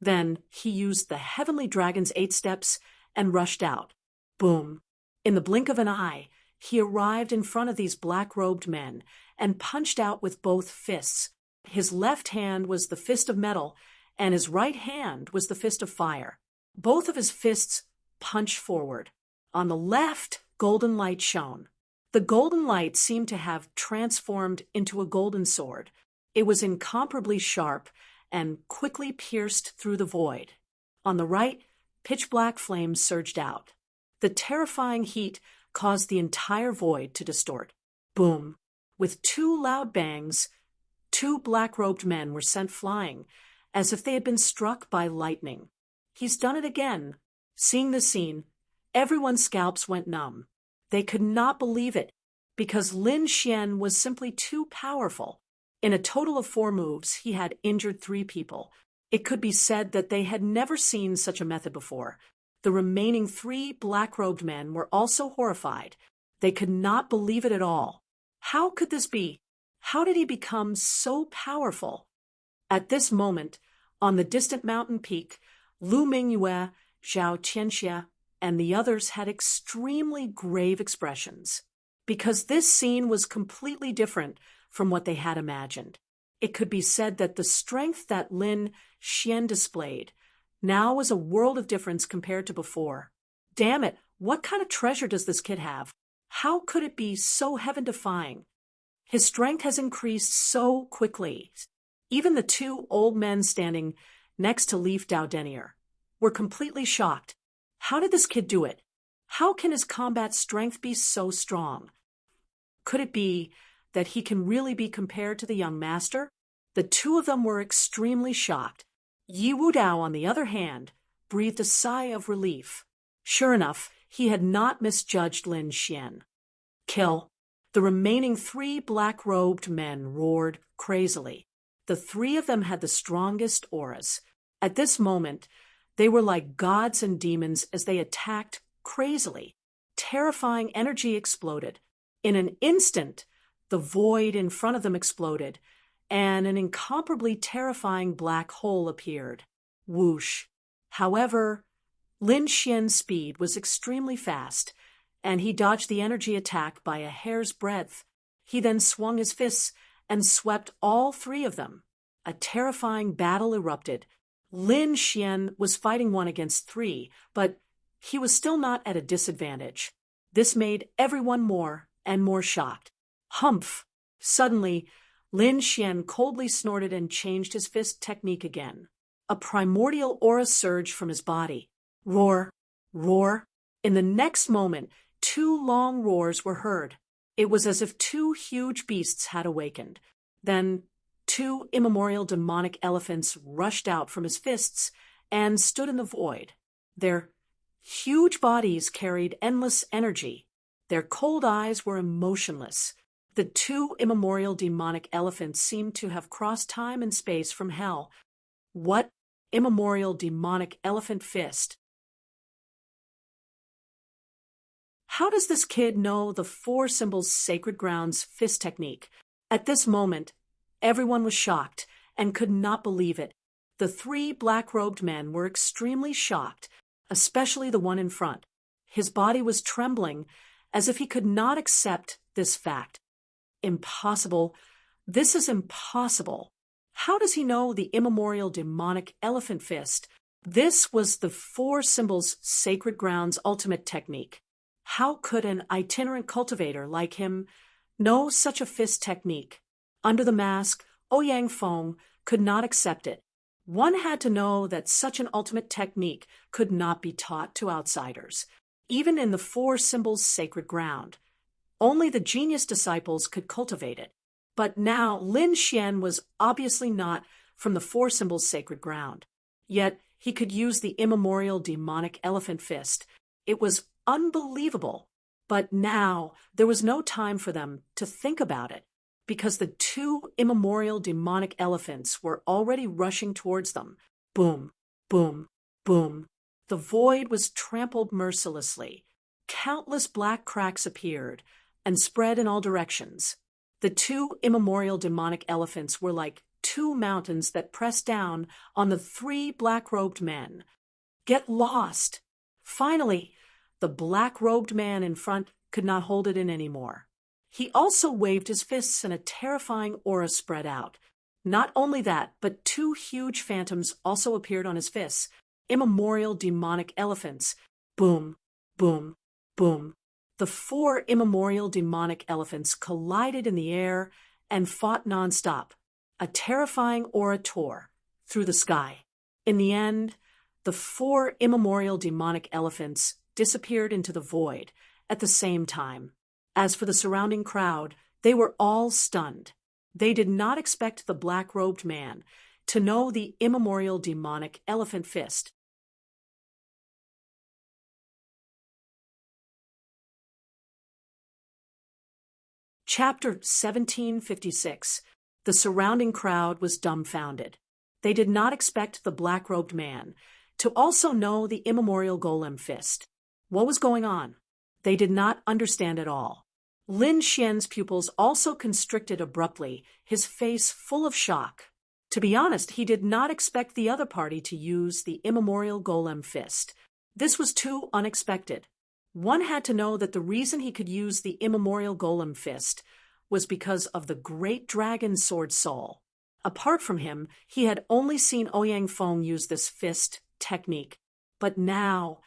A: Then he used the heavenly dragon's 8 steps and rushed out. Boom! In the blink of an eye, he arrived in front of these black-robed men and punched out with both fists. His left hand was the fist of metal, and his right hand was the fist of fire. Both of his fists punched forward. On the left, golden light shone. The golden light seemed to have transformed into a golden sword. It was incomparably sharp and quickly pierced through the void. On the right, pitch-black flames surged out. The terrifying heat caused the entire void to distort. Boom! With 2 loud bangs, 2 black-robed men were sent flying, as if they had been struck by lightning. He's done it again. Seeing the scene, everyone's scalps went numb. They could not believe it, because Lin Xian was simply too powerful. In a total of 4 moves, he had injured 3 people. It could be said that they had never seen such a method before. The remaining 3 black-robed men were also horrified. They could not believe it at all. How could this be? How did he become so powerful? At this moment, on the distant mountain peak, Lu Mingyue, Zhao Qianxie, and the others had extremely grave expressions, because this scene was completely different from what they had imagined. It could be said that the strength that Lin Xian displayed now was a world of difference compared to before. Damn it, what kind of treasure does this kid have? How could it be so heaven-defying? His strength has increased so quickly. Even the 2 old men standing next to Leaf Dao were completely shocked. How did this kid do it? How can his combat strength be so strong? Could it be that he can really be compared to the young master? The 2 of them were extremely shocked. Yi Wudao, on the other hand, breathed a sigh of relief. Sure enough, he had not misjudged Lin Xian. Kill! The remaining 3 black-robed men roared crazily. The 3 of them had the strongest auras. At this moment, they were like gods and demons as they attacked crazily. Terrifying energy exploded. In an instant, the void in front of them exploded, and an incomparably terrifying black hole appeared. Whoosh! However, Lin Xian's speed was extremely fast, and he dodged the energy attack by a hair's breadth. He then swung his fists and swept all 3 of them. A terrifying battle erupted. Lin Xian was fighting 1 against 3, but he was still not at a disadvantage. This made everyone more and more shocked. Humph! Suddenly, Lin Xian coldly snorted and changed his fist technique again. A primordial aura surged from his body. Roar! Roar! In the next moment, 2 long roars were heard. It was as if 2 huge beasts had awakened. Then 2 immemorial demonic elephants rushed out from his fists and stood in the void. Their huge bodies carried endless energy. Their cold eyes were emotionless. The 2 immemorial demonic elephants seemed to have crossed time and space from hell. What immemorial demonic elephant fist? How does this kid know the 4 symbols sacred grounds fist technique? At this moment, everyone was shocked and could not believe it. The 3 black-robed men were extremely shocked, especially the one in front. His body was trembling as if he could not accept this fact. Impossible. This is impossible. How does he know the immemorial demonic elephant fist? This was the 4 symbols sacred grounds ultimate technique. How could an itinerant cultivator like him know such a fist technique? Under the mask, Ouyang Feng could not accept it. One had to know that such an ultimate technique could not be taught to outsiders, even in the four symbols' sacred ground. Only the genius disciples could cultivate it. But now Lin Xian was obviously not from the four symbols' sacred ground. Yet he could use the immemorial demonic elephant fist. It was unbelievable. But now there was no time for them to think about it, because the two immemorial demonic elephants were already rushing towards them. Boom, boom, boom. The void was trampled mercilessly. Countless black cracks appeared and spread in all directions. The two immemorial demonic elephants were like two mountains that pressed down on the three black-robed men. Get lost! Finally, the black-robed man in front could not hold it in anymore. He also waved his fists and a terrifying aura spread out. Not only that, but two huge phantoms also appeared on his fists, immemorial demonic elephants. Boom, boom, boom. The four immemorial demonic elephants collided in the air and fought nonstop. A terrifying aura tore through the sky. In the end, the four immemorial demonic elephants disappeared into the void at the same time. As for the surrounding crowd, they were all stunned. They did not expect the black-robed man to know the immemorial demonic elephant fist. Chapter 1756. The surrounding crowd was dumbfounded. They did not expect the black-robed man to also know the immemorial golem fist. What was going on? They did not understand at all. Lin Xian's pupils also constricted abruptly, his face full of shock. To be honest, he did not expect the other party to use the immemorial golem fist. This was too unexpected. One had to know that the reason he could use the immemorial golem fist was because of the great dragon sword soul. Apart from him, he had only seen Ouyang Feng use this fist technique. But now,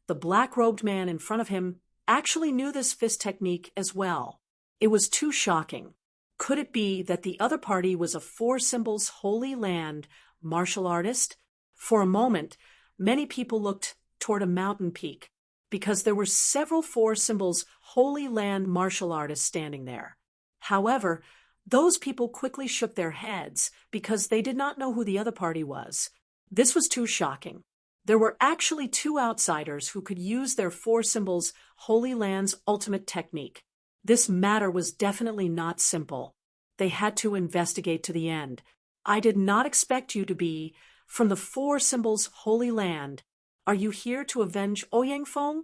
A: the black-robed man in front of him actually knew this fist technique as well. It was too shocking. Could it be that the other party was a four symbols holy land martial artist? For a moment, many people looked toward a mountain peak, because there were several four symbols holy land martial artists standing there. However, those people quickly shook their heads because they did not know who the other party was. This was too shocking. There were actually two outsiders who could use their four symbols Holy Land's ultimate technique. This matter was definitely not simple. They had to investigate to the end. I did not expect you to be from the four symbols Holy Land. Are you here to avenge Ouyang Feng?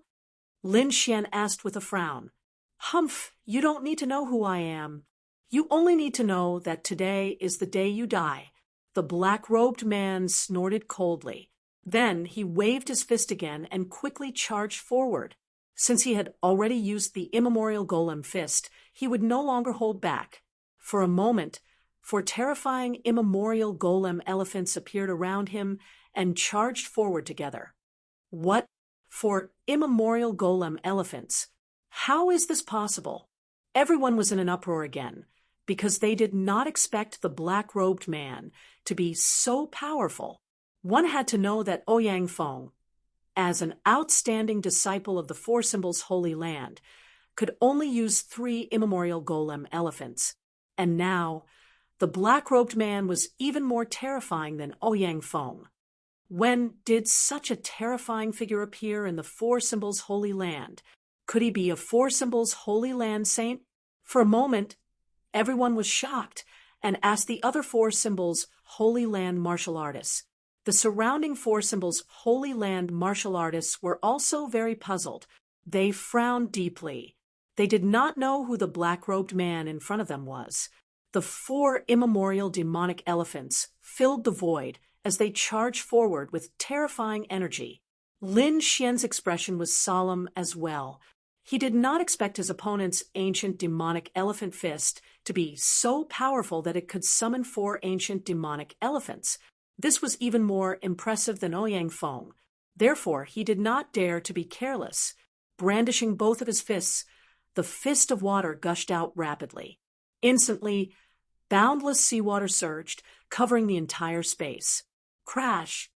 A: Lin Xian asked with a frown. Humph, you don't need to know who I am. You only need to know that today is the day you die. The black-robed man snorted coldly. Then he waved his fist again and quickly charged forward. Since he had already used the immemorial golem fist, he would no longer hold back. For a moment, four terrifying immemorial golem elephants appeared around him and charged forward together. What? For immemorial golem elephants? How is this possible? Everyone was in an uproar again, because they did not expect the black-robed man to be so powerful. One had to know that Ouyang Feng, as an outstanding disciple of the Four Symbols Holy Land, could only use 3 immemorial golem elephants. And now, the black-robed man was even more terrifying than Ouyang Feng. When did such a terrifying figure appear in the Four Symbols Holy Land? Could he be a Four Symbols Holy Land saint? For a moment, everyone was shocked and asked the other Four Symbols Holy Land martial artists. The surrounding Four Symbols Holy Land martial artists were also very puzzled. They frowned deeply. They did not know who the black-robed man in front of them was. The 4 immemorial demonic elephants filled the void as they charged forward with terrifying energy. Lin Xian's expression was solemn as well. He did not expect his opponent's ancient demonic elephant fist to be so powerful that it could summon 4 ancient demonic elephants. This was even more impressive than Ouyang Feng. Therefore, he did not dare to be careless. brandishing both of his fists, the fist of water gushed out rapidly. Instantly, boundless seawater surged, covering the entire space. Crash!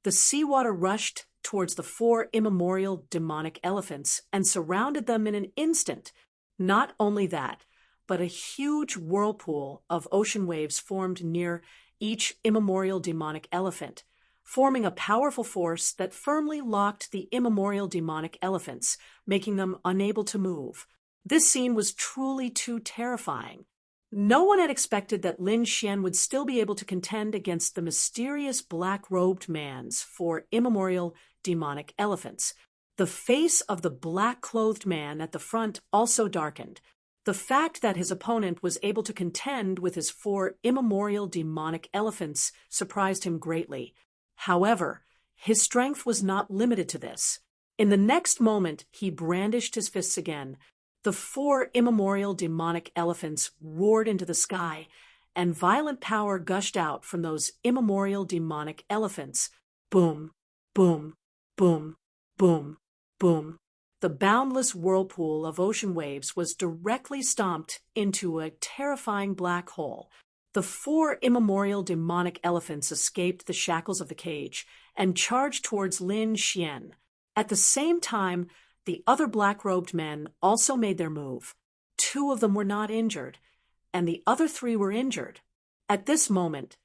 A: The seawater rushed towards the four immemorial demonic elephants and surrounded them in an instant. Not only that, but a huge whirlpool of ocean waves formed near each immemorial demonic elephant, forming a powerful force that firmly locked the immemorial demonic elephants, making them unable to move. This scene was truly too terrifying. No one had expected that Lin Xian would still be able to contend against the mysterious black-robed man's four immemorial demonic elephants. The face of the black-clothed man at the front also darkened. The fact that his opponent was able to contend with his four immemorial demonic elephants surprised him greatly. However, his strength was not limited to this. In the next moment, he brandished his fists again. The four immemorial demonic elephants roared into the sky, and violent power gushed out from those immemorial demonic elephants. Boom, boom, boom, boom, boom. The boundless whirlpool of ocean waves was directly stomped into a terrifying black hole. The four immemorial demonic elephants escaped the shackles of the cage and charged towards Lin Xian. At the same time, the other black-robed men also made their move. Two of them were not injured, and the other three were injured. At this moment,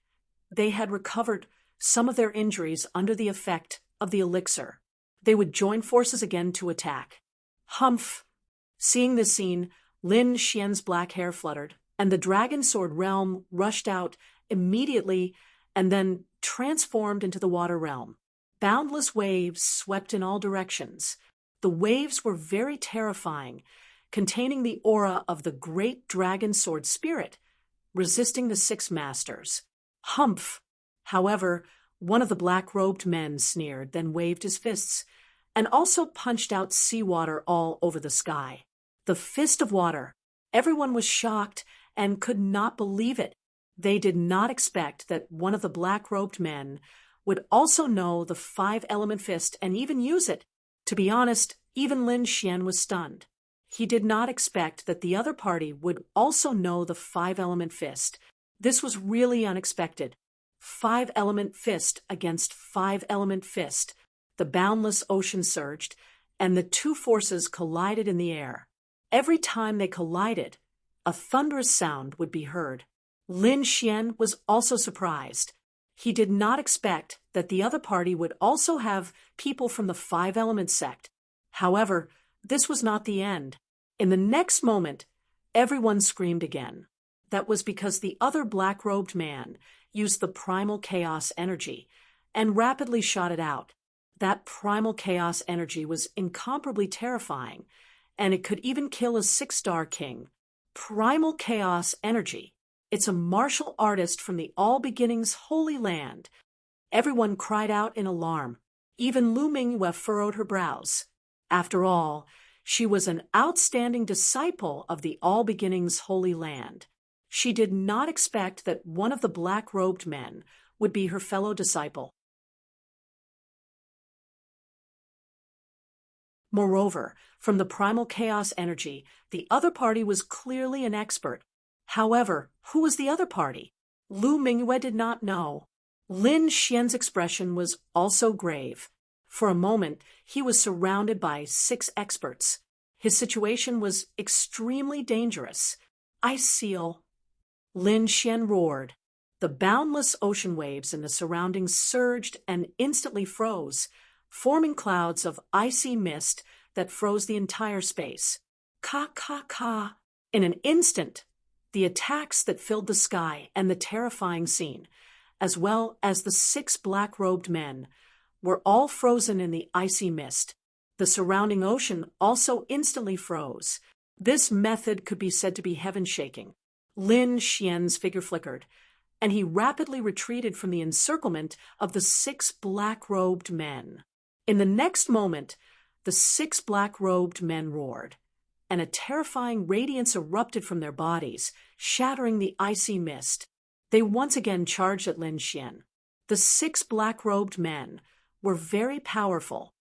A: they had recovered some of their injuries under the effect of the elixir. They would join forces again to attack. Humph! Seeing this scene, Lin Xian's black hair fluttered, and the dragon sword realm rushed out immediately and then transformed into the water realm. Boundless waves swept in all directions. The waves were very terrifying, containing the aura of the great dragon sword spirit, resisting the six masters. Humph! However, one of the black-robed men sneered, then waved his fists, and also punched out seawater all over the sky. The fist of water. Everyone was shocked and could not believe it. They did not expect that one of the black-robed men would also know the five-element fist and even use it. To be honest, even Lin Xian was stunned. He did not expect that the other party would also know the five-element fist. This was really unexpected. Five-element fist against five-element fist. The boundless ocean surged, and the two forces collided in the air. Every time they collided, a thunderous sound would be heard. Lin Xian was also surprised. He did not expect that the other party would also have people from the five-element sect. However, this was not the end. In the next moment, everyone screamed again. That was because the other black-robed man used the primal chaos energy and rapidly shot it out. That primal chaos energy was incomparably terrifying, and it could even kill a six-star king. Primal chaos energy. It's a martial artist from the All Beginnings Holy Land. Everyone cried out in alarm. Even Lu Mingyue furrowed her brows. After all, she was an outstanding disciple of the All Beginnings Holy Land. She did not expect that one of the black-robed men would be her fellow disciple. Moreover, from the primal chaos energy, the other party was clearly an expert. However, who was the other party? Lu Mingyue did not know. Lin Xian's expression was also grave. For a moment, he was surrounded by six experts. His situation was extremely dangerous. I seal. Lin Xian roared. The boundless ocean waves in the surroundings surged and instantly froze, forming clouds of icy mist that froze the entire space. Ka ka ka. In an instant, the attacks that filled the sky and the terrifying scene, as well as the six black-robed men, were all frozen in the icy mist. The surrounding ocean also instantly froze. This method could be said to be heaven-shaking. Lin Xian's figure flickered, and he rapidly retreated from the encirclement of the six black-robed men. In the next moment, the six black-robed men roared, and a terrifying radiance erupted from their bodies, shattering the icy mist. They once again charged at Lin Xian. The six black-robed men were very powerful.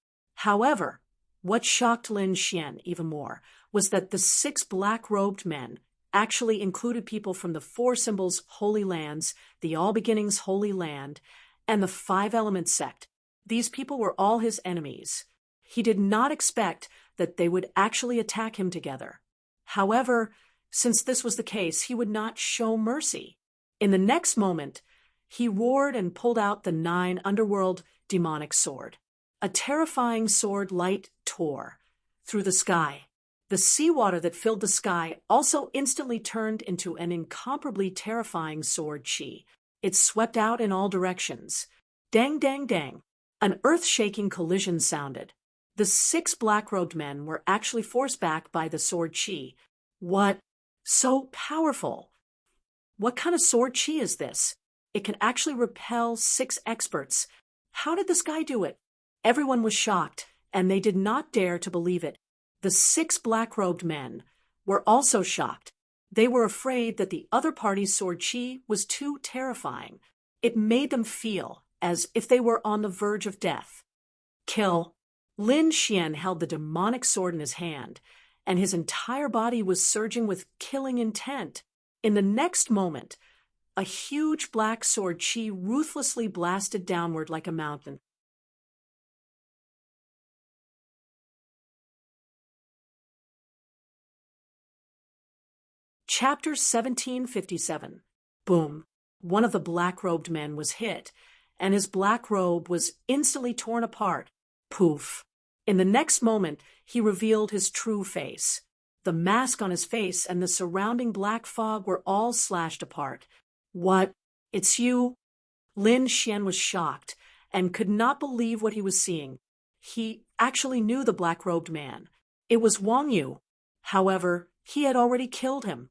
A: However, what shocked Lin Xian even more was that the 6 black-robed men actually included people from the 4 symbols Holy Lands, the All Beginnings Holy Land, and the 5 Elements sect. These people were all his enemies. He did not expect that they would actually attack him together. However, since this was the case, he would not show mercy. In the next moment, he roared and pulled out the 9 underworld demonic sword. A terrifying sword light tore through the sky. The seawater that filled the sky also instantly turned into an incomparably terrifying sword chi. It swept out in all directions. Dang, dang, dang. An earth-shaking collision sounded. The 6 black-robed men were actually forced back by the sword chi. What? So powerful! What kind of sword chi is this? It can actually repel 6 experts. How did this guy do it? Everyone was shocked, and they did not dare to believe it. The 6 black-robed men were also shocked. They were afraid that the other party's sword chi was too terrifying. It made them feel as if they were on the verge of death. Kill. Lin Xian held the demonic sword in his hand, and his entire body was surging with killing intent. In the next moment, a huge black sword chi ruthlessly blasted downward like a mountain. Chapter 1757. Boom. One of the black-robed men was hit, and his black robe was instantly torn apart. Poof. In the next moment, he revealed his true face. The mask on his face and the surrounding black fog were all slashed apart. What? It's you? Lin Xian was shocked and could not believe what he was seeing. He actually knew the black-robed man. It was Wang Yu. However, he had already killed him.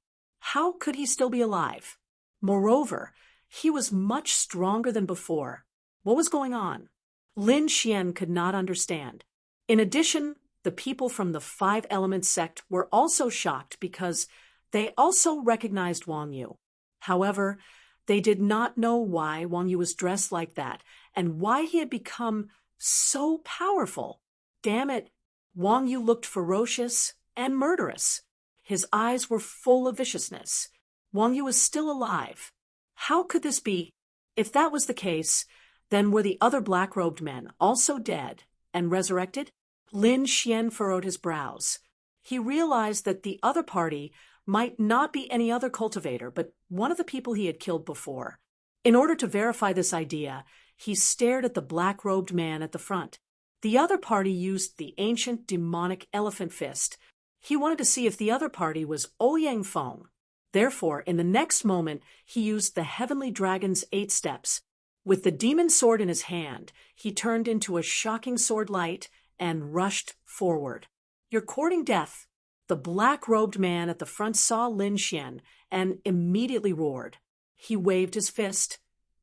A: How could he still be alive? Moreover, he was much stronger than before. What was going on? Lin Xian could not understand. In addition, the people from the 5 Elements sect were also shocked because they also recognized Wang Yu. However, they did not know why Wang Yu was dressed like that and why he had become so powerful. Damn it, Wang Yu looked ferocious and murderous. His eyes were full of viciousness. Wang Yu was still alive. How could this be? If that was the case, then were the other black-robed men also dead and resurrected? Lin Xian furrowed his brows. He realized that the other party might not be any other cultivator, but one of the people he had killed before. In order to verify this idea, he stared at the black-robed man at the front. The other party used the ancient demonic elephant fist. He wanted to see if the other party was Ouyang Feng. Therefore, in the next moment, he used the heavenly dragon's 8 steps. With the demon sword in his hand, he turned into a shocking sword light and rushed forward. You're courting death. The black-robed man at the front saw Lin Xian and immediately roared. He waved his fist,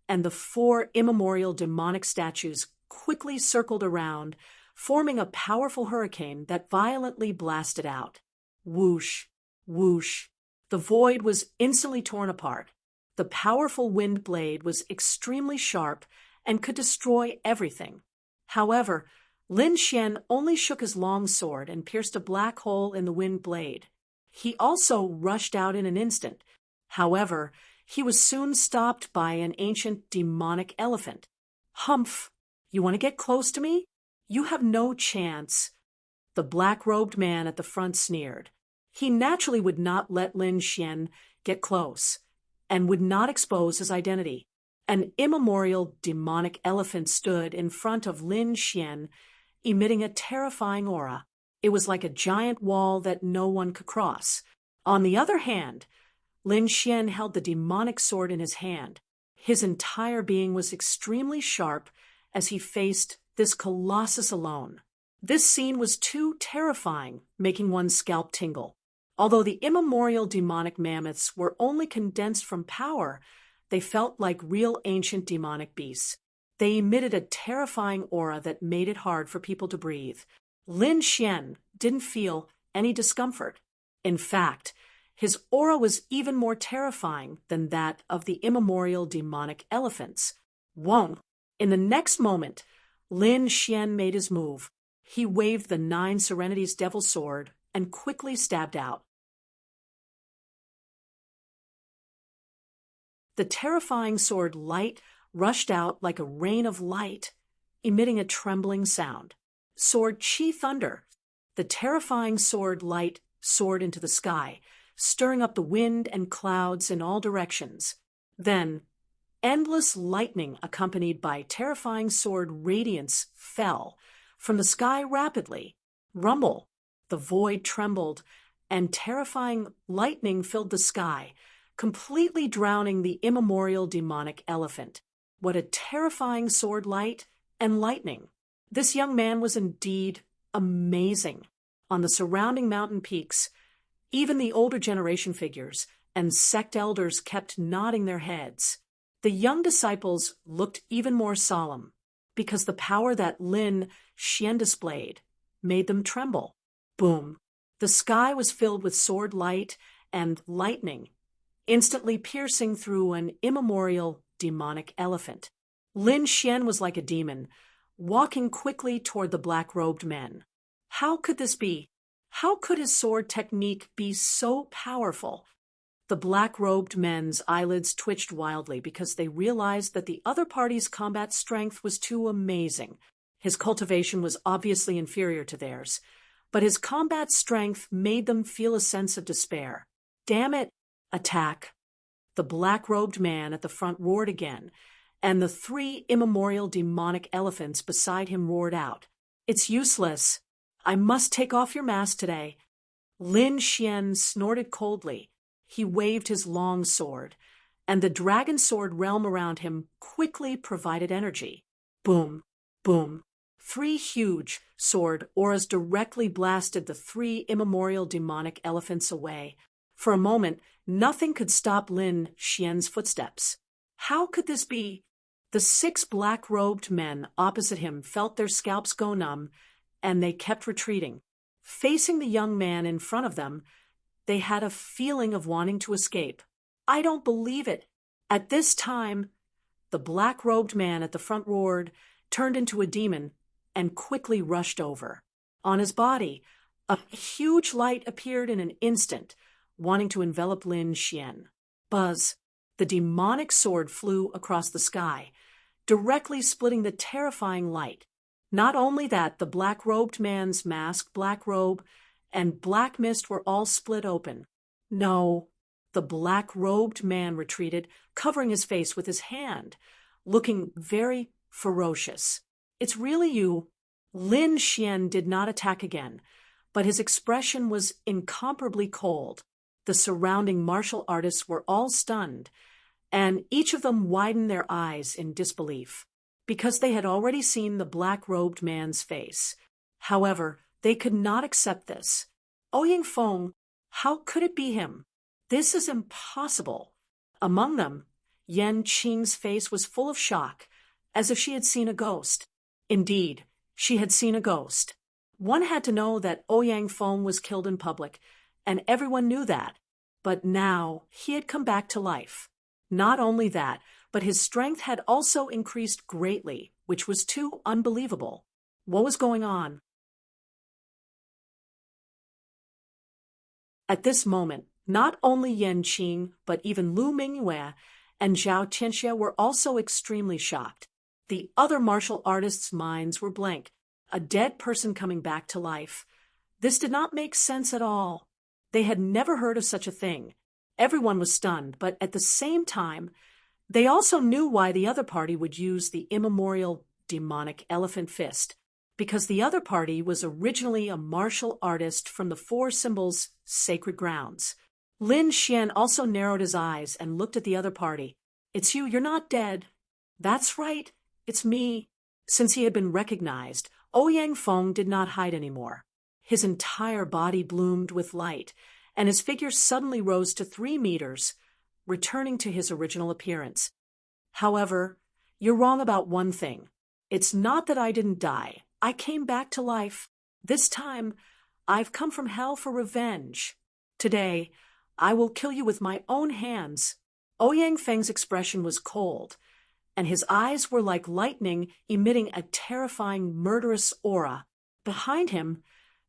A: and the 4 immemorial demonic statues quickly circled around, forming a powerful hurricane that violently blasted out. Whoosh, whoosh. The void was instantly torn apart. The powerful wind blade was extremely sharp and could destroy everything. However, Lin Xian only shook his long sword and pierced a black hole in the wind blade. He also rushed out in an instant. However, he was soon stopped by an ancient demonic elephant. Humph! You want to get close to me? You have no chance. The black-robed man at the front sneered. He naturally would not let Lin Xian get close and would not expose his identity. An immemorial demonic elephant stood in front of Lin Xian, emitting a terrifying aura. It was like a giant wall that no one could cross. On the other hand, Lin Xian held the demonic sword in his hand. His entire being was extremely sharp as he faced this colossus alone. This scene was too terrifying, making one's scalp tingle. Although the immemorial demonic mammoths were only condensed from power, they felt like real ancient demonic beasts. They emitted a terrifying aura that made it hard for people to breathe. Lin Xian didn't feel any discomfort. In fact, his aura was even more terrifying than that of the immemorial demonic elephants. Whoa! In the next moment, Lin Xian made his move. He waved the 9 Serenities Devil Sword and quickly stabbed out. The terrifying sword light rushed out like a rain of light, emitting a trembling sound. Sword Chi Thunder. The terrifying sword light soared into the sky, stirring up the wind and clouds in all directions. Then, endless lightning accompanied by terrifying sword radiance fell from the sky rapidly. Rumble. The void trembled, and terrifying lightning filled the sky, completely drowning the immemorial demonic elephant. What a terrifying sword light and lightning! This young man was indeed amazing. On the surrounding mountain peaks, even the older generation figures and sect elders kept nodding their heads. The young disciples looked even more solemn, because the power that Lin Xian displayed made them tremble. Boom! The sky was filled with sword light and lightning, instantly piercing through an immemorial demonic elephant. Lin Xian was like a demon, walking quickly toward the black-robed men. How could this be? How could his sword technique be so powerful? The black-robed men's eyelids twitched wildly because they realized that the other party's combat strength was too amazing. His cultivation was obviously inferior to theirs, but his combat strength made them feel a sense of despair. Damn it! Attack! The black-robed man at the front roared again, and the 3 immemorial demonic elephants beside him roared out. It's useless. I must take off your mask today. Lin Xian snorted coldly. He waved his long sword, and the dragon sword realm around him quickly provided energy. Boom, boom. 3 huge sword auras directly blasted the 3 immemorial demonic elephants away. For a moment, nothing could stop Lin Xian's footsteps. How could this be? The 6 black-robed men opposite him felt their scalps go numb, and they kept retreating. Facing the young man in front of them, they had a feeling of wanting to escape. I don't believe it. At this time, the black-robed man at the front roared, turned into a demon, and quickly rushed over. On his body, a huge light appeared in an instant, wanting to envelop Lin Xian. Buzz! The demonic sword flew across the sky, directly splitting the terrifying light. Not only that, the black-robed man's mask, black robe, and black mist were all split open. No, the black-robed man retreated, covering his face with his hand, looking very ferocious. It's really you. Lin Xian did not attack again, but his expression was incomparably cold. The surrounding martial artists were all stunned, and each of them widened their eyes in disbelief, because they had already seen the black-robed man's face. However, they could not accept this. Ouyang Feng, how could it be him? This is impossible. Among them, Yan Qing's face was full of shock, as if she had seen a ghost. Indeed, she had seen a ghost. One had to know that Ouyang Feng was killed in public, and everyone knew that. But now he had come back to life. Not only that, but his strength had also increased greatly, which was too unbelievable. What was going on? At this moment, not only Yan Qing, but even Lu Mingyue and Zhao Tianxie were also extremely shocked. The other martial artists' minds were blank. A dead person coming back to life. This did not make sense at all. They had never heard of such a thing. Everyone was stunned, but at the same time, they also knew why the other party would use the immemorial demonic elephant fist, because the other party was originally a martial artist from the 4 symbols' sacred grounds. Lin Xian also narrowed his eyes and looked at the other party. It's you, you're not dead. That's right, it's me. Since he had been recognized, Ouyang Feng did not hide anymore. His entire body bloomed with light, and his figure suddenly rose to 3 meters, returning to his original appearance. However, you're wrong about one thing. It's not that I didn't die. I came back to life. This time, I've come from hell for revenge. Today, I will kill you with my own hands. Ouyang Feng's expression was cold, and his eyes were like lightning, emitting a terrifying, murderous aura. Behind him,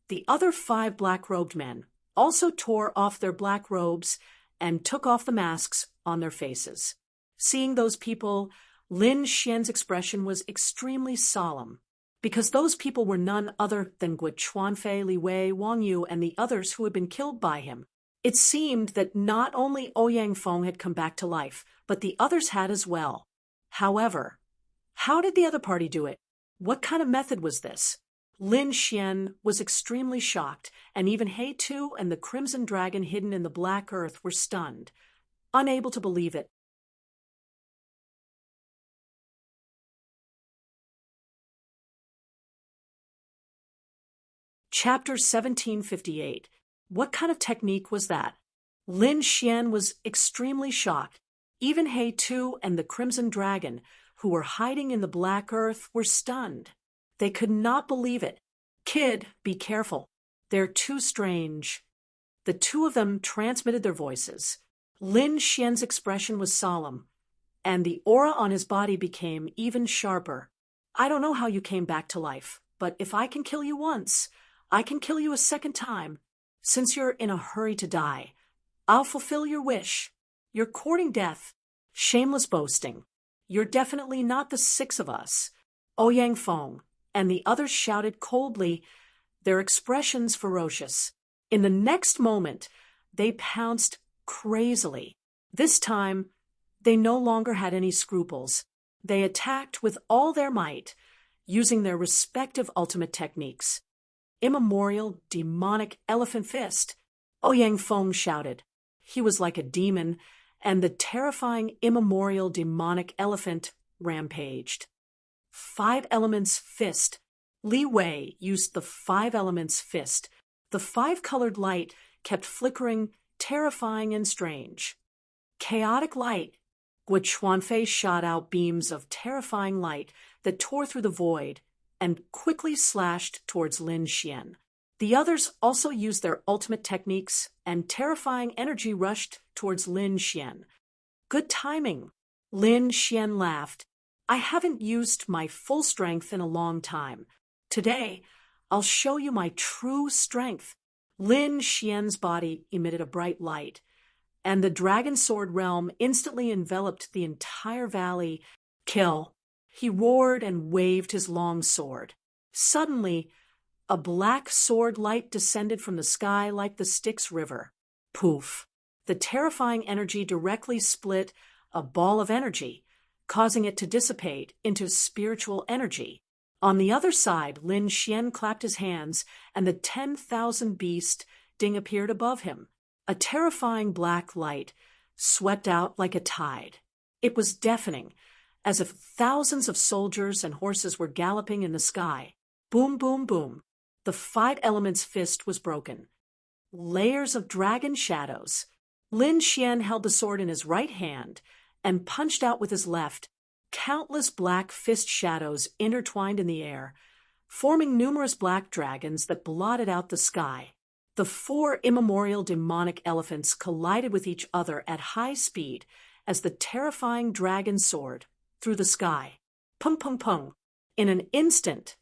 A: the other 5 black-robed men also tore off their black robes and took off the masks on their faces. Seeing those people, Lin Xian's expression was extremely solemn, because those people were none other than Guo Chuanfei, Li Wei, Wang Yu, and the others who had been killed by him. It seemed that not only Ouyang Feng had come back to life, but the others had as well. However, how did the other party do it? What kind of method was this? Lin Xian was extremely shocked, and even He Tu and the Crimson Dragon hidden in the black earth were stunned, unable to believe it. Chapter 1758. What kind of technique was that? Lin Xian was extremely shocked. Even He Tu and the Crimson Dragon, who were hiding in the black earth, were stunned. They could not believe it. Kid, be careful. They're too strange. The 2 of them transmitted their voices. Lin Xian's expression was solemn, and the aura on his body became even sharper. I don't know how you came back to life, but if I can kill you once, I can kill you a second time. Since you're in a hurry to die, I'll fulfill your wish. You're courting death. Shameless boasting. You're definitely not the 6 of us. Ouyang Feng and the others shouted coldly, their expressions ferocious. In the next moment, they pounced crazily. This time, they no longer had any scruples. They attacked with all their might, using their respective ultimate techniques. Immemorial, demonic elephant fist, Ouyang Feng shouted. He was like a demon, and the terrifying immemorial demonic elephant rampaged. 5 elements fist. Li Wei used the 5 elements fist. The 5-colored light kept flickering, terrifying and strange. Chaotic light. Guo Chuanfei shot out beams of terrifying light that tore through the void and quickly slashed towards Lin Xian. The others also used their ultimate techniques, and terrifying energy rushed towards Lin Xian. Good timing. Lin Xian laughed. I haven't used my full strength in a long time. Today, I'll show you my true strength. Lin Xian's body emitted a bright light, and the Dragon Sword realm instantly enveloped the entire valley. Kill! He roared and waved his long sword. Suddenly, a black sword light descended from the sky like the Styx River. Poof! The terrifying energy directly split a ball of energy, causing it to dissipate into spiritual energy. On the other side, Lin Xian clapped his hands, and the 10,000 beast ding appeared above him. A terrifying black light swept out like a tide. It was deafening, as if thousands of soldiers and horses were galloping in the sky. Boom, boom, boom. The 5 elements fist was broken. Layers of dragon shadows. Lin Xian held the sword in his right hand and punched out with his left. Countless black fist shadows intertwined in the air, forming numerous black dragons that blotted out the sky. The 4 immemorial demonic elephants collided with each other at high speed as the terrifying dragon soared through the sky. Pung, pung, pung. In an instant,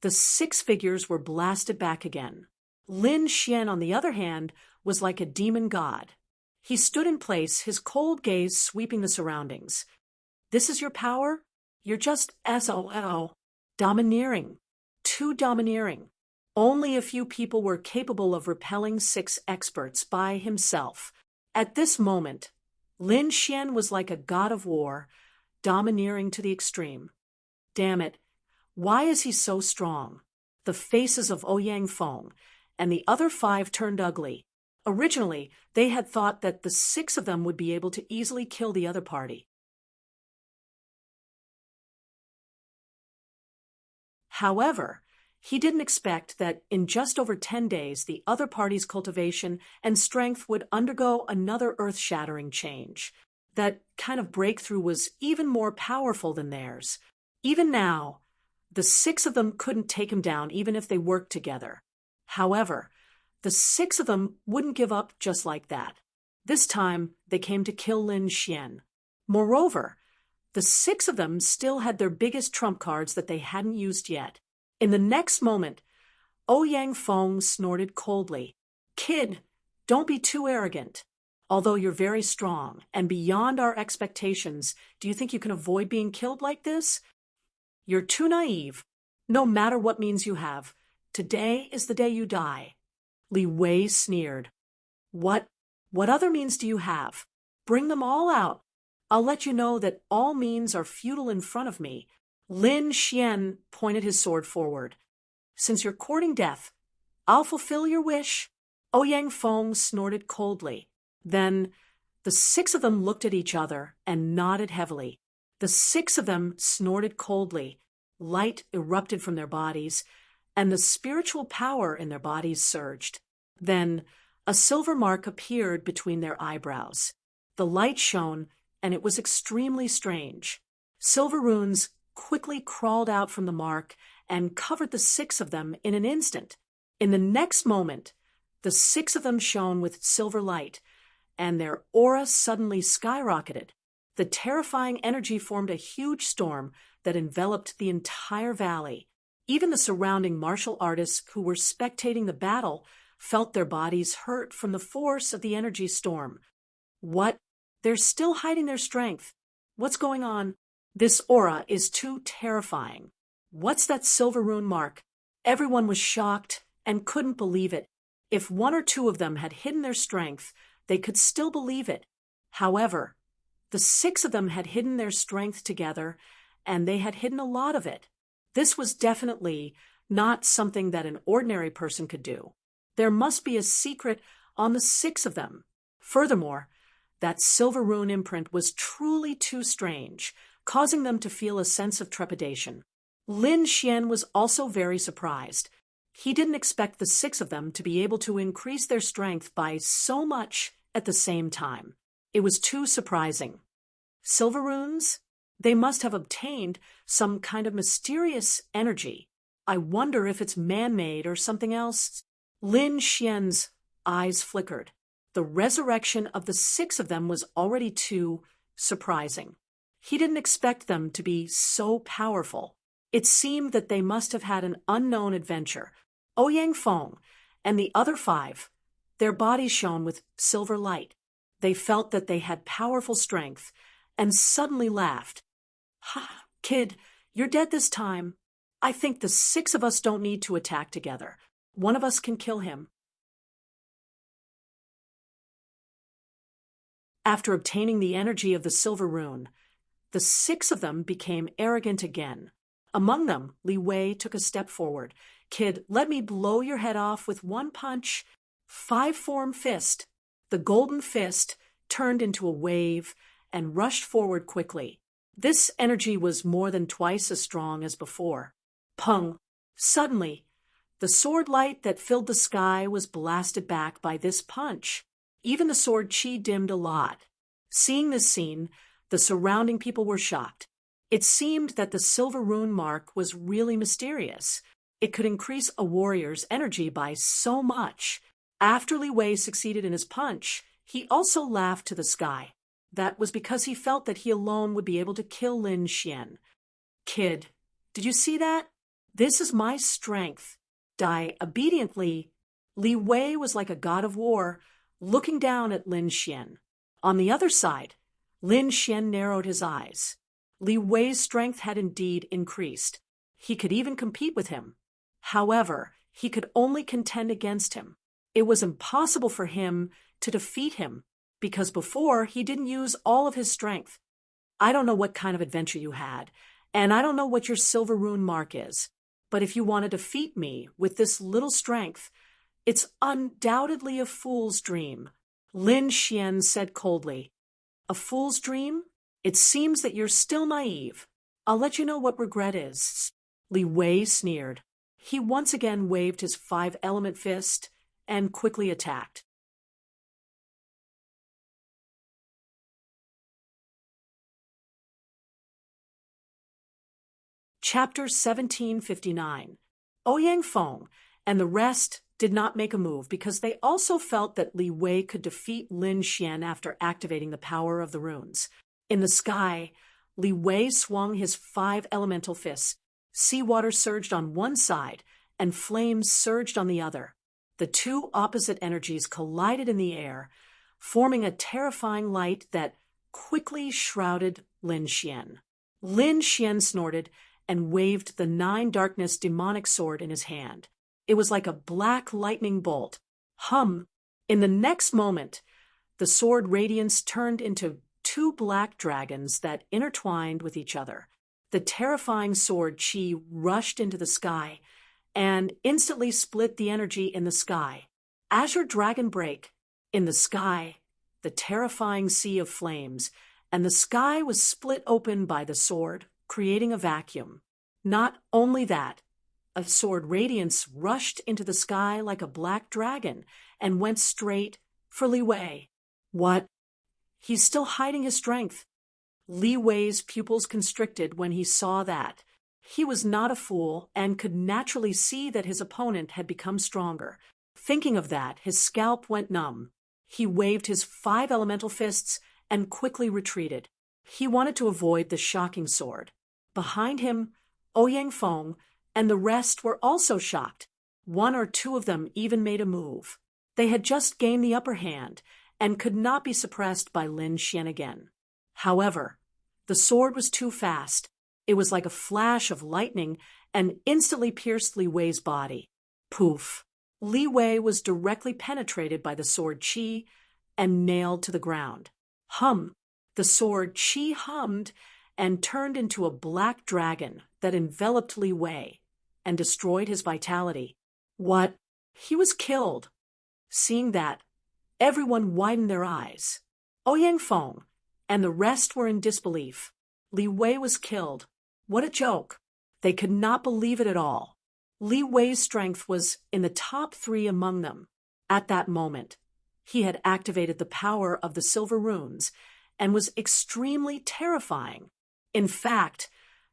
A: the 6 figures were blasted back again. Lin Xian, on the other hand, was like a demon god. He stood in place, his cold gaze sweeping the surroundings. This is your power? You're just SOL. Domineering. Too domineering. Only a few people were capable of repelling 6 experts by himself. At this moment, Lin Xian was like a god of war, domineering to the extreme. Damn it, why is he so strong? The faces of Ouyang Feng and the other 5 turned ugly. Originally, they had thought that the 6 of them would be able to easily kill the other party. However, he didn't expect that in just over 10 days the other party's cultivation and strength would undergo another earth-shattering change. That kind of breakthrough was even more powerful than theirs. Even now, the 6 of them couldn't take him down even if they worked together. However, the 6 of them wouldn't give up just like that. This time, they came to kill Lin Xian. Moreover, The 6 of them still had their biggest trump cards that they hadn't used yet. In the next moment, Ouyang Feng snorted coldly. "Kid, don't be too arrogant. Although you're very strong and beyond our expectations, do you think you can avoid being killed like this? You're too naive. No matter what means you have, today is the day you die." Li Wei sneered. What other means do you have? Bring them all out. I'll let you know that all means are futile in front of me. Lin Xian pointed his sword forward. "Since you're courting death, I'll fulfill your wish." Ouyang Feng snorted coldly. Then the 6 of them looked at each other and nodded heavily. The 6 of them snorted coldly. Light erupted from their bodies, and the spiritual power in their bodies surged. Then a silver mark appeared between their eyebrows. The light shone, and it was extremely strange. Silver runes quickly crawled out from the mark and covered the 6 of them in an instant. In the next moment, the 6 of them shone with silver light, and their aura suddenly skyrocketed. The terrifying energy formed a huge storm that enveloped the entire valley. Even the surrounding martial artists who were spectating the battle felt their bodies hurt from the force of the energy storm. What? They're still hiding their strength. What's going on? This aura is too terrifying. What's that silver rune mark? Everyone was shocked and couldn't believe it. If 1 or 2 of them had hidden their strength, they could still believe it. However, the 6 of them had hidden their strength together, and they had hidden a lot of it. This was definitely not something that an ordinary person could do. There must be a secret on the 6 of them. Furthermore, that silver rune imprint was truly too strange, causing them to feel a sense of trepidation. Lin Xian was also very surprised. He didn't expect the 6 of them to be able to increase their strength by so much at the same time. It was too surprising. Silver runes? They must have obtained some kind of mysterious energy. I wonder if it's man-made or something else. Lin Xian's eyes flickered. The resurrection of the 6 of them was already too surprising. He didn't expect them to be so powerful. It seemed that they must have had an unknown adventure. Ouyang Feng and the other 5, their bodies shone with silver light. They felt that they had powerful strength and suddenly laughed. "Ha, kid, you're dead this time. I think the 6 of us don't need to attack together. One of us can kill him." After obtaining the energy of the silver rune, the 6 of them became arrogant again. Among them, Li Wei took a step forward. "Kid, let me blow your head off with 1 punch." 5-form fist. The golden fist turned into a wave and rushed forward quickly. This energy was more than twice as strong as before. Pung! Suddenly, the sword light that filled the sky was blasted back by this punch. Even the sword chi dimmed a lot. Seeing this scene, the surrounding people were shocked. It seemed that the silver rune mark was really mysterious. It could increase a warrior's energy by so much. After Li Wei succeeded in his punch, he also laughed to the sky. That was because he felt that he alone would be able to kill Lin Xian. "Kid, did you see that? This is my strength." Die obediently. Li Wei was like a god of war, looking down at Lin Xian. On the other side, Lin Xian narrowed his eyes. Li Wei's strength had indeed increased. He could even compete with him. However, he could only contend against him. It was impossible for him to defeat him, because before he didn't use all of his strength. "I don't know what kind of adventure you had, and I don't know what your silver rune mark is, but if you want to defeat me with this little strength, it's undoubtedly a fool's dream," Lin Xian said coldly. "A fool's dream? It seems that you're still naive. I'll let you know what regret is." Li Wei sneered. He once again waved his 5-element fist and quickly attacked. Chapter 1759. Ouyang Feng and the rest did not make a move because they also felt that Li Wei could defeat Lin Xian after activating the power of the runes. In the sky, Li Wei swung his 5 elemental fists. Seawater surged on one side, and flames surged on the other. The two opposite energies collided in the air, forming a terrifying light that quickly shrouded Lin Xian. Lin Xian snorted and waved the 9 darkness demonic sword in his hand. It was like a black lightning bolt. Hum! In the next moment, the sword radiance turned into 2 black dragons that intertwined with each other. The terrifying sword chi rushed into the sky and instantly split the energy in the sky. Azure Dragon Break. In the sky, the terrifying sea of flames, and the sky was split open by the sword, creating a vacuum. Not only that, a sword radiance rushed into the sky like a black dragon and went straight for Li Wei. What? He's still hiding his strength. Li Wei's pupils constricted when he saw that. He was not a fool and could naturally see that his opponent had become stronger. Thinking of that, his scalp went numb. He waved his 5 elemental fists and quickly retreated. He wanted to avoid the shocking sword. Behind him, Ouyang Feng and the rest were also shocked. 1 or 2 of them even made a move. They had just gained the upper hand and could not be suppressed by Lin Xian again. However, the sword was too fast. It was like a flash of lightning and instantly pierced Li Wei's body. Poof! Li Wei was directly penetrated by the sword chi and nailed to the ground. Hum! The sword chi hummed and turned into a black dragon that enveloped Li Wei and destroyed his vitality. What? He was killed. Seeing that, everyone widened their eyes. Ouyang Feng and the rest were in disbelief. Li Wei was killed. What a joke. They could not believe it at all. Li Wei's strength was in the top 3 among them. At that moment, he had activated the power of the silver runes and was extremely terrifying. In fact,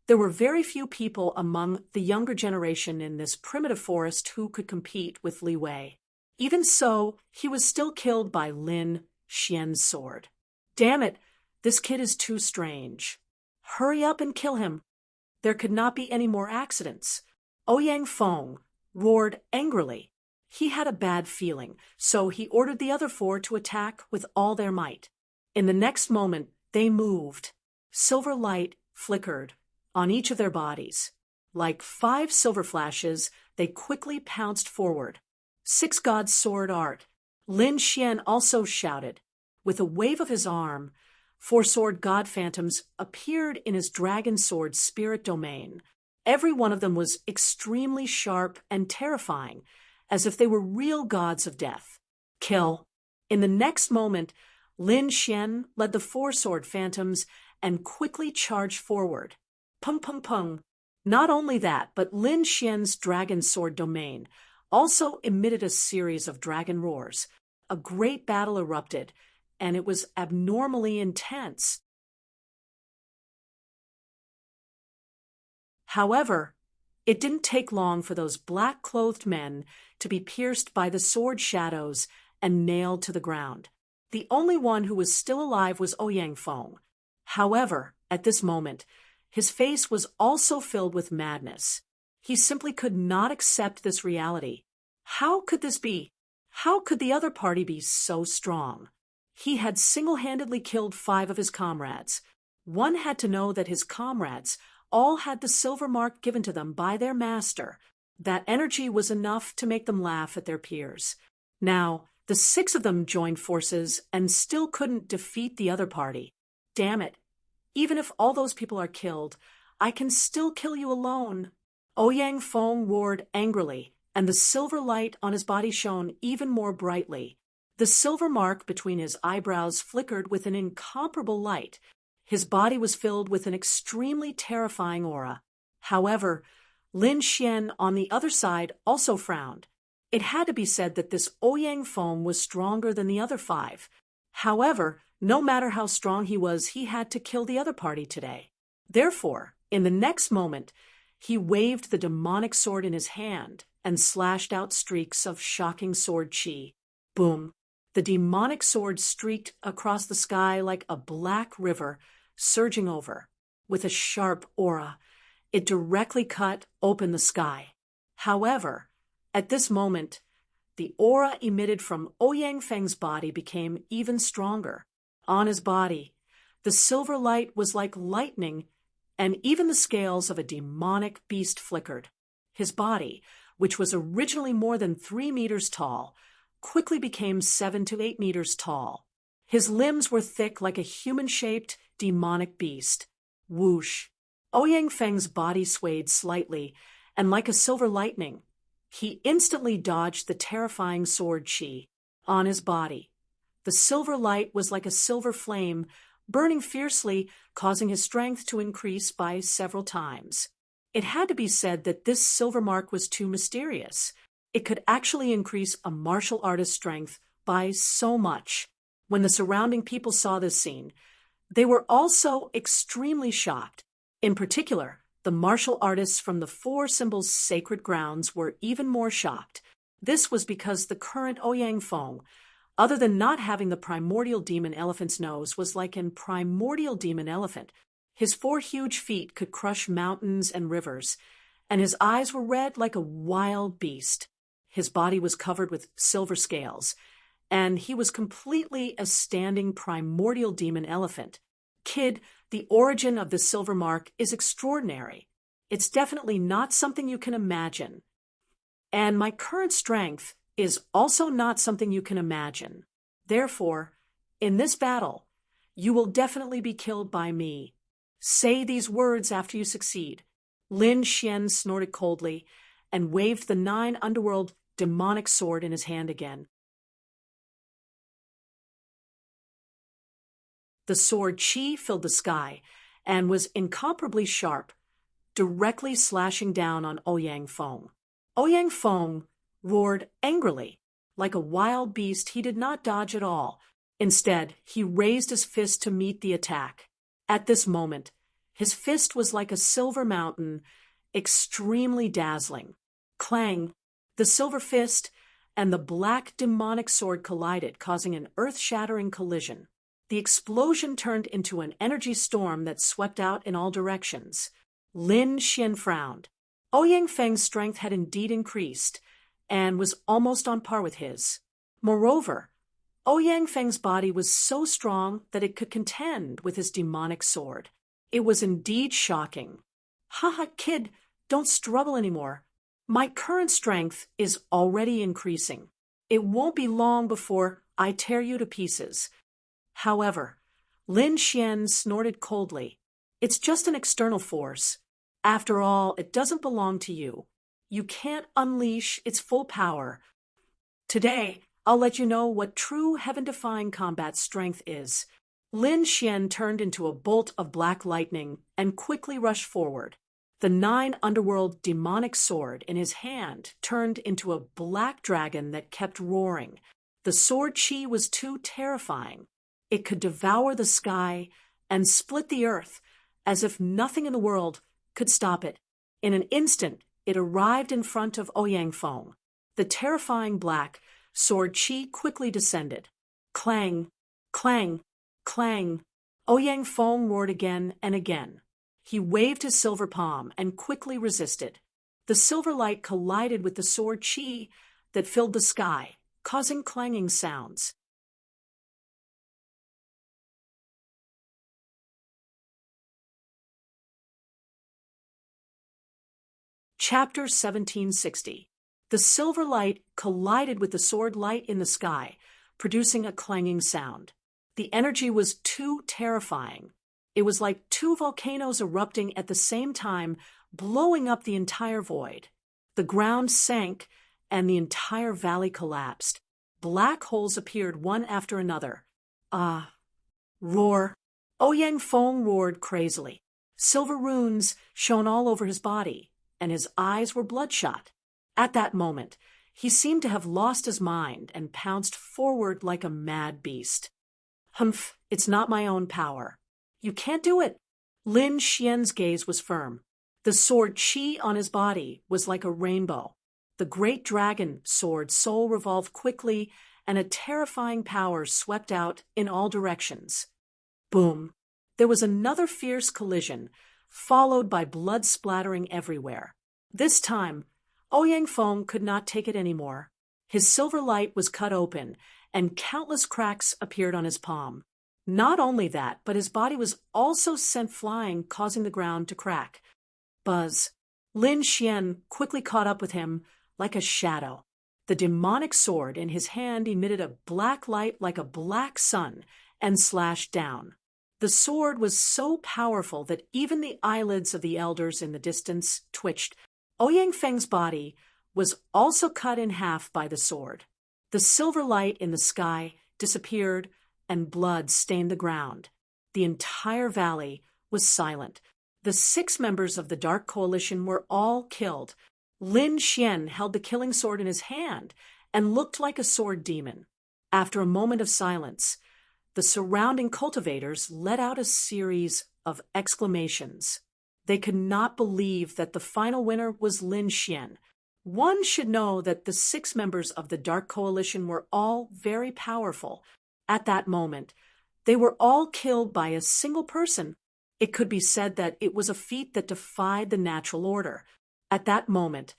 A: there were very few people among the younger generation in this primitive forest who could compete with Li Wei. Even so, he was still killed by Lin Xian's sword. Damn it, this kid is too strange. Hurry up and kill him. There could not be any more accidents. Ouyang Feng roared angrily. He had a bad feeling, so he ordered the other 4 to attack with all their might. In the next moment, they moved. Silver light flickered on each of their bodies. Like 5 silver flashes, they quickly pounced forward. 6 gods sword art. Lin Xian also shouted. With a wave of his arm, 4 sword god phantoms appeared in his dragon sword spirit domain. Every one of them was extremely sharp and terrifying, as if they were real gods of death. Kill. In the next moment, Lin Xian led the 4 sword phantoms and quickly charged forward. Pung pung pung. Not only that, but Lin Xian's dragon sword domain also emitted a series of dragon roars. A great battle erupted, and it was abnormally intense. However, it didn't take long for those black-clothed men to be pierced by the sword shadows and nailed to the ground. The only one who was still alive was Ouyang Feng. However, at this moment, his face was also filled with madness. He simply could not accept this reality. How could this be? How could the other party be so strong? He had single-handedly killed 5 of his comrades. One had to know that his comrades all had the silver mark given to them by their master. That energy was enough to make them laugh at their peers. Now, the 6 of them joined forces and still couldn't defeat the other party. Damn it. Even if all those people are killed, I can still kill you alone. Ouyang Feng roared angrily, and the silver light on his body shone even more brightly. The silver mark between his eyebrows flickered with an incomparable light. His body was filled with an extremely terrifying aura. However, Lin Xian on the other side also frowned. It had to be said that this Ouyang Feng was stronger than the other 5. However, no matter how strong he was, he had to kill the other party today. Therefore, in the next moment, he waved the demonic sword in his hand and slashed out streaks of shocking sword chi. Boom! The demonic sword streaked across the sky like a black river, surging over. with a sharp aura. It directly cut open the sky. However, at this moment, the aura emitted from Ouyang Feng's body became even stronger. On his body, the silver light was like lightning, and even the scales of a demonic beast flickered. His body, which was originally more than 3 meters tall, quickly became 7 to 8 meters tall. His limbs were thick like a human-shaped demonic beast. Whoosh! Ouyang Feng's body swayed slightly, and like a silver lightning, he instantly dodged the terrifying sword qi on his body. The silver light was like a silver flame, burning fiercely, causing his strength to increase by several times. It had to be said that this silver mark was too mysterious. It could actually increase a martial artist's strength by so much. When the surrounding people saw this scene, they were also extremely shocked. In particular, the martial artists from the 4 symbols' sacred grounds were even more shocked. This was because the current Ouyang Feng, other than not having the primordial demon elephant's nose, was like an primordial demon elephant. His 4 huge feet could crush mountains and rivers, and his eyes were red like a wild beast. His body was covered with silver scales, and he was completely a standing primordial demon elephant. Kid, the origin of the silver mark is extraordinary. It's definitely not something you can imagine. And my current strength is also not something you can imagine. Therefore, in this battle, you will definitely be killed by me. Say these words after you succeed. Lin Xian snorted coldly and waved the 9 underworld demonic sword in his hand again. The sword qi filled the sky and was incomparably sharp, directly slashing down on Ouyang Feng. Ouyang Feng roared angrily. Like a wild beast, he did not dodge at all. Instead, he raised his fist to meet the attack. At this moment, his fist was like a silver mountain, extremely dazzling. Clang! The silver fist and the black demonic sword collided, causing an earth-shattering collision. The explosion turned into an energy storm that swept out in all directions. Lin Xian frowned. Ouyang Feng's strength had indeed increased, and was almost on par with his. Moreover, Ouyang Feng's body was so strong that it could contend with his demonic sword. It was indeed shocking. Haha, kid, don't struggle anymore. My current strength is already increasing. It won't be long before I tear you to pieces. However, Lin Xian snorted coldly. It's just an external force. After all, it doesn't belong to you. You can't unleash its full power. Today, I'll let you know what true heaven-defying combat strength is. Lin Xian turned into a bolt of black lightning and quickly rushed forward. The 9 underworld demonic sword in his hand turned into a black dragon that kept roaring. The sword qi was too terrifying. It could devour the sky and split the earth, as if nothing in the world could stop it. In an instant, it arrived in front of Ouyang Feng. The terrifying black sword qi quickly descended. Clang, clang, clang. Ouyang Feng roared again and again. He waved his silver palm and quickly resisted. The silver light collided with the sword qi that filled the sky, causing clanging sounds. Chapter 1760. The silver light collided with the sword light in the sky, producing a clanging sound. The energy was too terrifying. It was like 2 volcanoes erupting at the same time, blowing up the entire void. The ground sank, and the entire valley collapsed. Black holes appeared one after another. Roar. Ouyang Feng roared crazily. Silver runes shone all over his body, and his eyes were bloodshot. At that moment, he seemed to have lost his mind and pounced forward like a mad beast. Humph, it's not my own power. You can't do it. Lin Xian's gaze was firm. The sword qi on his body was like a rainbow. The great dragon sword soul revolved quickly, and a terrifying power swept out in all directions. Boom. There was another fierce collision, followed by blood splattering everywhere. This time, Ouyang Feng could not take it anymore. His silver light was cut open, and countless cracks appeared on his palm. Not only that, but his body was also sent flying, causing the ground to crack. Buzz. Lin Xian quickly caught up with him like a shadow. The demonic sword in his hand emitted a black light like a black sun and slashed down. The sword was so powerful that even the eyelids of the elders in the distance twitched. Ouyang Feng's body was also cut in half by the sword. The silver light in the sky disappeared and blood stained the ground. The entire valley was silent. The 6 members of the Dark Coalition were all killed. Lin Xian held the killing sword in his hand and looked like a sword demon. After a moment of silence, the surrounding cultivators let out a series of exclamations. They could not believe that the final winner was Lin Xian. One should know that the 6 members of the Dark Coalition were all very powerful. At that moment, they were all killed by a single person. It could be said that it was a feat that defied the natural order. At that moment,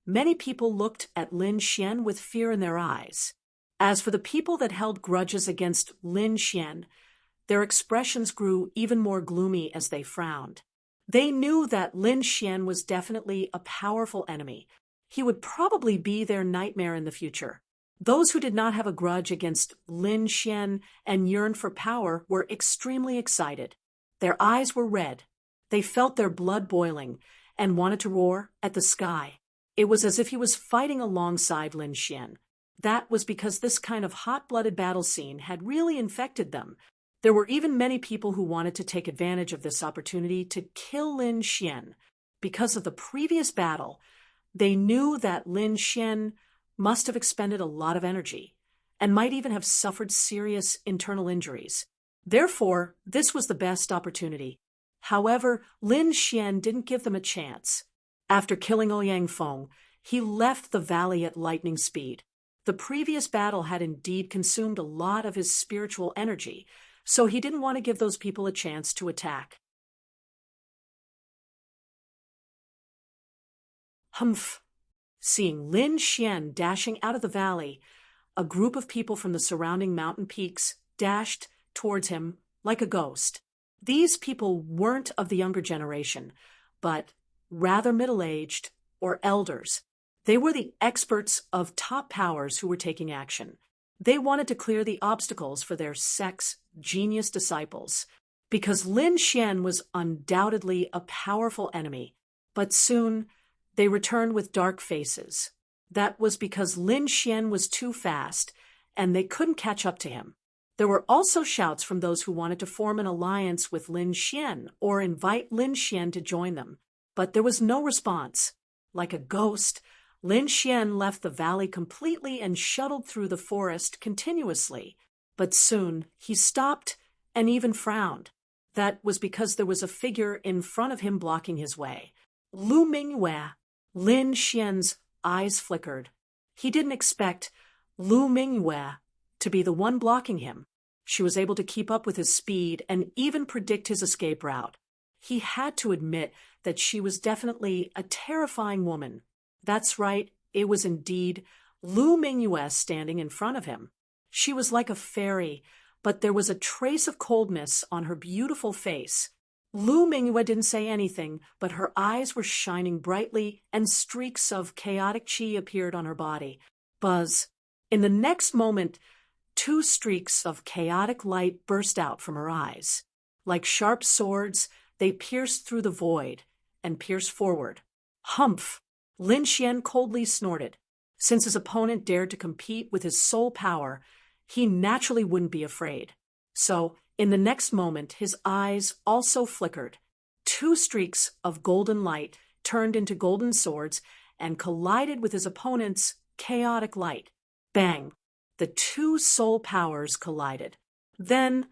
A: many people looked at Lin Xian with fear in their eyes. As for the people that held grudges against Lin Xian, their expressions grew even more gloomy as they frowned. They knew that Lin Xian was definitely a powerful enemy. He would probably be their nightmare in the future. Those who did not have a grudge against Lin Xian and yearned for power were extremely excited. Their eyes were red. They felt their blood boiling and wanted to roar at the sky. It was as if he was fighting alongside Lin Xian. That was because this kind of hot-blooded battle scene had really infected them. There were even many people who wanted to take advantage of this opportunity to kill Lin Xian. Because of the previous battle, they knew that Lin Xian must have expended a lot of energy and might even have suffered serious internal injuries. Therefore, this was the best opportunity. However, Lin Xian didn't give them a chance. After killing Ouyang Feng, he left the valley at lightning speed. The previous battle had indeed consumed a lot of his spiritual energy, so he didn't want to give those people a chance to attack. Humph! Seeing Lin Xian dashing out of the valley, a group of people from the surrounding mountain peaks dashed towards him like a ghost. These people weren't of the younger generation, but rather middle-aged or elders. They were the experts of top powers who were taking action. They wanted to clear the obstacles for their sect's genius disciples, because Lin Xian was undoubtedly a powerful enemy. But soon, they returned with dark faces. That was because Lin Xian was too fast, and they couldn't catch up to him. There were also shouts from those who wanted to form an alliance with Lin Xian or invite Lin Xian to join them. But there was no response. Like a ghost, Lin Xian left the valley completely and shuttled through the forest continuously. But soon he stopped and even frowned. That was because there was a figure in front of him blocking his way. Lu Mingyue. Lin Xian's eyes flickered. He didn't expect Lu Mingyue to be the one blocking him. She was able to keep up with his speed and even predict his escape route. He had to admit that she was definitely a terrifying woman. That's right, it was indeed Lu Mingyue standing in front of him. She was like a fairy, but there was a trace of coldness on her beautiful face. Lu Mingyue didn't say anything, but her eyes were shining brightly and streaks of chaotic qi appeared on her body. Buzz. In the next moment, 2 streaks of chaotic light burst out from her eyes. Like sharp swords, they pierced through the void and pierced forward. Humph! Lin Xian coldly snorted. Since his opponent dared to compete with his soul power, he naturally wouldn't be afraid. So, in the next moment, his eyes also flickered. 2 streaks of golden light turned into golden swords and collided with his opponent's chaotic light. Bang! The 2 soul powers collided. Then,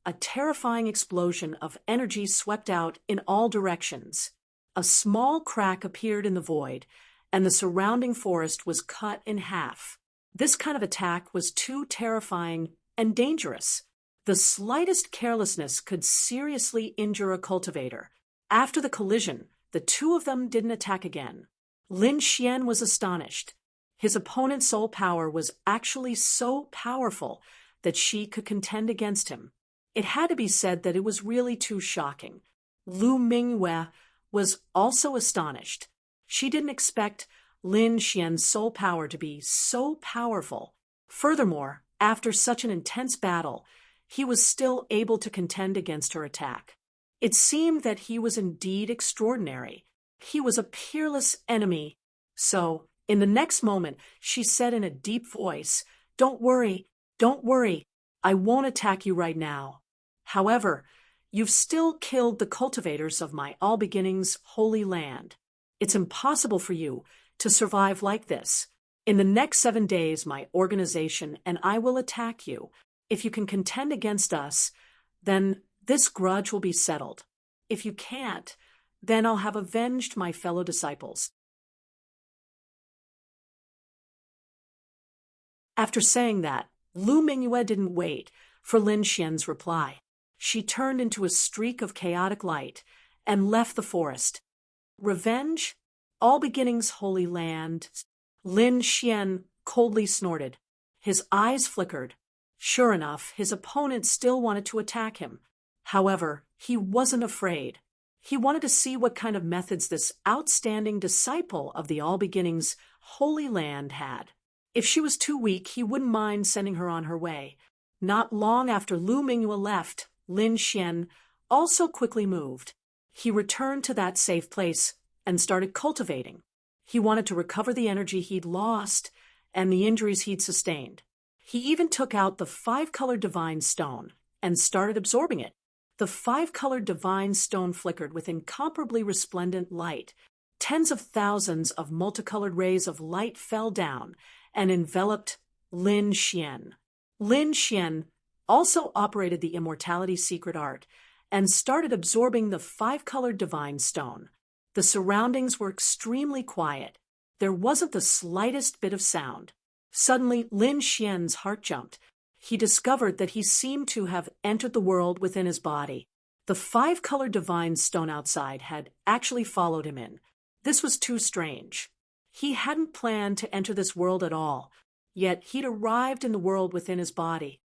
A: a terrifying explosion of energy swept out in all directions. A small crack appeared in the void, and the surrounding forest was cut in half. This kind of attack was too terrifying and dangerous. The slightest carelessness could seriously injure a cultivator. After the collision, the two of them didn't attack again. Lin Xian was astonished. His opponent's soul power was actually so powerful that she could contend against him. It had to be said that it was really too shocking. Lu Mingyue was also astonished. She didn't expect Lin Xian's soul power to be so powerful. Furthermore, after such an intense battle, he was still able to contend against her attack. It seemed that he was indeed extraordinary. He was a peerless enemy. So, in the next moment, she said in a deep voice, "Don't worry, don't worry. I won't attack you right now. However, you've still killed the cultivators of my All Beginnings holy land. It's impossible for you to survive like this. In the next 7 days, my organization and I will attack you. If you can contend against us, then this grudge will be settled. If you can't, then I'll have avenged my fellow disciples." After saying that, Lu Mingyue didn't wait for Lin Xian's reply. She turned into a streak of chaotic light and left the forest. Revenge? All Beginnings holy land? Lin Xian coldly snorted. His eyes flickered. Sure enough, his opponent still wanted to attack him. However, he wasn't afraid. He wanted to see what kind of methods this outstanding disciple of the All Beginnings holy land had. If she was too weak, he wouldn't mind sending her on her way. Not long after Lu Mingyue left, Lin Xian also quickly moved. He returned to that safe place and started cultivating. He wanted to recover the energy he'd lost and the injuries he'd sustained. He even took out the 5-colored divine stone and started absorbing it. The 5-colored divine stone flickered with incomparably resplendent light. Tens of thousands of multicolored rays of light fell down and enveloped Lin Xian. Lin Xian also operated the immortality secret art and started absorbing the 5-colored divine stone. The surroundings were extremely quiet. There wasn't the slightest bit of sound. Suddenly, Lin Xian's heart jumped. He discovered that he seemed to have entered the world within his body. The 5-colored divine stone outside had actually followed him in. This was too strange. He hadn't planned to enter this world at all, yet he'd arrived in the world within his body.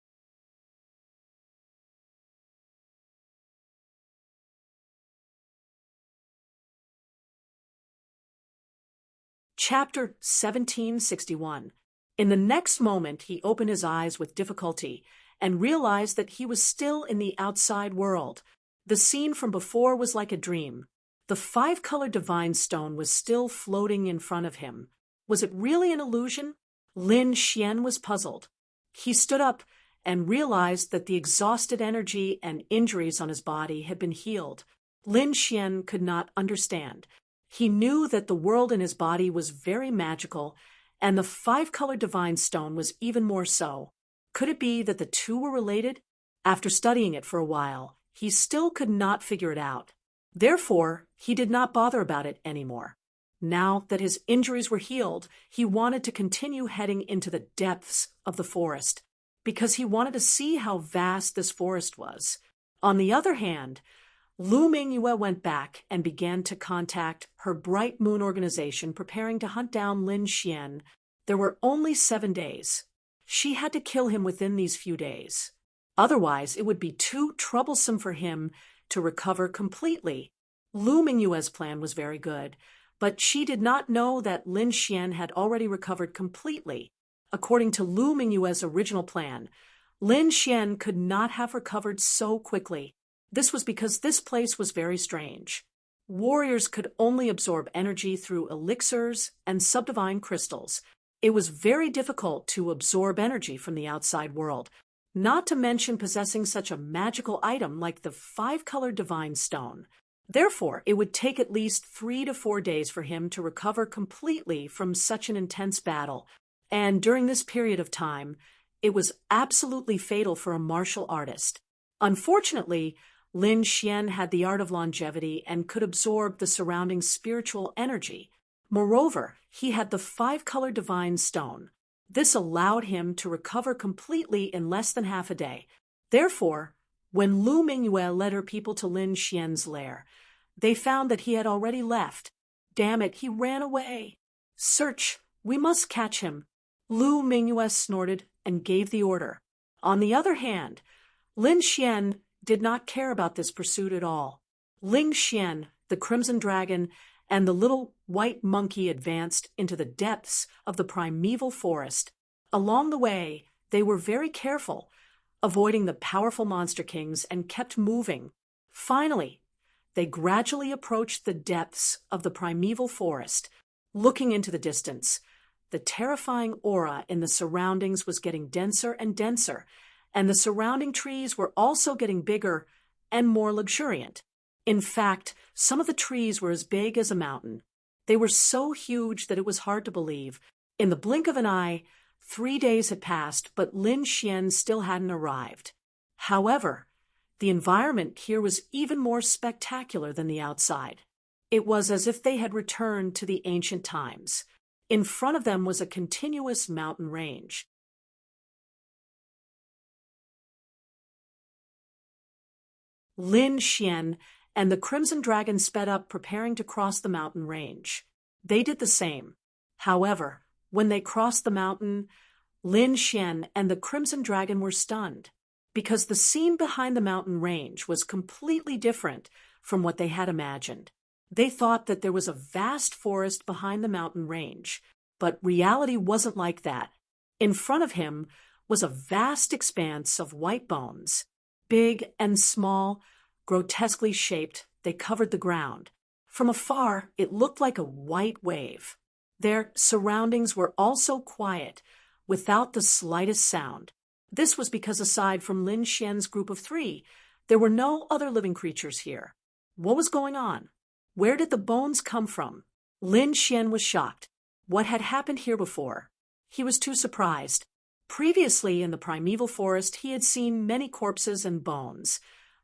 A: Chapter 1761. In the next moment, he opened his eyes with difficulty and realized that he was still in the outside world. The scene from before was like a dream. The 5-colored divine stone was still floating in front of him. Was it really an illusion? Lin Xian was puzzled. He stood up and realized that the exhausted energy and injuries on his body had been healed. Lin Xian could not understand. He knew that the world in his body was very magical, and the 5-colored divine stone was even more so. Could it be that the two were related? After studying it for a while, he still could not figure it out. Therefore, he did not bother about it anymore. Now that his injuries were healed, he wanted to continue heading into the depths of the forest, because he wanted to see how vast this forest was. On the other hand, Lu Mingyue went back and began to contact her Bright Moon organization, preparing to hunt down Lin Xian. There were only 7 days. She had to kill him within these few days. Otherwise, it would be too troublesome for him to recover completely. Lu Mingyue's plan was very good, but she did not know that Lin Xian had already recovered completely. According to Lu Mingyue's original plan, Lin Xian could not have recovered so quickly. This was because this place was very strange. Warriors could only absorb energy through elixirs and subdivine crystals. It was very difficult to absorb energy from the outside world, not to mention possessing such a magical item like the 5-colored divine stone. Therefore, it would take at least 3 to 4 days for him to recover completely from such an intense battle, and during this period of time, it was absolutely fatal for a martial artist. Unfortunately, Lin Xian had the art of longevity and could absorb the surrounding spiritual energy. Moreover, he had the 5-colored divine stone. This allowed him to recover completely in less than half a day. Therefore, when Lu Mingyue led her people to Lin Xian's lair, they found that he had already left. Damn it, he ran away. Search, we must catch him. Lu Mingyue snorted and gave the order. On the other hand, Lin Xian did not care about this pursuit at all. Ling Xian, the crimson dragon, and the little white monkey advanced into the depths of the primeval forest. Along the way, they were very careful, avoiding the powerful monster kings, and kept moving. Finally, they gradually approached the depths of the primeval forest. Looking into the distance, the terrifying aura in the surroundings was getting denser and denser, and the surrounding trees were also getting bigger and more luxuriant. In fact, some of the trees were as big as a mountain. They were so huge that it was hard to believe. In the blink of an eye, 3 days had passed, but Lin Xian still hadn't arrived. However, the environment here was even more spectacular than the outside. It was as if they had returned to the ancient times. In front of them was a continuous mountain range. Lin Xian and the Crimson Dragon sped up, preparing to cross the mountain range. They did the same. However, when they crossed the mountain, Lin Xian and the Crimson Dragon were stunned, because the scene behind the mountain range was completely different from what they had imagined. They thought that there was a vast forest behind the mountain range, but reality wasn't like that. In front of him was a vast expanse of white bones. Big and small, grotesquely shaped, they covered the ground. From afar, it looked like a white wave. Their surroundings were also quiet, without the slightest sound. This was because aside from Lin Xian's group of 3, there were no other living creatures here. What was going on? Where did the bones come from? Lin Xian was shocked. What had happened here before? He was too surprised. Previously in the primeval forest, he had seen many corpses and bones,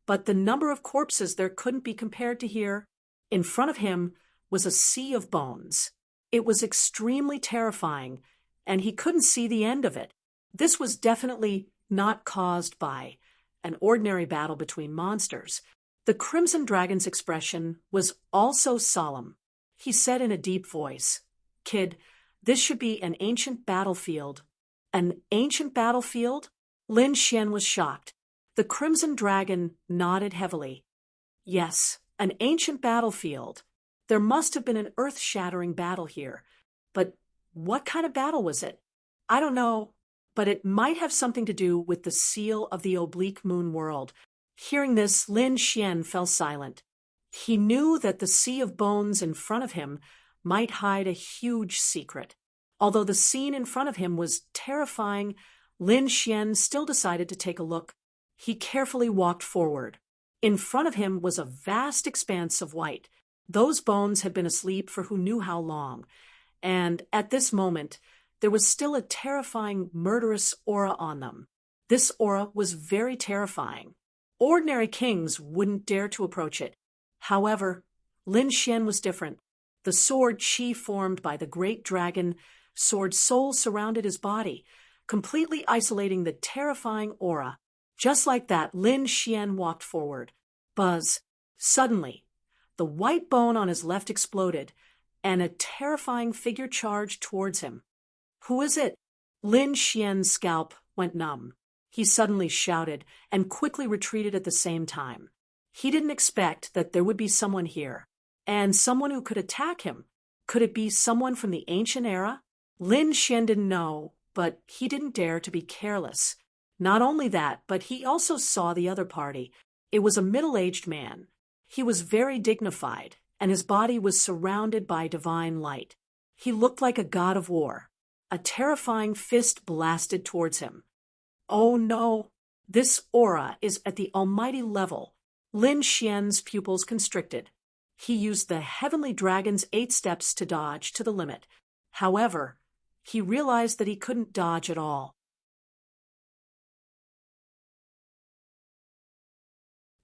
A: but the number of corpses there couldn't be compared to here. In front of him was a sea of bones. It was extremely terrifying, and he couldn't see the end of it. This was definitely not caused by an ordinary battle between monsters. The Crimson Dragon's expression was also solemn. He said in a deep voice, "Kid, this should be an ancient battlefield." An ancient battlefield? Lin Xian was shocked. The Crimson Dragon nodded heavily. Yes, an ancient battlefield. There must have been an earth-shattering battle here. But what kind of battle was it? I don't know, but it might have something to do with the seal of the oblique moon world. Hearing this, Lin Xian fell silent. He knew that the sea of bones in front of him might hide a huge secret. Although the scene in front of him was terrifying, Lin Xian still decided to take a look. He carefully walked forward. In front of him was a vast expanse of white. Those bones had been asleep for who knew how long, and at this moment, there was still a terrifying, murderous aura on them. This aura was very terrifying. Ordinary kings wouldn't dare to approach it. However, Lin Xian was different. The sword Qi formed by the great dragon sword soul surrounded his body, completely isolating the terrifying aura. Just like that, Lin Xian walked forward. Buzz. Suddenly, the white bone on his left exploded, and a terrifying figure charged towards him. Who is it? Lin Xian's scalp went numb. He suddenly shouted and quickly retreated at the same time. He didn't expect that there would be someone here, and someone who could attack him. Could it be someone from the ancient era? Lin Xian didn't know, but he didn't dare to be careless. Not only that, but he also saw the other party. It was a middle-aged man. He was very dignified, and his body was surrounded by divine light. He looked like a god of war. A terrifying fist blasted towards him. Oh no! This aura is at the almighty level. Lin Xian's pupils constricted. He used the heavenly dragon's 8 steps to dodge to the limit. However, he realized that he couldn't dodge at all.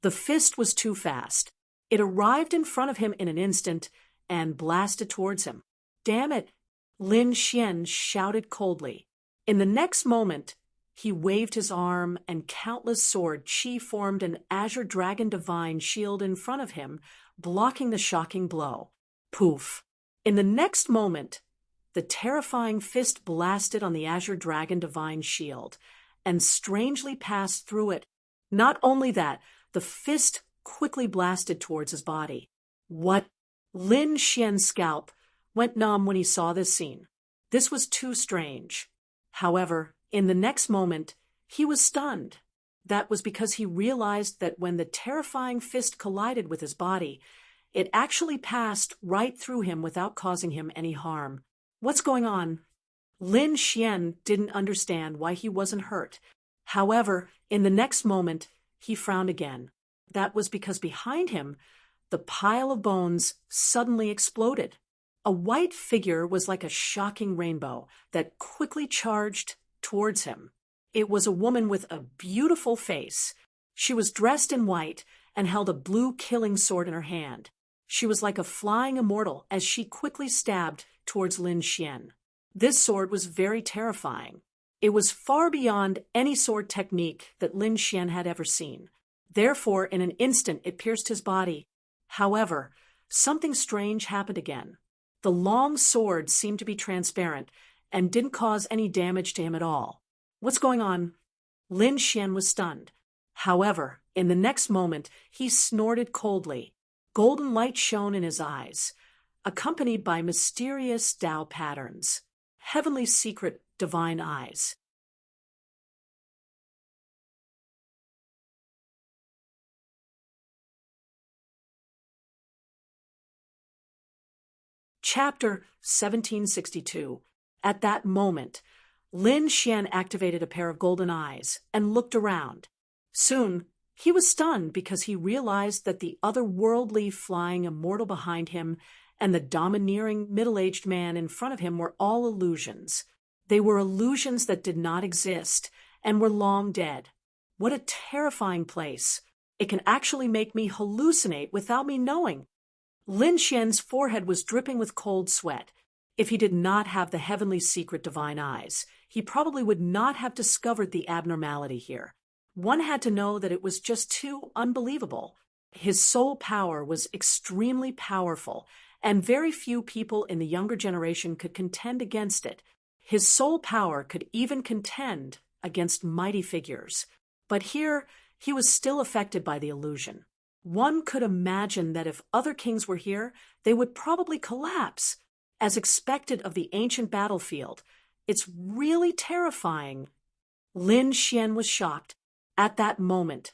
A: The fist was too fast. It arrived in front of him in an instant and blasted towards him. Damn it! Lin Xian shouted coldly. In the next moment, He waved his arm, and countless sword chi formed an azure dragon divine shield in front of him, blocking the shocking blow. Poof! In the next moment, the terrifying fist blasted on the azure dragon divine shield, and strangely passed through it. Not only that, the fist quickly blasted towards his body. What? Lin Xian's scalp went numb when he saw this scene. This was too strange. However, in the next moment, he was stunned. That was because he realized that when the terrifying fist collided with his body, it actually passed right through him without causing him any harm. What's going on? Lin Xian didn't understand why he wasn't hurt. However, in the next moment, he frowned again. That was because behind him, the pile of bones suddenly exploded. A white figure was like a shocking rainbow that quickly charged towards him. It was a woman with a beautiful face. She was dressed in white and held a blue killing sword in her hand. She was like a flying immortal as she quickly stabbed towards Lin Xian. This sword was very terrifying. It was far beyond any sword technique that Lin Xian had ever seen. Therefore, in an instant, it pierced his body. However, something strange happened again. The long sword seemed to be transparent and didn't cause any damage to him at all. What's going on? Lin Xian was stunned. However, in the next moment, he snorted coldly. Golden light shone in his eyes, accompanied by mysterious Tao patterns. Heavenly secret divine eyes. Chapter 1762. At that moment, Lin Xian activated a pair of golden eyes and looked around. Soon, he was stunned because he realized that the otherworldly flying immortal behind him and the domineering middle-aged man in front of him were all illusions. They were illusions that did not exist and were long dead. What a terrifying place. It can actually make me hallucinate without me knowing. Lin Xian's forehead was dripping with cold sweat. If he did not have the heavenly secret divine eyes, he probably would not have discovered the abnormality here. One had to know that it was just too unbelievable. His soul power was extremely powerful, and very few people in the younger generation could contend against it. His soul power could even contend against mighty figures. But here, he was still affected by the illusion. One could imagine that if other kings were here, they would probably collapse. As expected of the ancient battlefield, it's really terrifying. Lin Xian was shocked. At that moment,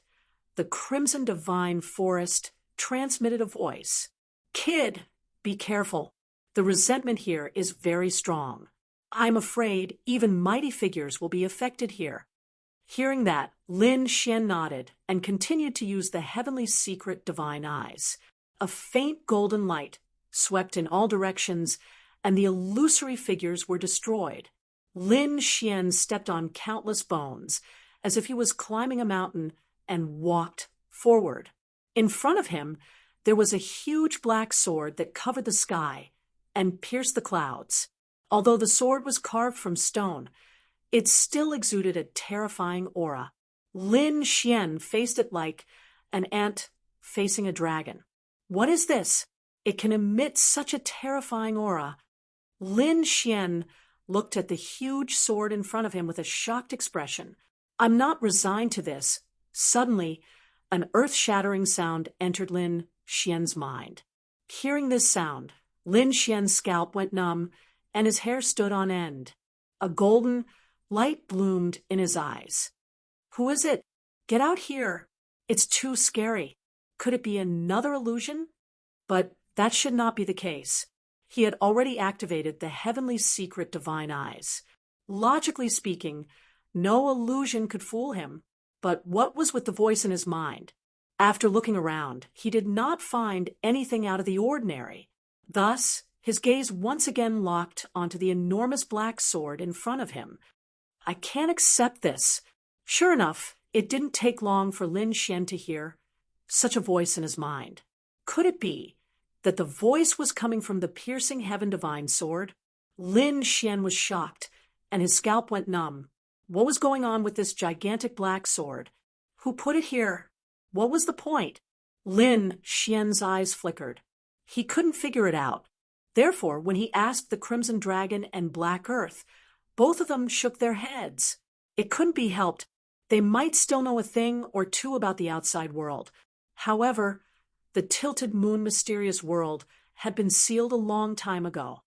A: the crimson divine forest transmitted a voice. "Kid, be careful. The resentment here is very strong. I'm afraid even mighty figures will be affected here." Hearing that, Lin Xian nodded and continued to use the heavenly secret divine eyes. A faint golden light swept in all directions, and the illusory figures were destroyed. Lin Xian stepped on countless bones, as if he was climbing a mountain, and walked forward. In front of him, there was a huge black sword that covered the sky and pierced the clouds. Although the sword was carved from stone, it still exuded a terrifying aura. Lin Xian faced it like an ant facing a dragon. What is this? It can emit such a terrifying aura. Lin Xian looked at the huge sword in front of him with a shocked expression. I'm not resigned to this. Suddenly, an earth-shattering sound entered Lin Xian's mind. Hearing this sound, Lin Xian's scalp went numb and his hair stood on end. A golden light bloomed in his eyes. Who is it? Get out here. It's too scary. Could it be another illusion? But that should not be the case. He had already activated the heavenly secret divine eyes. Logically speaking, no illusion could fool him. But what was with the voice in his mind? After looking around, he did not find anything out of the ordinary. Thus, his gaze once again locked onto the enormous black sword in front of him. I can't accept this. Sure enough, it didn't take long for Lin Xian to hear such a voice in his mind. Could it be that the voice was coming from the piercing heaven divine sword? Lin Xian was shocked, and his scalp went numb. What was going on with this gigantic black sword? Who put it here? What was the point? Lin Xian's eyes flickered. He couldn't figure it out. Therefore, when he asked the Crimson Dragon and Black Earth, both of them shook their heads. It couldn't be helped. They might still know a thing or two about the outside world. However, the Tilted Moon mysterious world had been sealed a long time ago.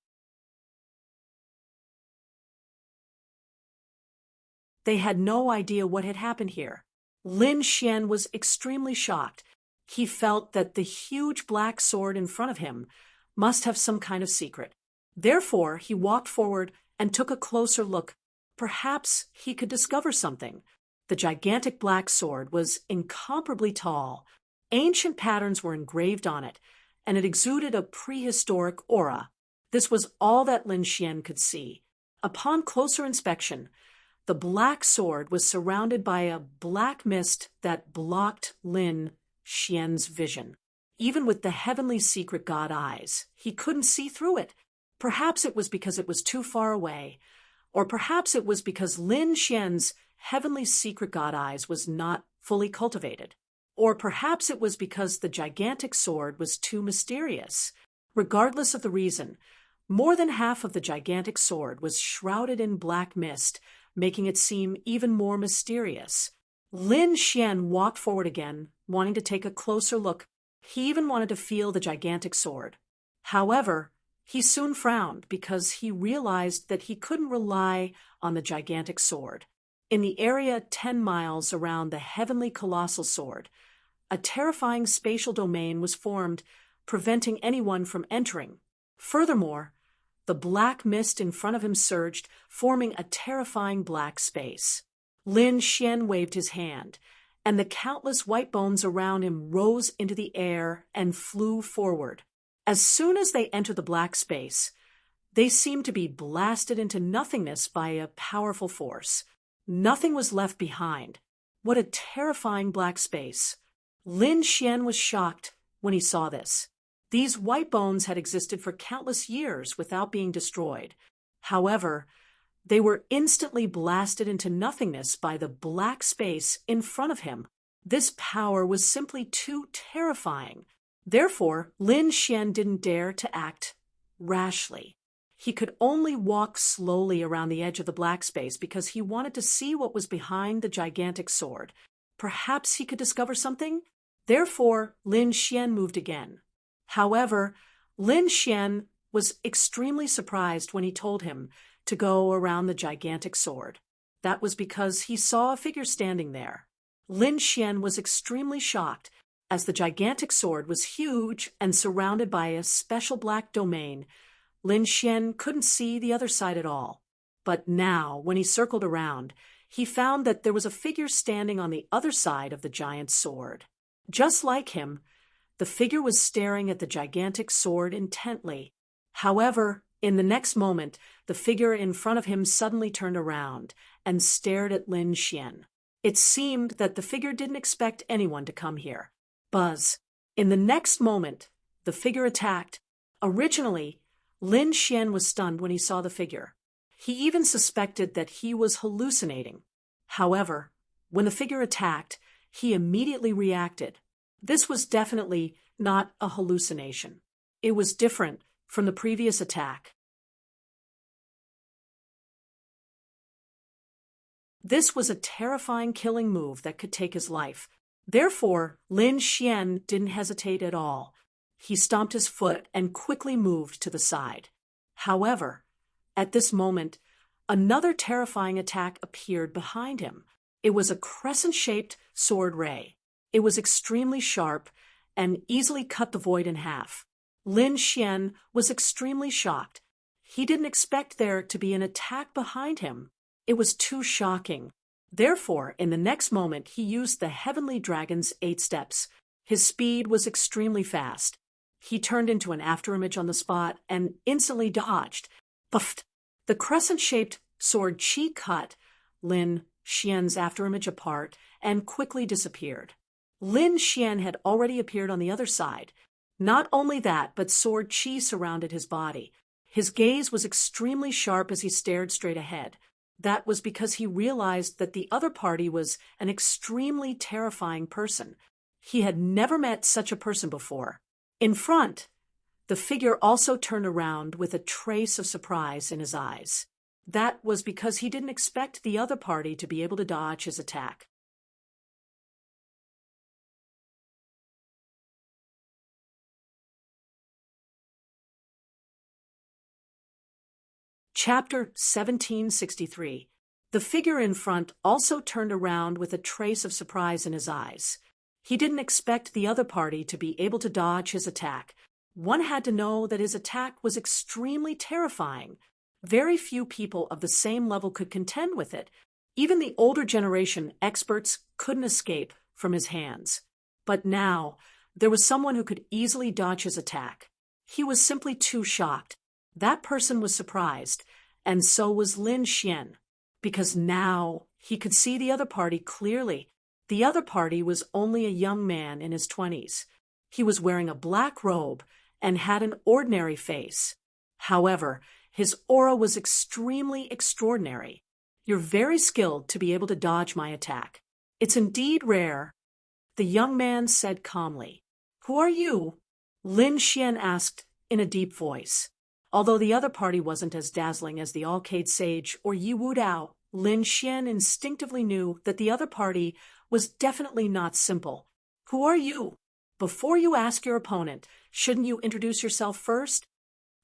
A: They had no idea what had happened here. Lin Xian was extremely shocked. He felt that the huge black sword in front of him must have some kind of secret. Therefore, he walked forward and took a closer look. Perhaps he could discover something. The gigantic black sword was incomparably tall. Ancient patterns were engraved on it, and it exuded a prehistoric aura. This was all that Lin Xian could see. Upon closer inspection, the black sword was surrounded by a black mist that blocked Lin Xian's vision. Even with the heavenly secret god eyes, he couldn't see through it. Perhaps it was because it was too far away, or perhaps it was because Lin Xian's heavenly secret god eyes was not fully cultivated. Or perhaps it was because the gigantic sword was too mysterious. Regardless of the reason, more than half of the gigantic sword was shrouded in black mist, making it seem even more mysterious. Lin Xian walked forward again, wanting to take a closer look. He even wanted to feel the gigantic sword. However, he soon frowned because he realized that he couldn't rely on the gigantic sword. In the area 10 miles around the heavenly colossal sword, a terrifying spatial domain was formed, preventing anyone from entering. Furthermore, the black mist in front of him surged, forming a terrifying black space. Lin Xian waved his hand, and the countless white bones around him rose into the air and flew forward. As soon as they entered the black space, they seemed to be blasted into nothingness by a powerful force. Nothing was left behind. What a terrifying black space. Lin Xian was shocked when he saw this. These white bones had existed for countless years without being destroyed. However, they were instantly blasted into nothingness by the black space in front of him. This power was simply too terrifying. Therefore, Lin Xian didn't dare to act rashly. He could only walk slowly around the edge of the black space because he wanted to see what was behind the gigantic sword. Perhaps he could discover something? Therefore, Lin Xian moved again. However, Lin Xian was extremely surprised when he told him to go around the gigantic sword. That was because he saw a figure standing there. Lin Xian was extremely shocked, as the gigantic sword was huge and surrounded by a special black domain. Lin Xian couldn't see the other side at all. But now, when he circled around, he found that there was a figure standing on the other side of the giant sword. Just like him, the figure was staring at the gigantic sword intently. However, in the next moment, the figure in front of him suddenly turned around and stared at Lin Xian. It seemed that the figure didn't expect anyone to come here. Buzz. In the next moment, the figure attacked. Originally, Lin Xian was stunned when he saw the figure. He even suspected that he was hallucinating. However, when the figure attacked, he immediately reacted. This was definitely not a hallucination. It was different from the previous attack. This was a terrifying killing move that could take his life. Therefore, Lin Xian didn't hesitate at all. He stomped his foot and quickly moved to the side. However, at this moment, another terrifying attack appeared behind him. It was a crescent-shaped sword ray. It was extremely sharp and easily cut the void in half. Lin Xian was extremely shocked. He didn't expect there to be an attack behind him. It was too shocking. Therefore, in the next moment, he used the Heavenly Dragon's 8 steps. His speed was extremely fast. He turned into an afterimage on the spot and instantly dodged. Puffed! The crescent-shaped sword chi cut Lin Xian's afterimage apart and quickly disappeared. Lin Xian had already appeared on the other side. Not only that, but sword chi surrounded his body. His gaze was extremely sharp as he stared straight ahead. That was because he realized that the other party was an extremely terrifying person. He had never met such a person before. In front, the figure also turned around with a trace of surprise in his eyes. That was because he didn't expect the other party to be able to dodge his attack. Chapter 1763. The figure in front also turned around with a trace of surprise in his eyes. He didn't expect the other party to be able to dodge his attack. One had to know that his attack was extremely terrifying. Very few people of the same level could contend with it. Even the older generation experts couldn't escape from his hands. But now, there was someone who could easily dodge his attack. He was simply too shocked. That person was surprised, and so was Lin Xian, because now he could see the other party clearly. The other party was only a young man in his 20s. He was wearing a black robe and had an ordinary face. However, his aura was extremely extraordinary. You're very skilled to be able to dodge my attack. It's indeed rare. The young man said calmly. Who are you? Lin Xian asked in a deep voice. Although the other party wasn't as dazzling as the Alcade Sage or Yi Wudao, Lin Xian instinctively knew that the other party was definitely not simple. Who are you? Before you ask your opponent, shouldn't you introduce yourself first?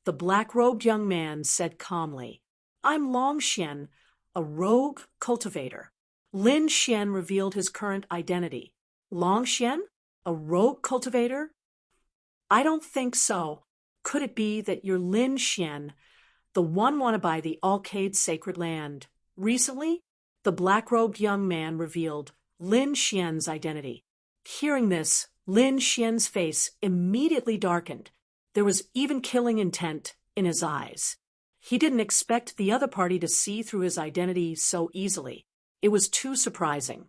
A: The black-robed young man said calmly. I'm Long Xian, a rogue cultivator. Lin Xian revealed his current identity. Long Xian? A rogue cultivator? I don't think so. Could it be that you're Lin Xian, the one wanted by the Alcade sacred land? Recently, the black-robed young man revealed Lin Xian's identity. Hearing this, Lin Xian's face immediately darkened. There was even killing intent in his eyes. He didn't expect the other party to see through his identity so easily. It was too surprising.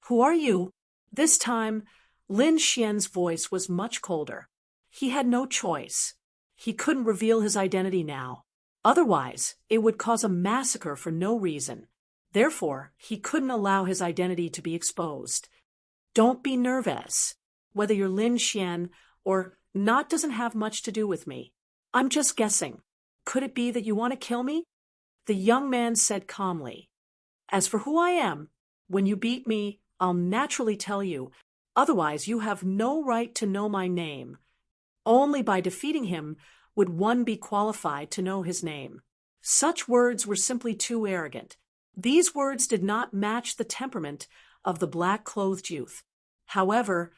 A: Who are you? This time, Lin Xian's voice was much colder. He had no choice. He couldn't reveal his identity now. Otherwise, it would cause a massacre for no reason. Therefore, he couldn't allow his identity to be exposed. Don't be nervous. Whether you're Lin Xian or not doesn't have much to do with me. I'm just guessing. Could it be that you want to kill me? The young man said calmly. As for who I am, when you beat me, I'll naturally tell you. Otherwise, you have no right to know my name. Only by defeating him would one be qualified to know his name. Such words were simply too arrogant. These words did not match the temperament of the black-clothed youth. However,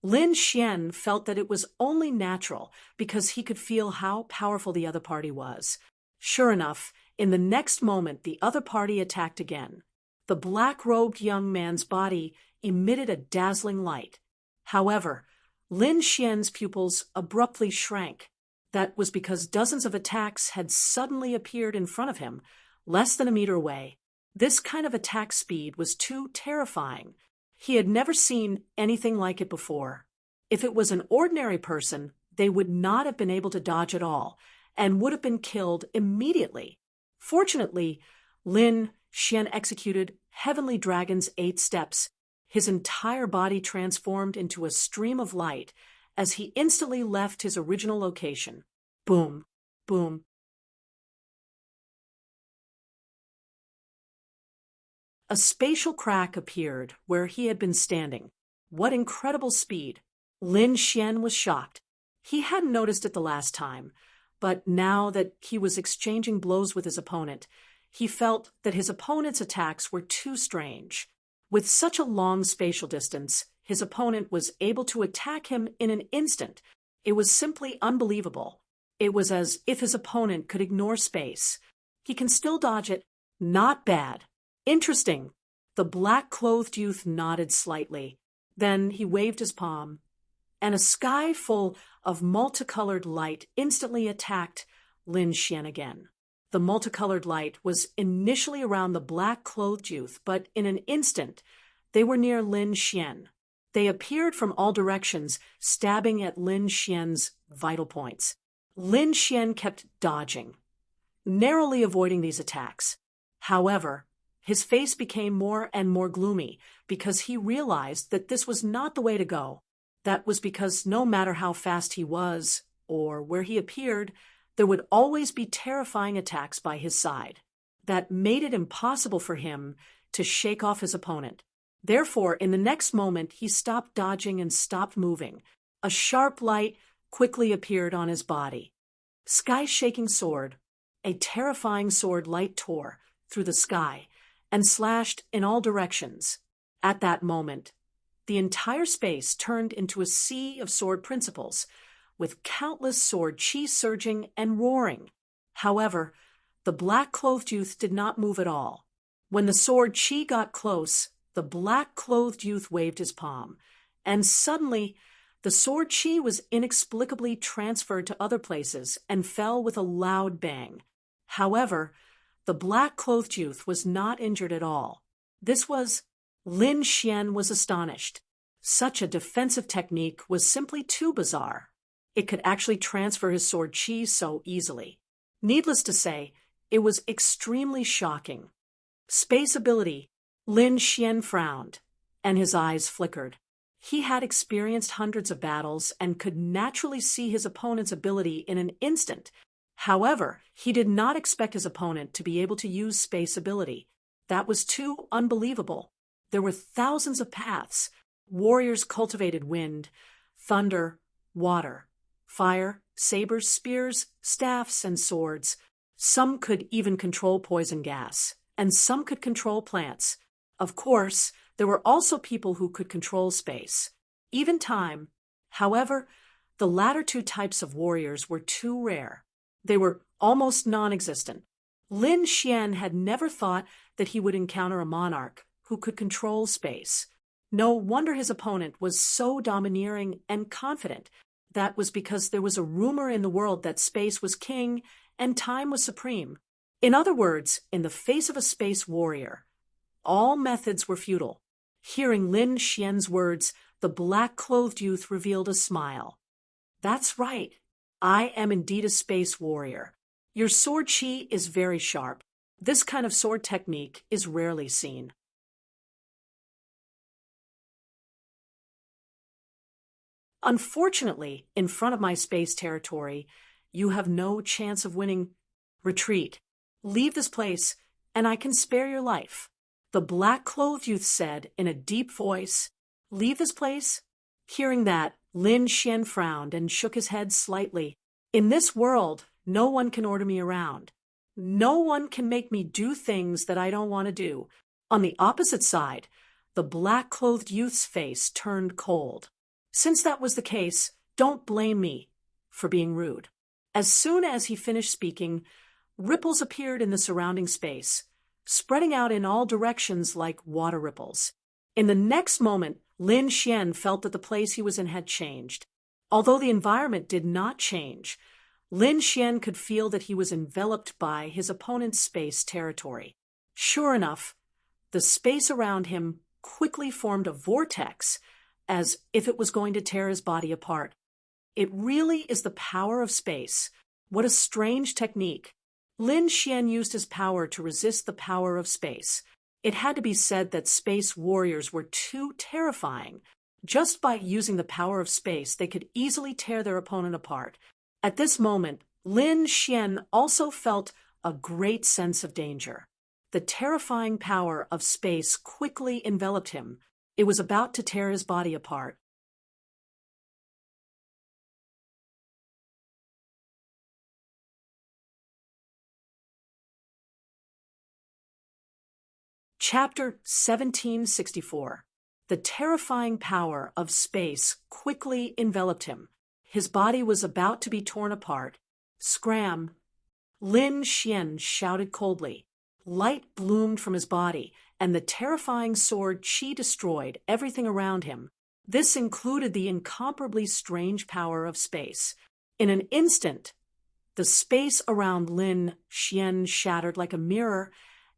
A: Lin Xian felt that it was only natural because he could feel how powerful the other party was. Sure enough, in the next moment the other party attacked again. The black-robed young man's body emitted a dazzling light. However, Lin Xian's pupils abruptly shrank. That was because dozens of attacks had suddenly appeared in front of him, less than a meter away. This kind of attack speed was too terrifying. He had never seen anything like it before. If it was an ordinary person, they would not have been able to dodge at all, and would have been killed immediately. Fortunately, Lin Xian executed Heavenly Dragon's 8 steps. His entire body transformed into a stream of light as he instantly left his original location. Boom, boom. A spatial crack appeared where he had been standing. What incredible speed! Lin Xian was shocked. He hadn't noticed it the last time, but now that he was exchanging blows with his opponent, he felt that his opponent's attacks were too strange. With such a long spatial distance, his opponent was able to attack him in an instant. It was simply unbelievable. It was as if his opponent could ignore space. He can still dodge it. Not bad. Interesting. The black-clothed youth nodded slightly. Then he waved his palm, and a sky full of multicolored light instantly attacked Lin Xian again. The multicolored light was initially around the black-clothed youth, but in an instant, they were near Lin Xian. They appeared from all directions, stabbing at Lin Xian's vital points. Lin Xian kept dodging, narrowly avoiding these attacks. However, his face became more and more gloomy because he realized that this was not the way to go. That was because no matter how fast he was, or where he appeared, there would always be terrifying attacks by his side. That made it impossible for him to shake off his opponent. Therefore, in the next moment, he stopped dodging and stopped moving. A sharp light quickly appeared on his body. Sky-shaking sword. A terrifying sword light tore through the sky and slashed in all directions. At that moment, the entire space turned into a sea of sword principles, with countless sword chi surging and roaring. However, the black-clothed youth did not move at all. When the sword chi got close, the black-clothed youth waved his palm, and suddenly the sword chi was inexplicably transferred to other places and fell with a loud bang. However, the black-clothed youth was not injured at all. Lin Xian was astonished. Such a defensive technique was simply too bizarre. It could actually transfer his sword chi so easily. Needless to say, it was extremely shocking. Space ability. Lin Xian frowned, and his eyes flickered. He had experienced hundreds of battles and could naturally see his opponent's ability in an instant. However, he did not expect his opponent to be able to use space ability. That was too unbelievable. There were thousands of paths. Warriors cultivated wind, thunder, water, fire, sabers, spears, staffs, and swords. Some could even control poison gas, and some could control plants. Of course, there were also people who could control space, even time. However, the latter two types of warriors were too rare. They were almost non-existent. Lin Xian had never thought that he would encounter a monarch who could control space. No wonder his opponent was so domineering and confident. That was because there was a rumor in the world that space was king and time was supreme. In other words, in the face of a space warrior, all methods were futile. Hearing Lin Xian's words, the black-clothed youth revealed a smile. That's right. I am indeed a space warrior. Your sword chi is very sharp. This kind of sword technique is rarely seen. Unfortunately, in front of my space territory, you have no chance of winning. Retreat. Leave this place, and I can spare your life. The black-clothed youth said in a deep voice. Leave this place? Hearing that, Lin Xian frowned and shook his head slightly. In this world, no one can order me around. No one can make me do things that I don't want to do. On the opposite side, the black-clothed youth's face turned cold. Since that was the case, don't blame me for being rude. As soon as he finished speaking, ripples appeared in the surrounding space, spreading out in all directions like water ripples. In the next moment, Lin Xian felt that the place he was in had changed. Although the environment did not change, Lin Xian could feel that he was enveloped by his opponent's space territory. Sure enough, the space around him quickly formed a vortex, as if it was going to tear his body apart. It really is the power of space. What a strange technique. Lin Xian used his power to resist the power of space. It had to be said that space warriors were too terrifying. Just by using the power of space, they could easily tear their opponent apart. At this moment, Lin Xian also felt a great sense of danger. The terrifying power of space quickly enveloped him. It was about to tear his body apart. Chapter 1764. The terrifying power of space quickly enveloped him. His body was about to be torn apart. Scram! Lin Xian shouted coldly. Light bloomed from his body, and the terrifying sword chi destroyed everything around him. This included the incomparably strange power of space. In an instant, the space around Lin Xian shattered like a mirror,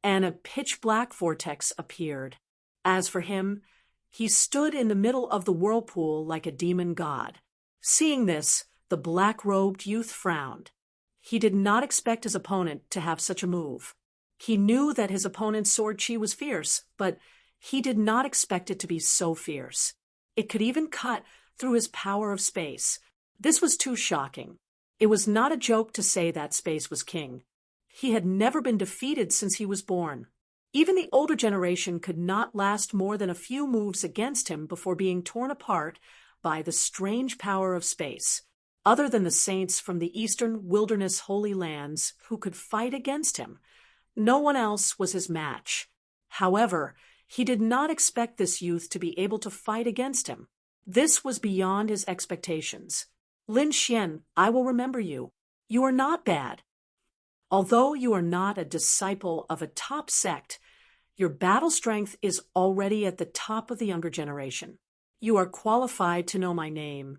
A: and a pitch-black vortex appeared. As for him, he stood in the middle of the whirlpool like a demon god. Seeing this, the black-robed youth frowned. He did not expect his opponent to have such a move. He knew that his opponent's sword chi was fierce, but he did not expect it to be so fierce. It could even cut through his power of space. This was too shocking. It was not a joke to say that space was king. He had never been defeated since he was born. Even the older generation could not last more than a few moves against him before being torn apart by the strange power of space. Other than the saints from the eastern wilderness holy lands who could fight against him, no one else was his match. However, he did not expect this youth to be able to fight against him. This was beyond his expectations. Lin Xian, I will remember you. You are not bad. Although you are not a disciple of a top sect, your battle strength is already at the top of the younger generation. You are qualified to know my name.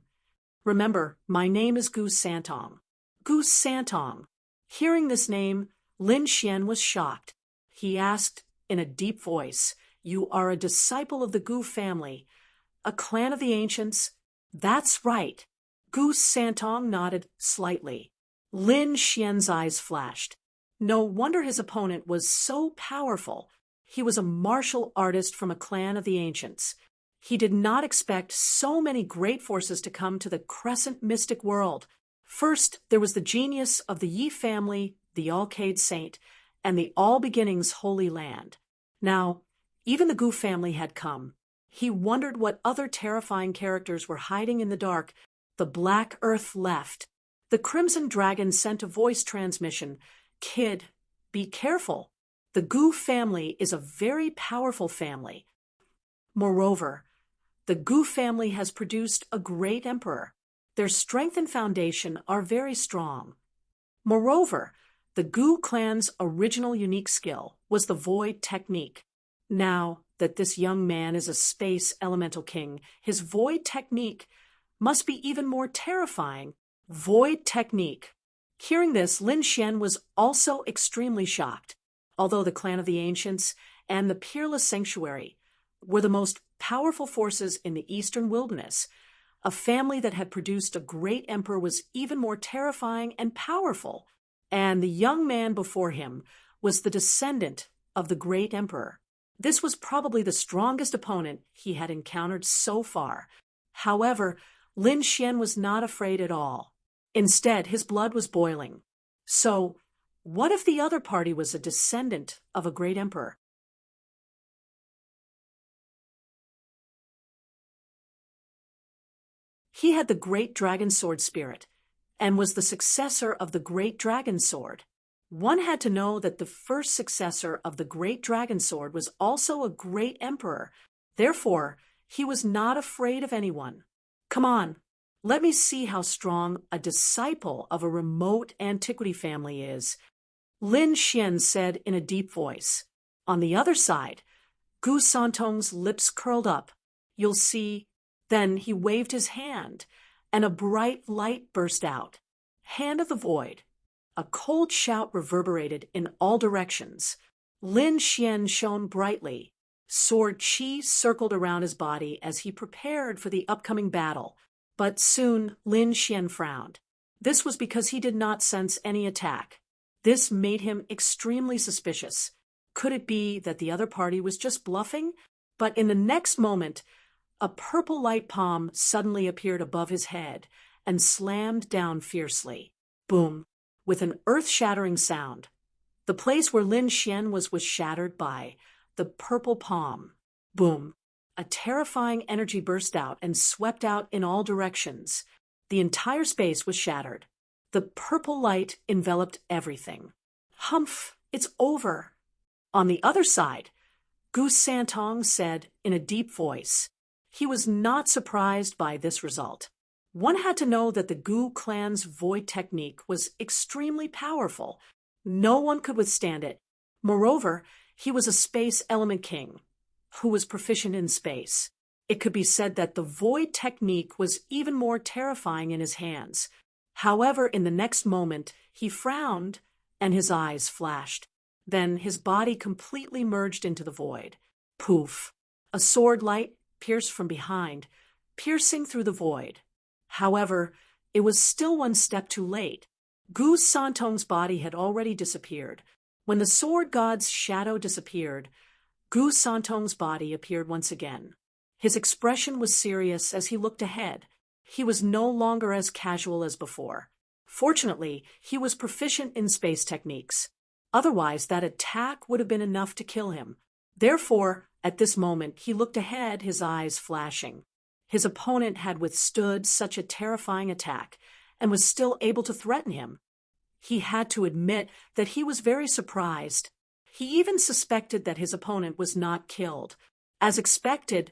A: Remember, my name is Gu Santong. Gu Santong. Hearing this name, Lin Xian was shocked. He asked in a deep voice, "You are a disciple of the Gu family, a clan of the ancients?" "That's right." Gu Santong nodded slightly. Lin Xian's eyes flashed. No wonder his opponent was so powerful. He was a martial artist from a clan of the ancients. He did not expect so many great forces to come to the crescent mystic world. First, there was the genius of the Yi family, the Alcade Saint, and the All Beginnings Holy Land. Now, even the Gu family had come. He wondered what other terrifying characters were hiding in the dark. The Black Earth left. The Crimson Dragon sent a voice transmission. "Kid, be careful. The Gu family is a very powerful family. Moreover, the Gu family has produced a great emperor. Their strength and foundation are very strong. Moreover, the Gu clan's original unique skill was the void technique. Now that this young man is a space elemental king, his void technique must be even more terrifying." Void technique. Hearing this, Lin Xian was also extremely shocked. Although the clan of the ancients and the peerless sanctuary were the most powerful forces in the eastern wilderness, a family that had produced a great emperor was even more terrifying and powerful, and the young man before him was the descendant of the great emperor. This was probably the strongest opponent he had encountered so far. However, Lin Xian was not afraid at all. Instead, his blood was boiling. So, what if the other party was a descendant of a great emperor? He had the great dragon sword spirit, and was the successor of the great dragon sword. One had to know that the first successor of the great dragon sword was also a great emperor. Therefore, he was not afraid of anyone. "Come on. Let me see how strong a disciple of a remote antiquity family is," Lin Xian said in a deep voice. On the other side, Gu Santong's lips curled up. "You'll see." Then he waved his hand, and a bright light burst out. Hand of the Void. A cold shout reverberated in all directions. Lin Xian shone brightly. Sword chi circled around his body as he prepared for the upcoming battle. But soon Lin Xian frowned. This was because he did not sense any attack. This made him extremely suspicious. Could it be that the other party was just bluffing? But in the next moment, a purple light palm suddenly appeared above his head and slammed down fiercely. Boom! With an earth-shattering sound. The place where Lin Xian was shattered by the purple palm. Boom! A terrifying energy burst out and swept out in all directions. The entire space was shattered. The purple light enveloped everything. "Humph, it's over." On the other side, Gu Santong said in a deep voice. He was not surprised by this result. One had to know that the Gu clan's void technique was extremely powerful. No one could withstand it. Moreover, he was a space element king who was proficient in space. It could be said that the void technique was even more terrifying in his hands. However, in the next moment, he frowned and his eyes flashed. Then his body completely merged into the void. Poof! A sword light pierced from behind, piercing through the void. However, it was still one step too late. Gu Santong's body had already disappeared. When the sword god's shadow disappeared, Gu Santong's body appeared once again. His expression was serious as he looked ahead. He was no longer as casual as before. Fortunately, he was proficient in space techniques. Otherwise, that attack would have been enough to kill him. Therefore, at this moment, he looked ahead, his eyes flashing. His opponent had withstood such a terrifying attack and was still able to threaten him. He had to admit that he was very surprised. He even suspected that his opponent was not killed. As expected,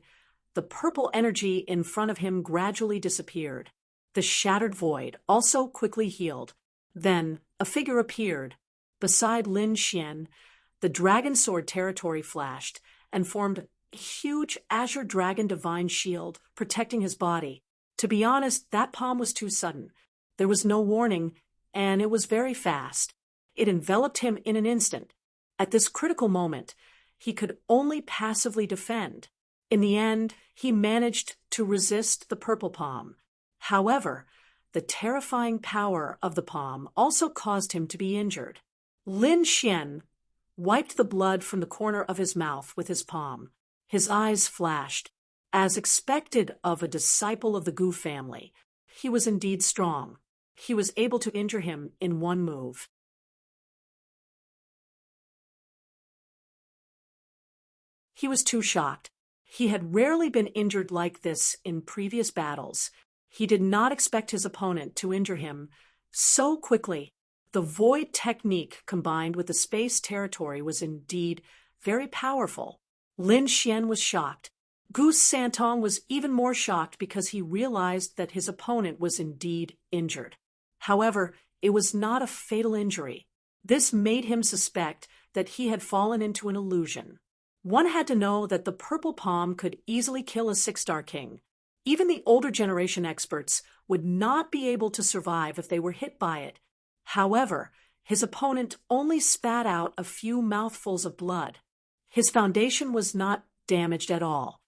A: the purple energy in front of him gradually disappeared. The shattered void also quickly healed. Then, a figure appeared. Beside Lin Xian, the dragon sword territory flashed and formed a huge azure dragon divine shield protecting his body. To be honest, that palm was too sudden. There was no warning, and it was very fast. It enveloped him in an instant. At this critical moment, he could only passively defend. In the end, he managed to resist the purple palm. However, the terrifying power of the palm also caused him to be injured. Lin Xian wiped the blood from the corner of his mouth with his palm. His eyes flashed. As expected of a disciple of the Gu family, he was indeed strong. He was able to injure him in one move. He was too shocked. He had rarely been injured like this in previous battles. He did not expect his opponent to injure him so quickly. The void technique combined with the space territory was indeed very powerful. Lin Xian was shocked. Gu Santong was even more shocked because he realized that his opponent was indeed injured. However, it was not a fatal injury. This made him suspect that he had fallen into an illusion. One had to know that the purple palm could easily kill a six-star king. Even the older generation experts would not be able to survive if they were hit by it. However, his opponent only spat out a few mouthfuls of blood. His foundation was not damaged at all.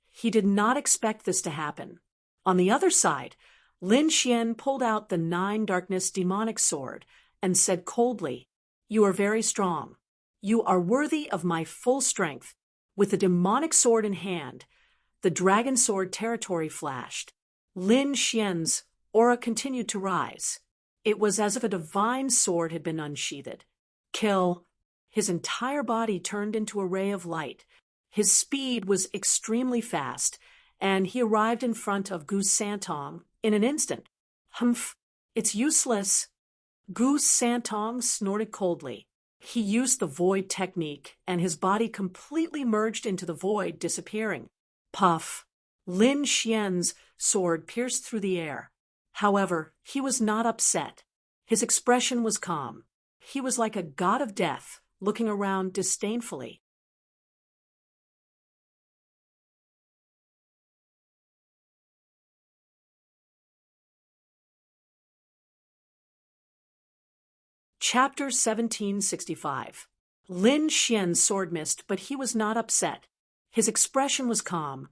A: He did not expect this to happen. On the other side, Lin Xian pulled out the 9 Darkness demonic sword and said coldly, "You are very strong. You are worthy of my full strength." With the demonic sword in hand, the dragon sword territory flashed. Lin Xian's aura continued to rise. It was as if a divine sword had been unsheathed. Kill. His entire body turned into a ray of light. His speed was extremely fast, and he arrived in front of Gu Santong in an instant. "Humph, it's useless." Gu Santong snorted coldly. He used the void technique, and his body completely merged into the void, disappearing. Puff. Lin Xian's sword pierced through the air. However, he was not upset. His expression was calm. He was like a god of death, looking around disdainfully. Chapter 1765. Lin Xian's sword missed, but he was not upset. His expression was calm,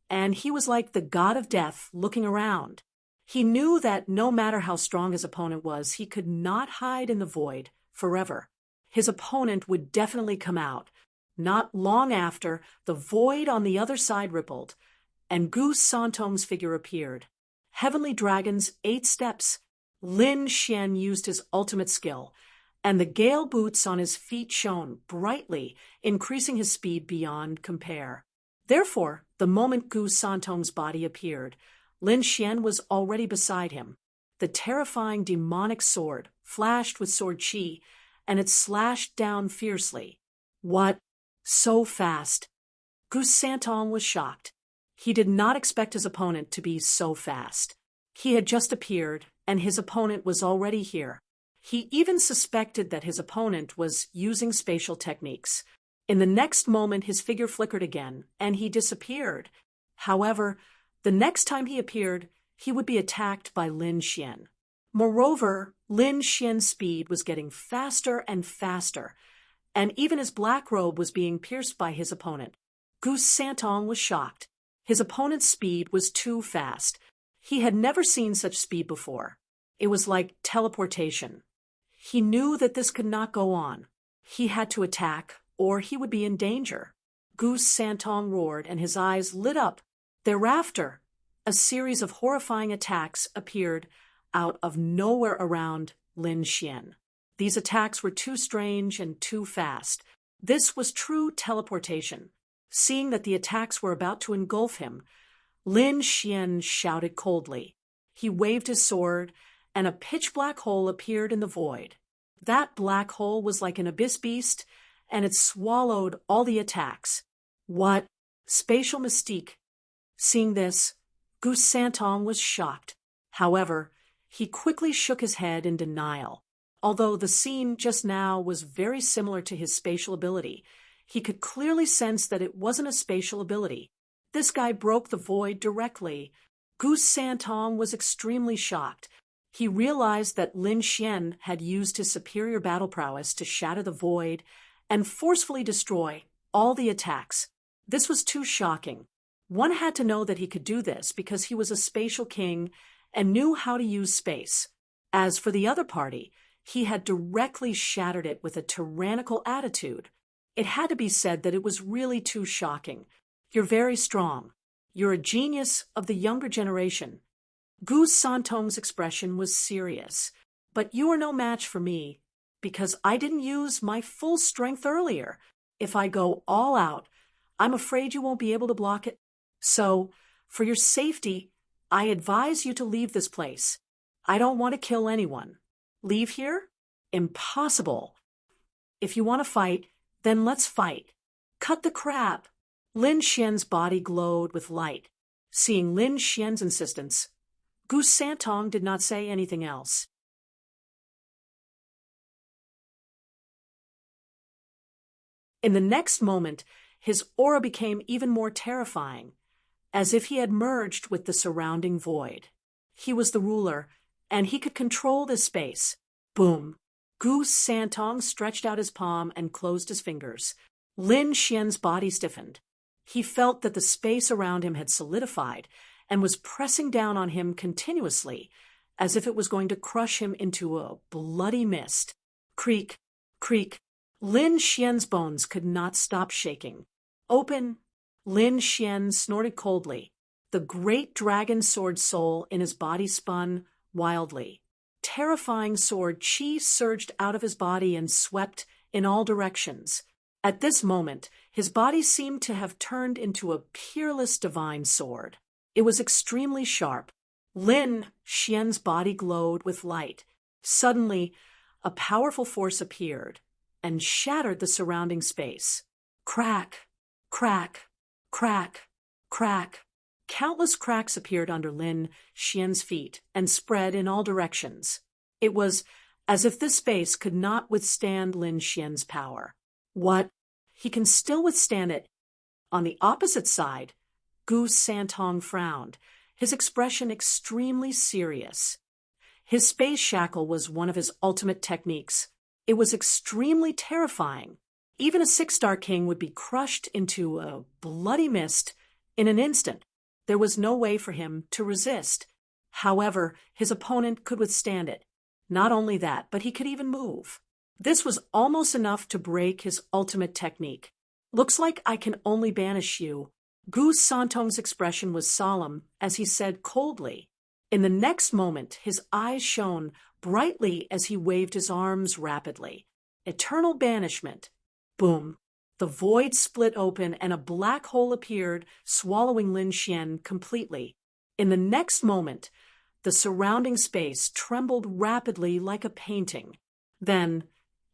A: and he was like the god of death looking around. He knew that no matter how strong his opponent was, he could not hide in the void forever. His opponent would definitely come out. Not long after, the void on the other side rippled, and Gu Santong's figure appeared. Heavenly Dragon's 8 steps. Lin Xian used his ultimate skill, and the gale boots on his feet shone brightly, increasing his speed beyond compare. Therefore, the moment Gu Santong's body appeared, Lin Xian was already beside him. The terrifying demonic sword flashed with sword chi, and it slashed down fiercely. What? So fast? Gu Santong was shocked. He did not expect his opponent to be so fast. He had just appeared, and his opponent was already here. He even suspected that his opponent was using spatial techniques. In the next moment, his figure flickered again, and he disappeared. However, the next time he appeared, he would be attacked by Lin Xian. Moreover, Lin Xian's speed was getting faster and faster, and even his black robe was being pierced by his opponent. Gu Santong was shocked. His opponent's speed was too fast. He had never seen such speed before. It was like teleportation. He knew that this could not go on. He had to attack, or he would be in danger. Goose Santong roared, and his eyes lit up. Thereafter, a series of horrifying attacks appeared out of nowhere around Lin Xian. These attacks were too strange and too fast. This was true teleportation. Seeing that the attacks were about to engulf him, Lin Xian shouted coldly. He waved his sword, and a pitch-black hole appeared in the void. That black hole was like an abyss beast, and it swallowed all the attacks. What? Spatial mystique. Seeing this, Goose Santong was shocked. However, he quickly shook his head in denial. Although the scene just now was very similar to his spatial ability, he could clearly sense that it wasn't a spatial ability. This guy broke the void directly. Goose Santong was extremely shocked. He realized that Lin Xian had used his superior battle prowess to shatter the void and forcefully destroy all the attacks. This was too shocking. One had to know that he could do this because he was a spatial king and knew how to use space. As for the other party, he had directly shattered it with a tyrannical attitude. It had to be said that it was really too shocking. You're very strong. You're a genius of the younger generation. Goose Santong's expression was serious. But you are no match for me, because I didn't use my full strength earlier. If I go all out, I'm afraid you won't be able to block it. So, for your safety, I advise you to leave this place. I don't want to kill anyone. Leave here? Impossible. If you want to fight, then let's fight. Cut the crap. Lin Xian's body glowed with light. Seeing Lin Xian's insistence, Goose Santong did not say anything else. In the next moment, his aura became even more terrifying, as if he had merged with the surrounding void. He was the ruler, and he could control this space. Boom! Goose Santong stretched out his palm and closed his fingers. Lin Xian's body stiffened. He felt that the space around him had solidified and was pressing down on him continuously, as if it was going to crush him into a bloody mist. Creak, creak. Lin Xian's bones could not stop shaking. Open! Lin Xian snorted coldly. The great dragon sword soul in his body spun wildly. Terrifying sword chi surged out of his body and swept in all directions. At this moment, his body seemed to have turned into a peerless divine sword. It was extremely sharp. Lin Xian's body glowed with light. Suddenly, a powerful force appeared and shattered the surrounding space. Crack, crack, crack, crack. Countless cracks appeared under Lin Xian's feet and spread in all directions. It was as if this space could not withstand Lin Xian's power. What? He can still withstand it. On the opposite side, Goose Santong frowned, his expression extremely serious. His space shackle was one of his ultimate techniques. It was extremely terrifying. Even a 6-star king would be crushed into a bloody mist in an instant. There was no way for him to resist. However, his opponent could withstand it. Not only that, but he could even move. This was almost enough to break his ultimate technique. Looks like I can only banish you. Goose Santong's expression was solemn as he said coldly. In the next moment, his eyes shone brightly as he waved his arms rapidly. Eternal banishment. Boom. The void split open and a black hole appeared, swallowing Lin Xian completely. In the next moment, the surrounding space trembled rapidly like a painting. Then,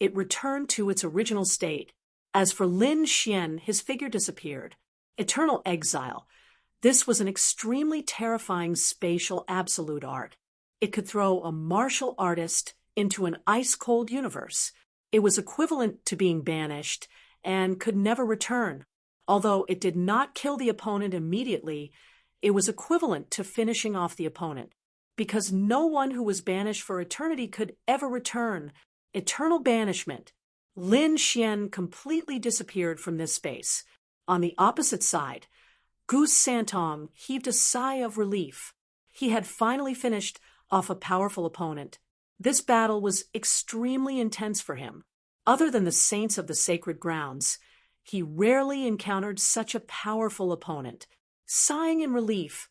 A: it returned to its original state. As for Lin Xian, his figure disappeared. Eternal exile. This was an extremely terrifying spatial absolute art. It could throw a martial artist into an ice-cold universe. It was equivalent to being banished and could never return. Although it did not kill the opponent immediately, it was equivalent to finishing off the opponent. Because no one who was banished for eternity could ever return. Eternal banishment. Lin Xian completely disappeared from this space. On the opposite side, Goose Santong heaved a sigh of relief. He had finally finished off a powerful opponent. This battle was extremely intense for him. Other than the saints of the sacred grounds, he rarely encountered such a powerful opponent. Sighing in relief,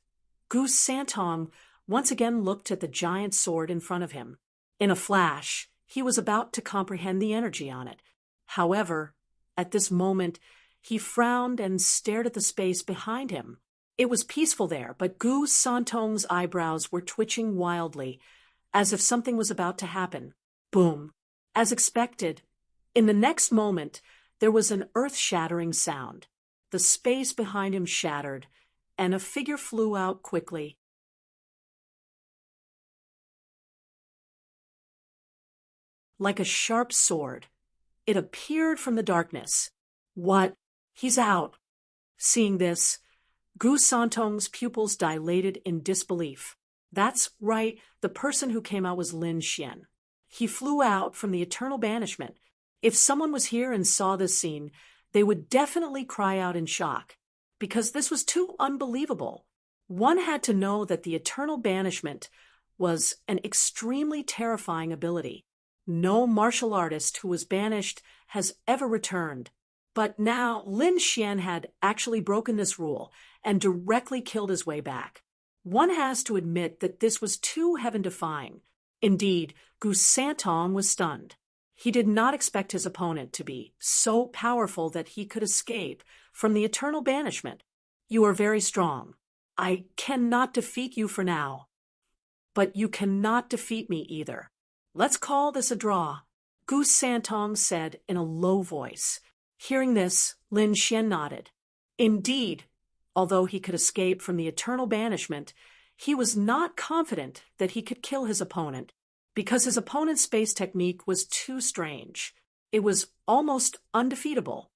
A: Gu Santong once again looked at the giant sword in front of him. In a flash, he was about to comprehend the energy on it. However, at this moment, he frowned and stared at the space behind him. It was peaceful there, but Gu Santong's eyebrows were twitching wildly, as if something was about to happen. Boom! As expected, in the next moment, there was an earth-shattering sound. The space behind him shattered, and a figure flew out quickly. Like a sharp sword, it appeared from the darkness. What? He's out! Seeing this, Gu Santong's pupils dilated in disbelief. That's right, the person who came out was Lin Xian. He flew out from the eternal banishment. If someone was here and saw this scene, they would definitely cry out in shock, because this was too unbelievable. One had to know that the eternal banishment was an extremely terrifying ability. No martial artist who was banished has ever returned. But now Lin Xian had actually broken this rule and directly killed his way back. One has to admit that this was too heaven-defying. Indeed, Gu Santong was stunned. He did not expect his opponent to be so powerful that he could escape from the eternal banishment. You are very strong. I cannot defeat you for now. But you cannot defeat me either. Let's call this a draw, Gu Santong said in a low voice. Hearing this, Lin Xian nodded. Indeed, although he could escape from the eternal banishment, he was not confident that he could kill his opponent, because his opponent's space technique was too strange. It was almost undefeatable.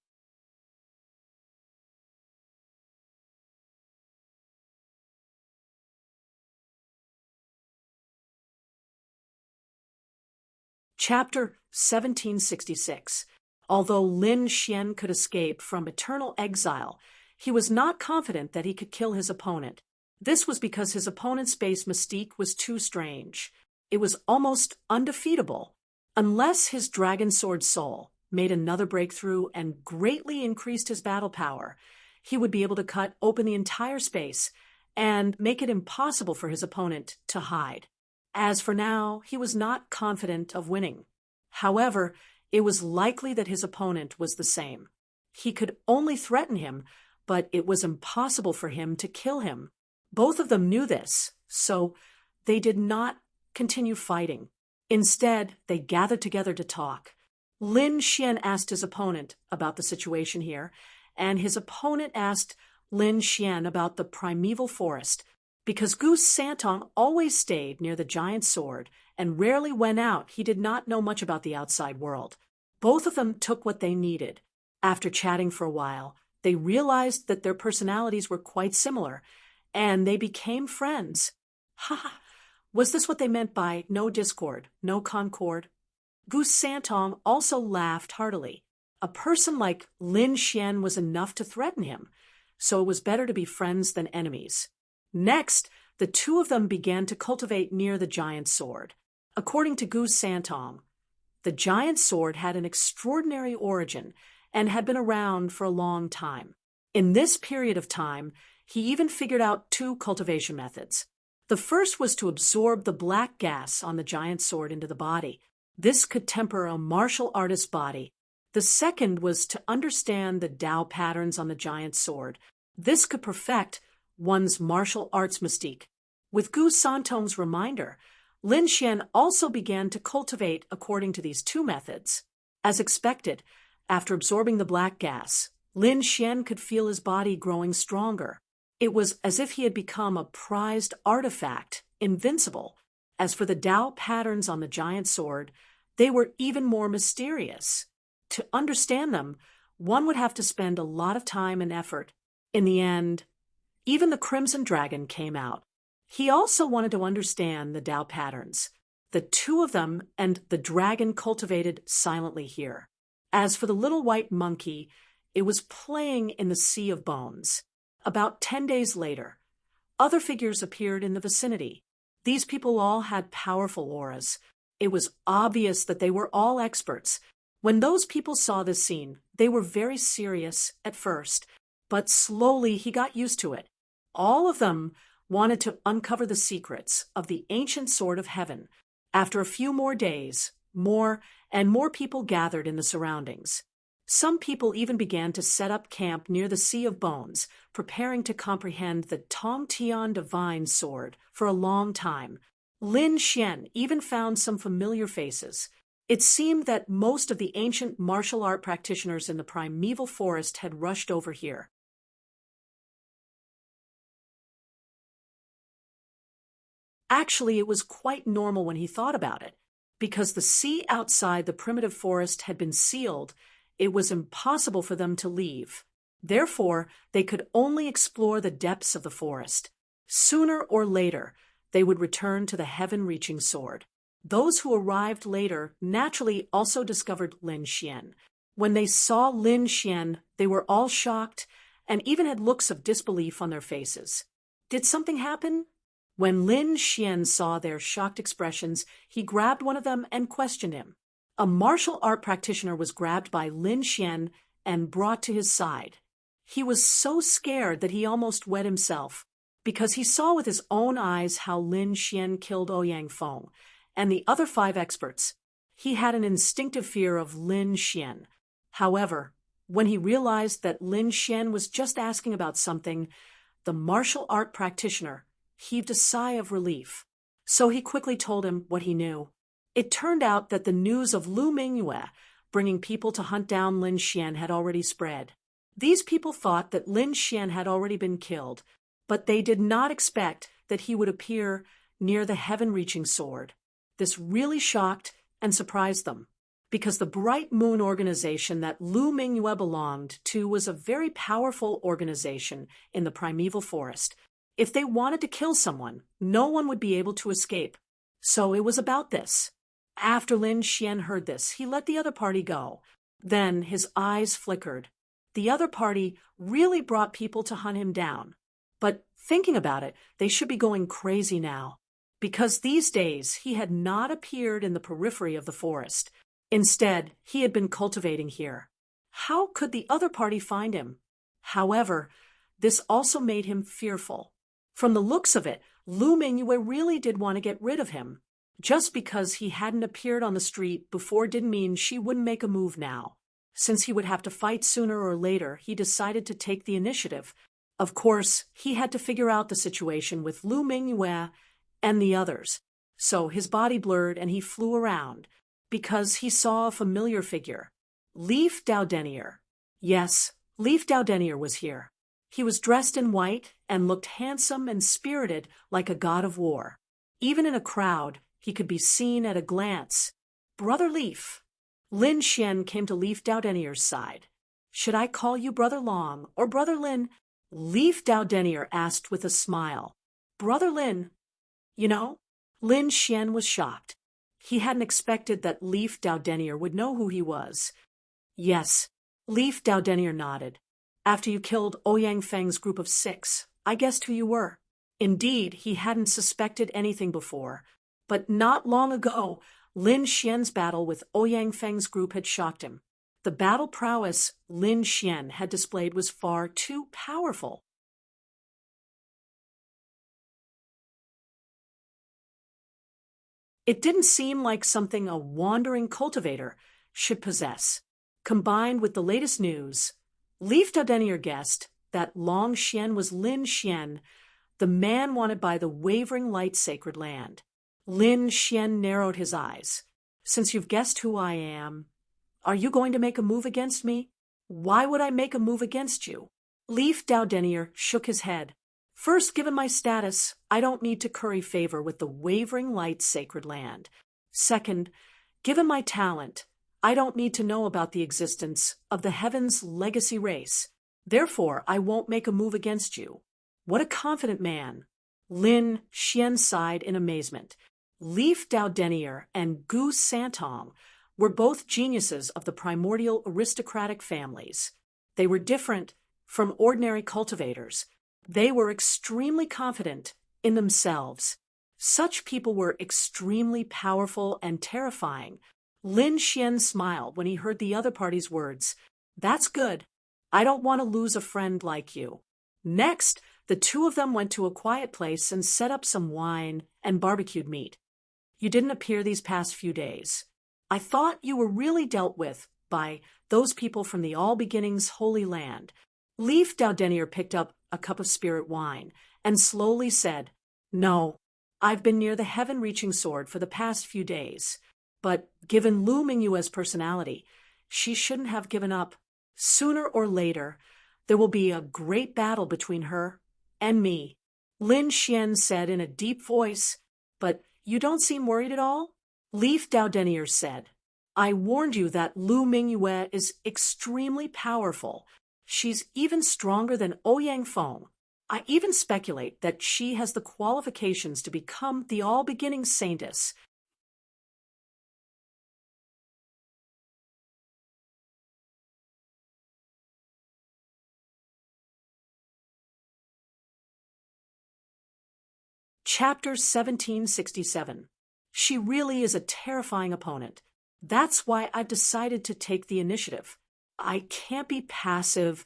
A: Chapter 1766. Although Lin Xian could escape from eternal exile, he was not confident that he could kill his opponent. This was because his opponent's space mystique was too strange. It was almost undefeatable. Unless his dragon sword soul made another breakthrough and greatly increased his battle power, he would be able to cut open the entire space and make it impossible for his opponent to hide. As for now, he was not confident of winning. However, it was likely that his opponent was the same. He could only threaten him, but it was impossible for him to kill him. Both of them knew this, so they did not continue fighting. Instead, they gathered together to talk. Lin Xian asked his opponent about the situation here, and his opponent asked Lin Xian about the primeval forest. Because Gu Santong always stayed near the giant sword and rarely went out, he did not know much about the outside world. Both of them took what they needed. After chatting for a while, they realized that their personalities were quite similar, and they became friends. Ha! Was this what they meant by no discord, no concord? Gu Santong also laughed heartily. A person like Lin Xian was enough to threaten him, so it was better to be friends than enemies. Next, the two of them began to cultivate near the giant sword. According to Gu Santong, the giant sword had an extraordinary origin and had been around for a long time. In this period of time, he even figured out two cultivation methods. The first was to absorb the black gas on the giant sword into the body. This could temper a martial artist's body. The second was to understand the Tao patterns on the giant sword. This could perfect one's martial arts mystique. With Gu Santong's reminder, Lin Xian also began to cultivate according to these two methods. As expected, after absorbing the black gas, Lin Xian could feel his body growing stronger. It was as if he had become a prized artifact, invincible. As for the Tao patterns on the giant sword, they were even more mysterious. To understand them, one would have to spend a lot of time and effort. In the end, even the Crimson Dragon came out. He also wanted to understand the Tao patterns. The two of them and the dragon cultivated silently here. As for the little white monkey, it was playing in the sea of bones. About 10 days later, other figures appeared in the vicinity. These people all had powerful auras. It was obvious that they were all experts. When those people saw this scene, they were very serious at first, but slowly he got used to it. All of them wanted to uncover the secrets of the ancient sword of heaven. After a few more days, more and more people gathered in the surroundings. Some people even began to set up camp near the Sea of Bones, preparing to comprehend the Tong Tian divine sword for a long time. Lin Xian even found some familiar faces. It seemed that most of the ancient martial art practitioners in the primeval forest had rushed over here. Actually, it was quite normal when he thought about it. Because the sea outside the primitive forest had been sealed, it was impossible for them to leave. Therefore, they could only explore the depths of the forest. Sooner or later, they would return to the heaven-reaching sword. Those who arrived later naturally also discovered Lin Xian. When they saw Lin Xian, they were all shocked and even had looks of disbelief on their faces. Did something happen? When Lin Xian saw their shocked expressions, he grabbed one of them and questioned him. A martial art practitioner was grabbed by Lin Xian and brought to his side. He was so scared that he almost wet himself, because he saw with his own eyes how Lin Xian killed Ouyang Feng and the other 5 experts. He had an instinctive fear of Lin Xian. However, when he realized that Lin Xian was just asking about something, the martial art practitioner heaved a sigh of relief. So he quickly told him what he knew. It turned out that the news of Lu Mingyue bringing people to hunt down Lin Xian had already spread. These people thought that Lin Xian had already been killed, but they did not expect that he would appear near the heaven-reaching sword. This really shocked and surprised them, because the Bright Moon organization that Lu Mingyue belonged to was a very powerful organization in the primeval forest. If they wanted to kill someone, no one would be able to escape. So it was about this. After Lin Xian heard this, he let the other party go. Then his eyes flickered. The other party really brought people to hunt him down. But thinking about it, they should be going crazy now, because these days he had not appeared in the periphery of the forest. Instead, he had been cultivating here. How could the other party find him? However, this also made him fearful. From the looks of it, Lu Mingyue really did want to get rid of him. Just because he hadn't appeared on the street before didn't mean she wouldn't make a move now. Since he would have to fight sooner or later, he decided to take the initiative. Of course, he had to figure out the situation with Lu Mingyue and the others. So his body blurred and he flew around, because he saw a familiar figure. Leaf Dowdenier. Yes, Leaf Dowdenier was here. He was dressed in white and looked handsome and spirited like a god of war. Even in a crowd, he could be seen at a glance. Brother Leaf. Lin Xian came to Leaf Dowdenier's side. Should I call you Brother Long or Brother Lin? Leaf Dowdenier asked with a smile. Brother Lin. You know? Lin Xian was shocked. He hadn't expected that Leaf Dowdenier would know who he was. Yes, Leaf Dowdenier nodded. After you killed Ouyang Feng's group of 6, I guessed who you were. Indeed, he hadn't suspected anything before. But not long ago, Lin Xian's battle with Ouyang Feng's group had shocked him. The battle prowess Lin Xian had displayed was far too powerful. It didn't seem like something a wandering cultivator should possess. Combined with the latest news, Leaf Dowdenier guessed that Long Xian was Lin Xian, the man wanted by the wavering light sacred land. Lin Xian narrowed his eyes. Since you've guessed who I am, are you going to make a move against me? Why would I make a move against you? Leaf Dowdenier shook his head. First, given my status, I don't need to curry favor with the wavering light sacred land. Second, given my talent, I don't need to know about the existence of the heavens' legacy race. Therefore, I won't make a move against you. What a confident man. Lin Xian sighed in amazement. Leaf Dowdenier and Gu Santong were both geniuses of the primordial aristocratic families. They were different from ordinary cultivators. They were extremely confident in themselves. Such people were extremely powerful and terrifying, Lin Xian smiled when he heard the other party's words. That's good. I don't want to lose a friend like you. Next, the two of them went to a quiet place and set up some wine and barbecued meat. You didn't appear these past few days. I thought you were really dealt with by those people from the All Beginnings Holy Land. Leif Daudenier picked up a cup of spirit wine and slowly said, No, I've been near the heaven-reaching sword for the past few days. But given Lu Mingyue's personality, she shouldn't have given up. Sooner or later, there will be a great battle between her and me. Lin Xian said in a deep voice, But you don't seem worried at all? Leif Daudenier said, I warned you that Lu Mingyue is extremely powerful. She's even stronger than Ouyang Feng. I even speculate that she has the qualifications to become the all-beginning saintess. Chapter 1767. She really is a terrifying opponent. That's why I've decided to take the initiative. I can't be passive.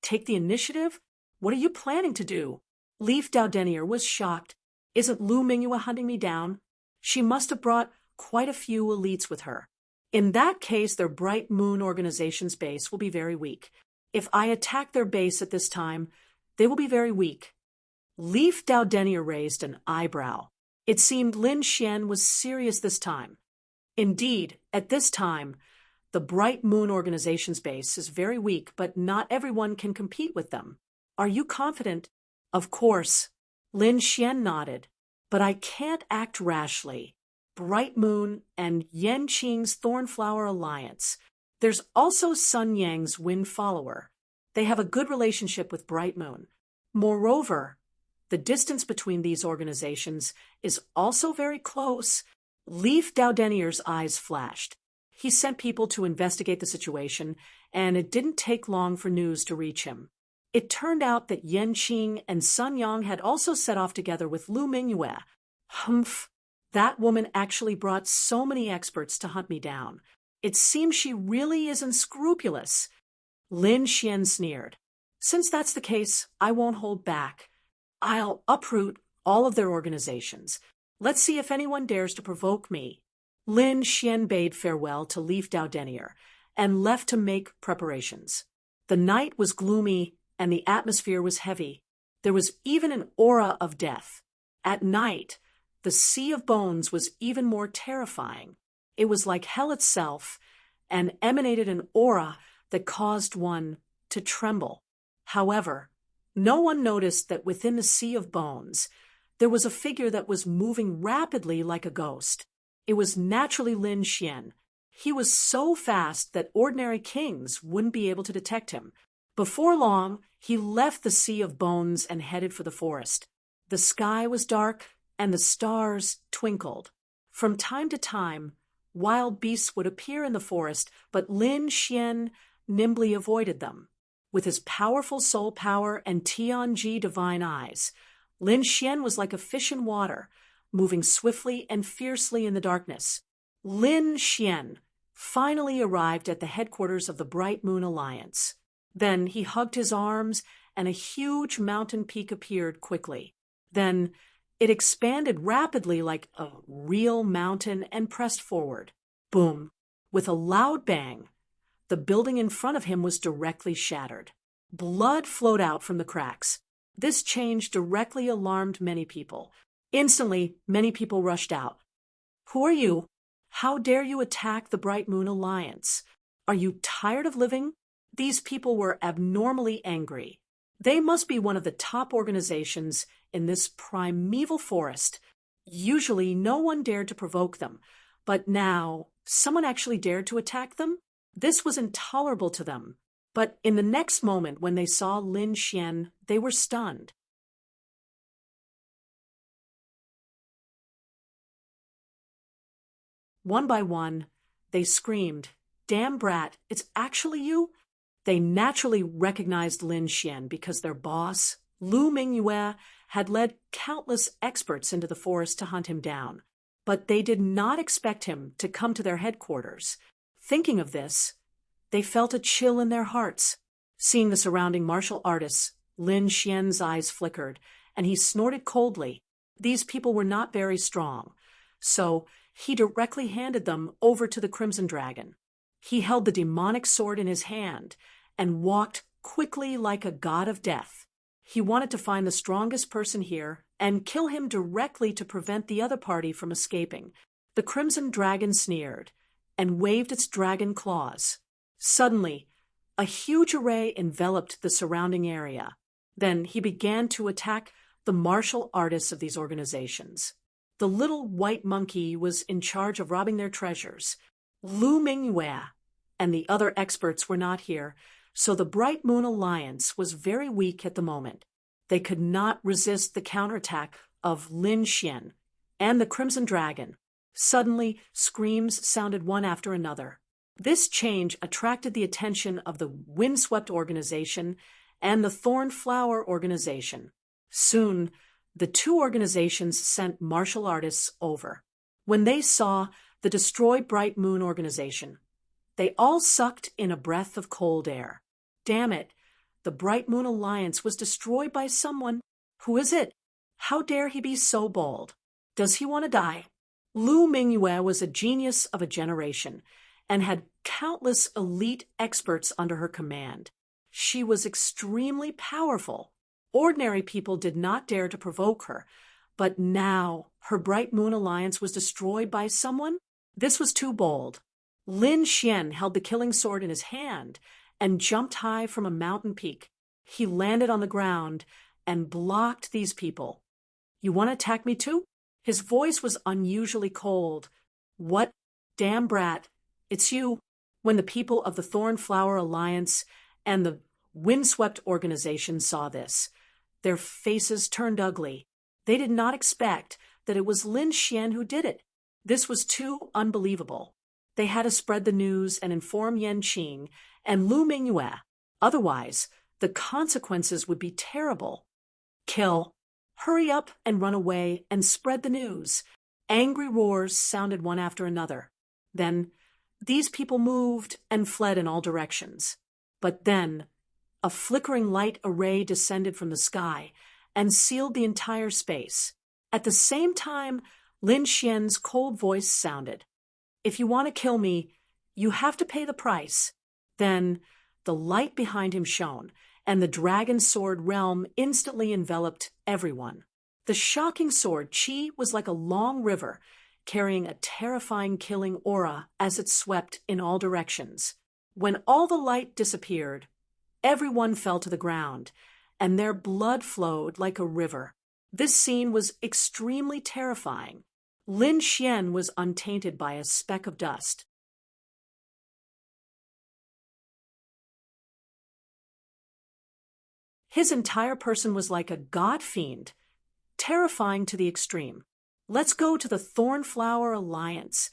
A: Take the initiative? What are you planning to do? Leif Daudenier was shocked. Isn't Lu Mingyue hunting me down? She must have brought quite a few elites with her. In that case, their Bright Moon organization's base will be very weak. If I attack their base at this time, they will be very weak. Leif Daudenier raised an eyebrow. It seemed Lin Xian was serious this time. Indeed, at this time, the Bright Moon organization's base is very weak, but not everyone can compete with them. Are you confident? Of course. Lin Xian nodded. But I can't act rashly. Bright Moon and Yan Qing's Thornflower Alliance. There's also Sun Yang's Wind Follower. They have a good relationship with Bright Moon. Moreover, the distance between these organizations is also very close. Leif Daudenier's eyes flashed. He sent people to investigate the situation, and it didn't take long for news to reach him. It turned out that Yan Qing and Sun Yang had also set off together with Lu Mingyue. Humph! That woman actually brought so many experts to hunt me down. It seems she really isn't scrupulous. Lin Xian sneered. Since that's the case, I won't hold back. I'll uproot all of their organizations. Let's see if anyone dares to provoke me. Lin Xian bade farewell to Leif Daudenier and left to make preparations. The night was gloomy and the atmosphere was heavy. There was even an aura of death. At night, the Sea of Bones was even more terrifying. It was like hell itself and emanated an aura that caused one to tremble. However, no one noticed that within the Sea of Bones, there was a figure that was moving rapidly like a ghost. It was naturally Lin Xian. He was so fast that ordinary kings wouldn't be able to detect him. Before long, he left the Sea of Bones and headed for the forest. The sky was dark and the stars twinkled. From time to time, wild beasts would appear in the forest, but Lin Xian nimbly avoided them. With his powerful soul power and Tianji divine eyes, Lin Xian was like a fish in water, moving swiftly and fiercely in the darkness. Lin Xian finally arrived at the headquarters of the Bright Moon Alliance. Then he hugged his arms, and a huge mountain peak appeared quickly. Then it expanded rapidly like a real mountain and pressed forward. Boom! With a loud bang, the building in front of him was directly shattered. Blood flowed out from the cracks. This change directly alarmed many people. Instantly, many people rushed out. Who are you? How dare you attack the Bright Moon Alliance? Are you tired of living? These people were abnormally angry. They must be one of the top organizations in this primeval forest. Usually, no one dared to provoke them, but now someone actually dared to attack them? This was intolerable to them. But in the next moment, when they saw Lin Xian, they were stunned. One by one, they screamed, "Damn brat, it's actually you?" They naturally recognized Lin Xian because their boss, Lu Mingyue, had led countless experts into the forest to hunt him down. but they did not expect him to come to their headquarters. Thinking of this, they felt a chill in their hearts. Seeing the surrounding martial artists, Lin Xian's eyes flickered, and he snorted coldly. These people were not very strong, so he directly handed them over to the Crimson Dragon. He held the demonic sword in his hand and walked quickly like a god of death. He wanted to find the strongest person here and kill him directly to prevent the other party from escaping. The Crimson Dragon sneered and waved its dragon claws. Suddenly, a huge array enveloped the surrounding area. Then he began to attack the martial artists of these organizations. The little white monkey was in charge of robbing their treasures. Lu Mingyue and the other experts were not here, so the Bright Moon Alliance was very weak at the moment. They could not resist the counterattack of Lin Xian and the Crimson Dragon. Suddenly, screams sounded one after another. This change attracted the attention of the Windswept Organization and the Thornflower Organization. Soon, the two organizations sent martial artists over. When they saw the Destroy Bright Moon Organization, they all sucked in a breath of cold air. Damn it, the Bright Moon Alliance was destroyed by someone. Who is it? How dare he be so bold? Does he want to die? Lu Mingyue was a genius of a generation and had countless elite experts under her command. She was extremely powerful. Ordinary people did not dare to provoke her, but now her Bright Moon Alliance was destroyed by someone? This was too bold. Lin Xian held the killing sword in his hand and jumped high from a mountain peak. He landed on the ground and blocked these people. You want to attack me too? His voice was unusually cold. What? Damn brat. It's you. When the people of the Thornflower Alliance and the Windswept Organization saw this, their faces turned ugly. They did not expect that it was Lin Xian who did it. This was too unbelievable. They had to spread the news and inform Yan Qing and Lu Mingyue. Otherwise, the consequences would be terrible. Kill. Hurry up and run away and spread the news. Angry roars sounded one after another. Then, these people moved and fled in all directions. But then, a flickering light array descended from the sky and sealed the entire space. At the same time, Lin Xian's cold voice sounded. If you want to kill me, you have to pay the price. Then, the light behind him shone, and the dragon sword realm instantly enveloped everyone. The shocking sword Qi was like a long river, carrying a terrifying killing aura as it swept in all directions. When all the light disappeared, everyone fell to the ground, and their blood flowed like a river. This scene was extremely terrifying. Lin Xian was untainted by a speck of dust. His entire person was like a god fiend, terrifying to the extreme. Let's go to the Thornflower Alliance.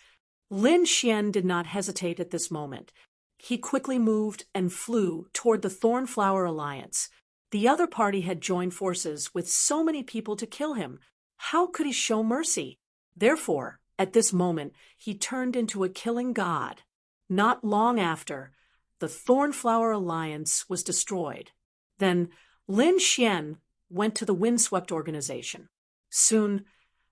A: Lin Xian did not hesitate at this moment. He quickly moved and flew toward the Thornflower Alliance. The other party had joined forces with so many people to kill him. How could he show mercy? Therefore, at this moment, he turned into a killing god. Not long after, the Thornflower Alliance was destroyed. Then Lin Xian went to the Windswept Organization. Soon,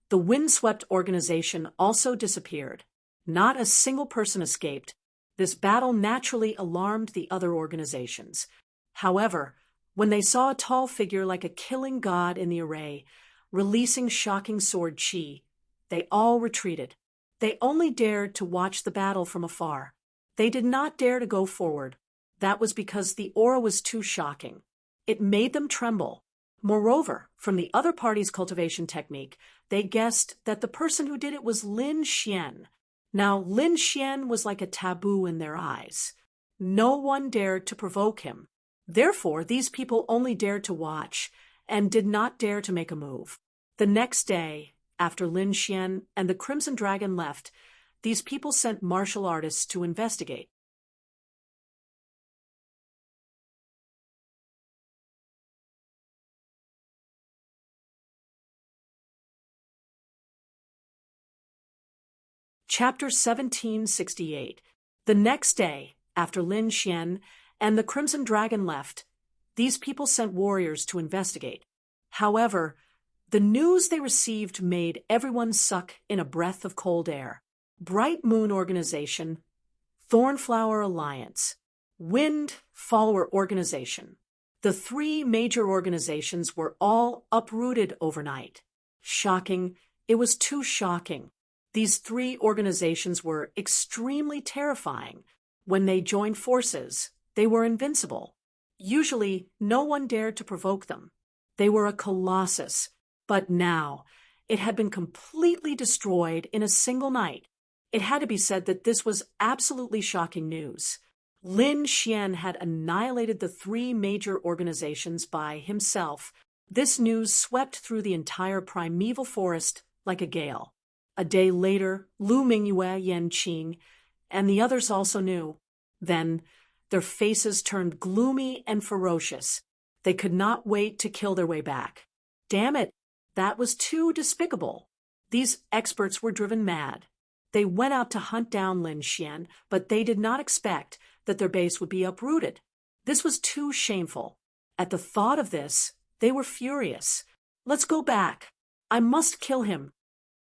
A: the Windswept Organization also disappeared. Not a single person escaped. This battle naturally alarmed the other organizations. However, when they saw a tall figure like a killing god in the array, releasing shocking sword Qi, they all retreated. They only dared to watch the battle from afar. They did not dare to go forward. That was because the aura was too shocking. It made them tremble. Moreover, from the other party's cultivation technique, they guessed that the person who did it was Lin Xian. Now, Lin Xian was like a taboo in their eyes. No one dared to provoke him. Therefore, these people only dared to watch and did not dare to make a move. The next day, after Lin Xian and the Crimson Dragon left, these people sent martial artists to investigate. Chapter 1768. The next day, after Lin Xian and the Crimson Dragon left, these people sent warriors to investigate. However, the news they received made everyone suck in a breath of cold air. Bright Moon Organization, Thornflower Alliance, Wind Follower Organization. The three major organizations were all uprooted overnight. Shocking. It was too shocking. These three organizations were extremely terrifying. When they joined forces, they were invincible. Usually, no one dared to provoke them. They were a colossus, but now it had been completely destroyed in a single night. It had to be said that this was absolutely shocking news. Lin Xian had annihilated the three major organizations by himself. This news swept through the entire primeval forest like a gale. A day later, Lu Mingyue, Yan Qing, and the others also knew. Then, their faces turned gloomy and ferocious. They could not wait to kill their way back. Damn it, that was too despicable. These experts were driven mad. They went out to hunt down Lin Xian, but they did not expect that their base would be uprooted. This was too shameful. At the thought of this, they were furious. Let's go back. I must kill him.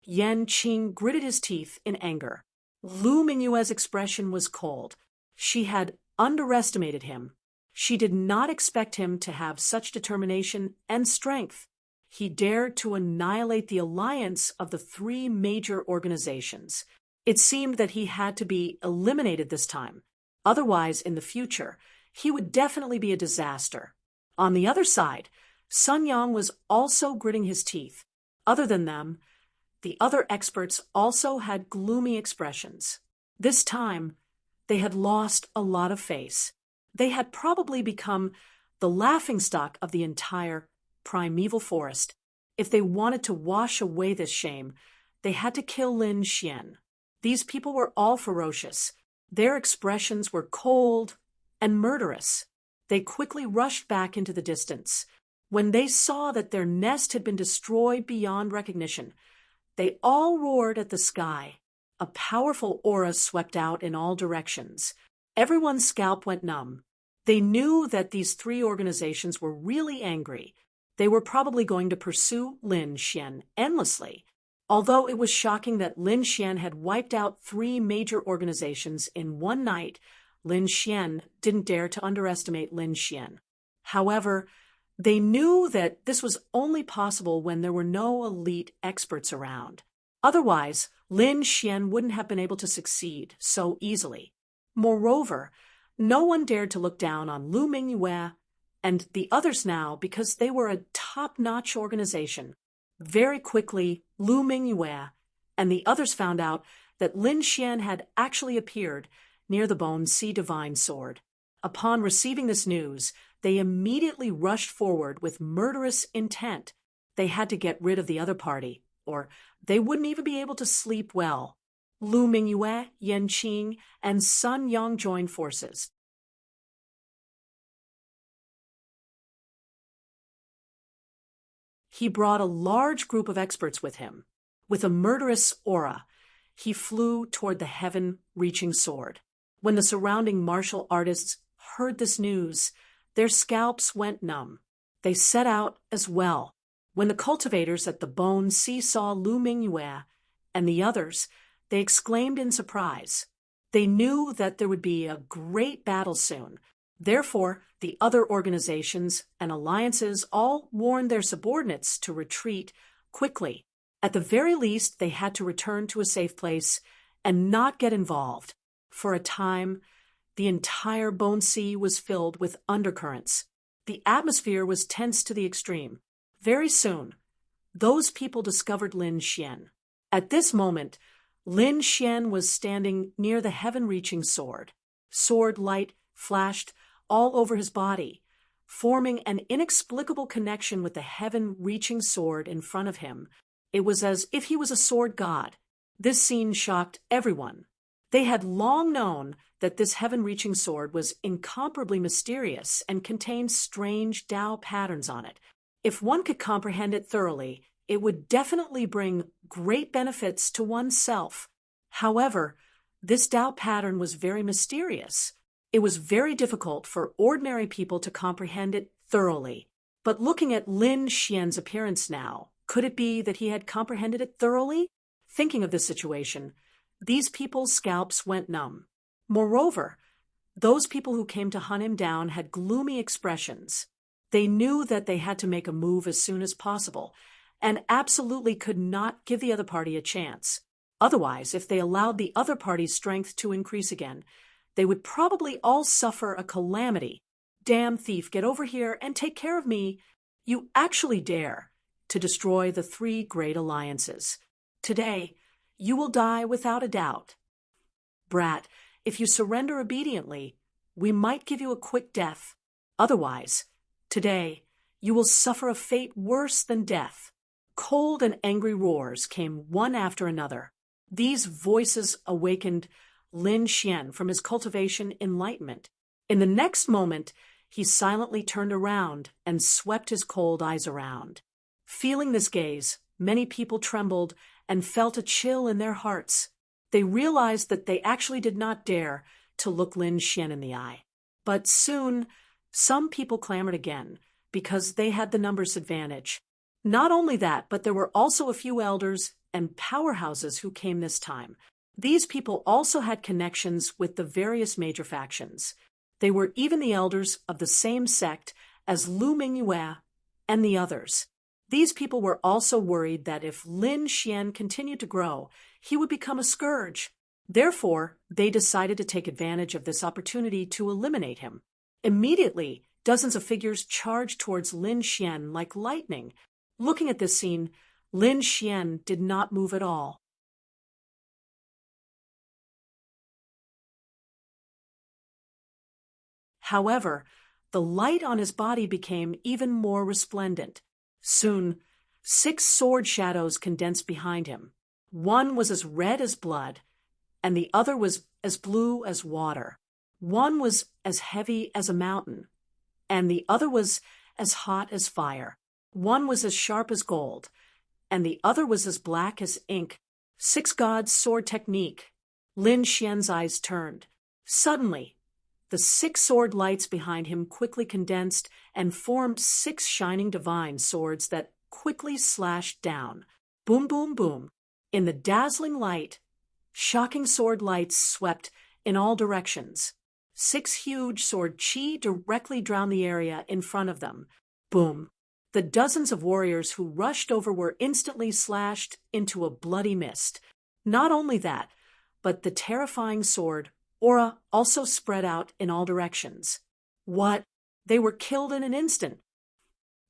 A: Yan Qing gritted his teeth in anger. Lu Mingyue's expression was cold. She had underestimated him. She did not expect him to have such determination and strength. He dared to annihilate the alliance of the three major organizations. It seemed that he had to be eliminated this time. Otherwise, in the future, he would definitely be a disaster. On the other side, Sun Yang was also gritting his teeth. Other than them, the other experts also had gloomy expressions. This time, they had lost a lot of face. They had probably become the laughingstock of the entire primeval forest. If they wanted to wash away this shame, they had to kill Lin Xian. These people were all ferocious. Their expressions were cold and murderous. They quickly rushed back into the distance. When they saw that their nest had been destroyed beyond recognition, they all roared at the sky. A powerful aura swept out in all directions. Everyone's scalp went numb. They knew that these three organizations were really angry. They were probably going to pursue Lin Xian endlessly. Although it was shocking that Lin Xian had wiped out three major organizations in one night, Lin Xian didn't dare to underestimate Lin Xian. However, they knew that this was only possible when there were no elite experts around. Otherwise, Lin Xian wouldn't have been able to succeed so easily. Moreover, no one dared to look down on Lu Mingyue and the others now because they were a top-notch organization. Very quickly, Lu Mingyue and the others found out that Lin Xian had actually appeared near the Bone Sea Divine Sword. Upon receiving this news, they immediately rushed forward with murderous intent. They had to get rid of the other party, or they wouldn't even be able to sleep well. Lu Mingyue, Yan Qing, and Sun Yang joined forces. He brought a large group of experts with him. With a murderous aura, he flew toward the heaven-reaching sword. When the surrounding martial artists heard this news, their scalps went numb. They set out as well. When the cultivators at the Bone Sea saw Lu Mingyue and the others, they exclaimed in surprise. They knew that there would be a great battle soon. Therefore, the other organizations and alliances all warned their subordinates to retreat quickly. At the very least, they had to return to a safe place and not get involved. For a time, the entire Bone Sea was filled with undercurrents. The atmosphere was tense to the extreme. Very soon, those people discovered Lin Xian. At this moment, Lin Xian was standing near the heaven-reaching sword. Sword light flashed all over his body, forming an inexplicable connection with the heaven-reaching sword in front of him. It was as if he was a sword god. This scene shocked everyone. They had long known that this heaven-reaching sword was incomparably mysterious and contained strange Tao patterns on it. If one could comprehend it thoroughly, it would definitely bring great benefits to oneself. However, this Tao pattern was very mysterious. It was very difficult for ordinary people to comprehend it thoroughly. But looking at Lin Xian's appearance now, could it be that he had comprehended it thoroughly? Thinking of this situation, these people's scalps went numb. Moreover, those people who came to hunt him down had gloomy expressions. They knew that they had to make a move as soon as possible, and absolutely could not give the other party a chance. Otherwise, if they allowed the other party's strength to increase again, they would probably all suffer a calamity. Damn thief, get over here and take care of me. You actually dare to destroy the three great alliances. Today, you will die without a doubt. Brat, if you surrender obediently, we might give you a quick death. Otherwise, today, you will suffer a fate worse than death. Cold and angry roars came one after another. These voices awakened Lin Xian from his cultivation enlightenment. In the next moment, he silently turned around and swept his cold eyes around. Feeling this gaze, many people trembled and felt a chill in their hearts. They realized that they actually did not dare to look Lin Xian in the eye. But soon, some people clamored again because they had the numbers advantage. Not only that, but there were also a few elders and powerhouses who came this time. These people also had connections with the various major factions. They were even the elders of the same sect as Lu Mingyue and the others. These people were also worried that if Lin Xian continued to grow, he would become a scourge. Therefore, they decided to take advantage of this opportunity to eliminate him. Immediately, dozens of figures charged towards Lin Xian like lightning. Looking at this scene, Lin Xian did not move at all. However, the light on his body became even more resplendent. Soon, 6 sword shadows condensed behind him. One was as red as blood, and the other was as blue as water. One was as heavy as a mountain, and the other was as hot as fire. One was as sharp as gold, and the other was as black as ink. 6 gods' sword technique. Lin Xian's eyes turned. Suddenly, the 6 sword lights behind him quickly condensed and formed 6 shining divine swords that quickly slashed down. Boom, boom, boom. In the dazzling light, shocking sword lights swept in all directions. 6 huge sword chi directly drowned the area in front of them. Boom. The dozens of warriors who rushed over were instantly slashed into a bloody mist. Not only that, but the terrifying sword aura also spread out in all directions. What? They were killed in an instant.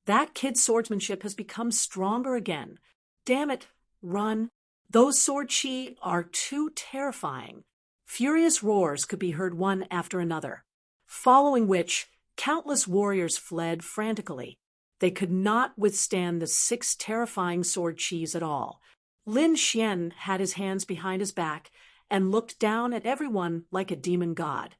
A: That kid's swordsmanship has become stronger again. Damn it, run. Those sword chi are too terrifying. Furious roars could be heard one after another, following which countless warriors fled frantically. They could not withstand the 6 terrifying sword chis at all. Lin Xian had his hands behind his back and looked down at everyone like a demon god.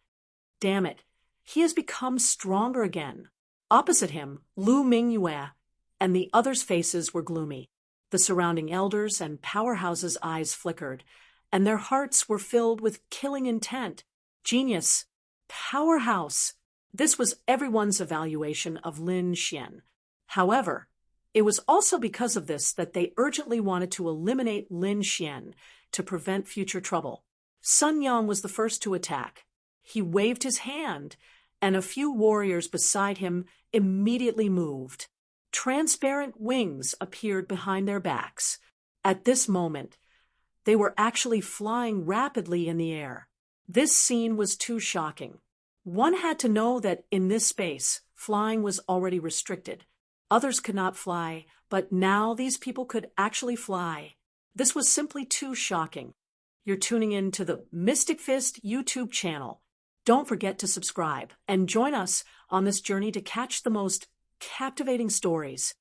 A: Damn it, he has become stronger again. Opposite him, Lu Mingyue and the others' faces were gloomy. The surrounding elders and powerhouses' eyes flickered, and their hearts were filled with killing intent. Genius. Powerhouse. This was everyone's evaluation of Lin Xian. However, it was also because of this that they urgently wanted to eliminate Lin Xian to prevent future trouble. Sun Yang was the first to attack. He waved his hand, and a few warriors beside him immediately moved. Transparent wings appeared behind their backs. At this moment, they were actually flying rapidly in the air. This scene was too shocking. One had to know that in this space, flying was already restricted. Others could not fly, but now these people could actually fly. This was simply too shocking. You're tuning in to the Mystic Fist YouTube channel. Don't forget to subscribe and join us on this journey to catch the most captivating stories.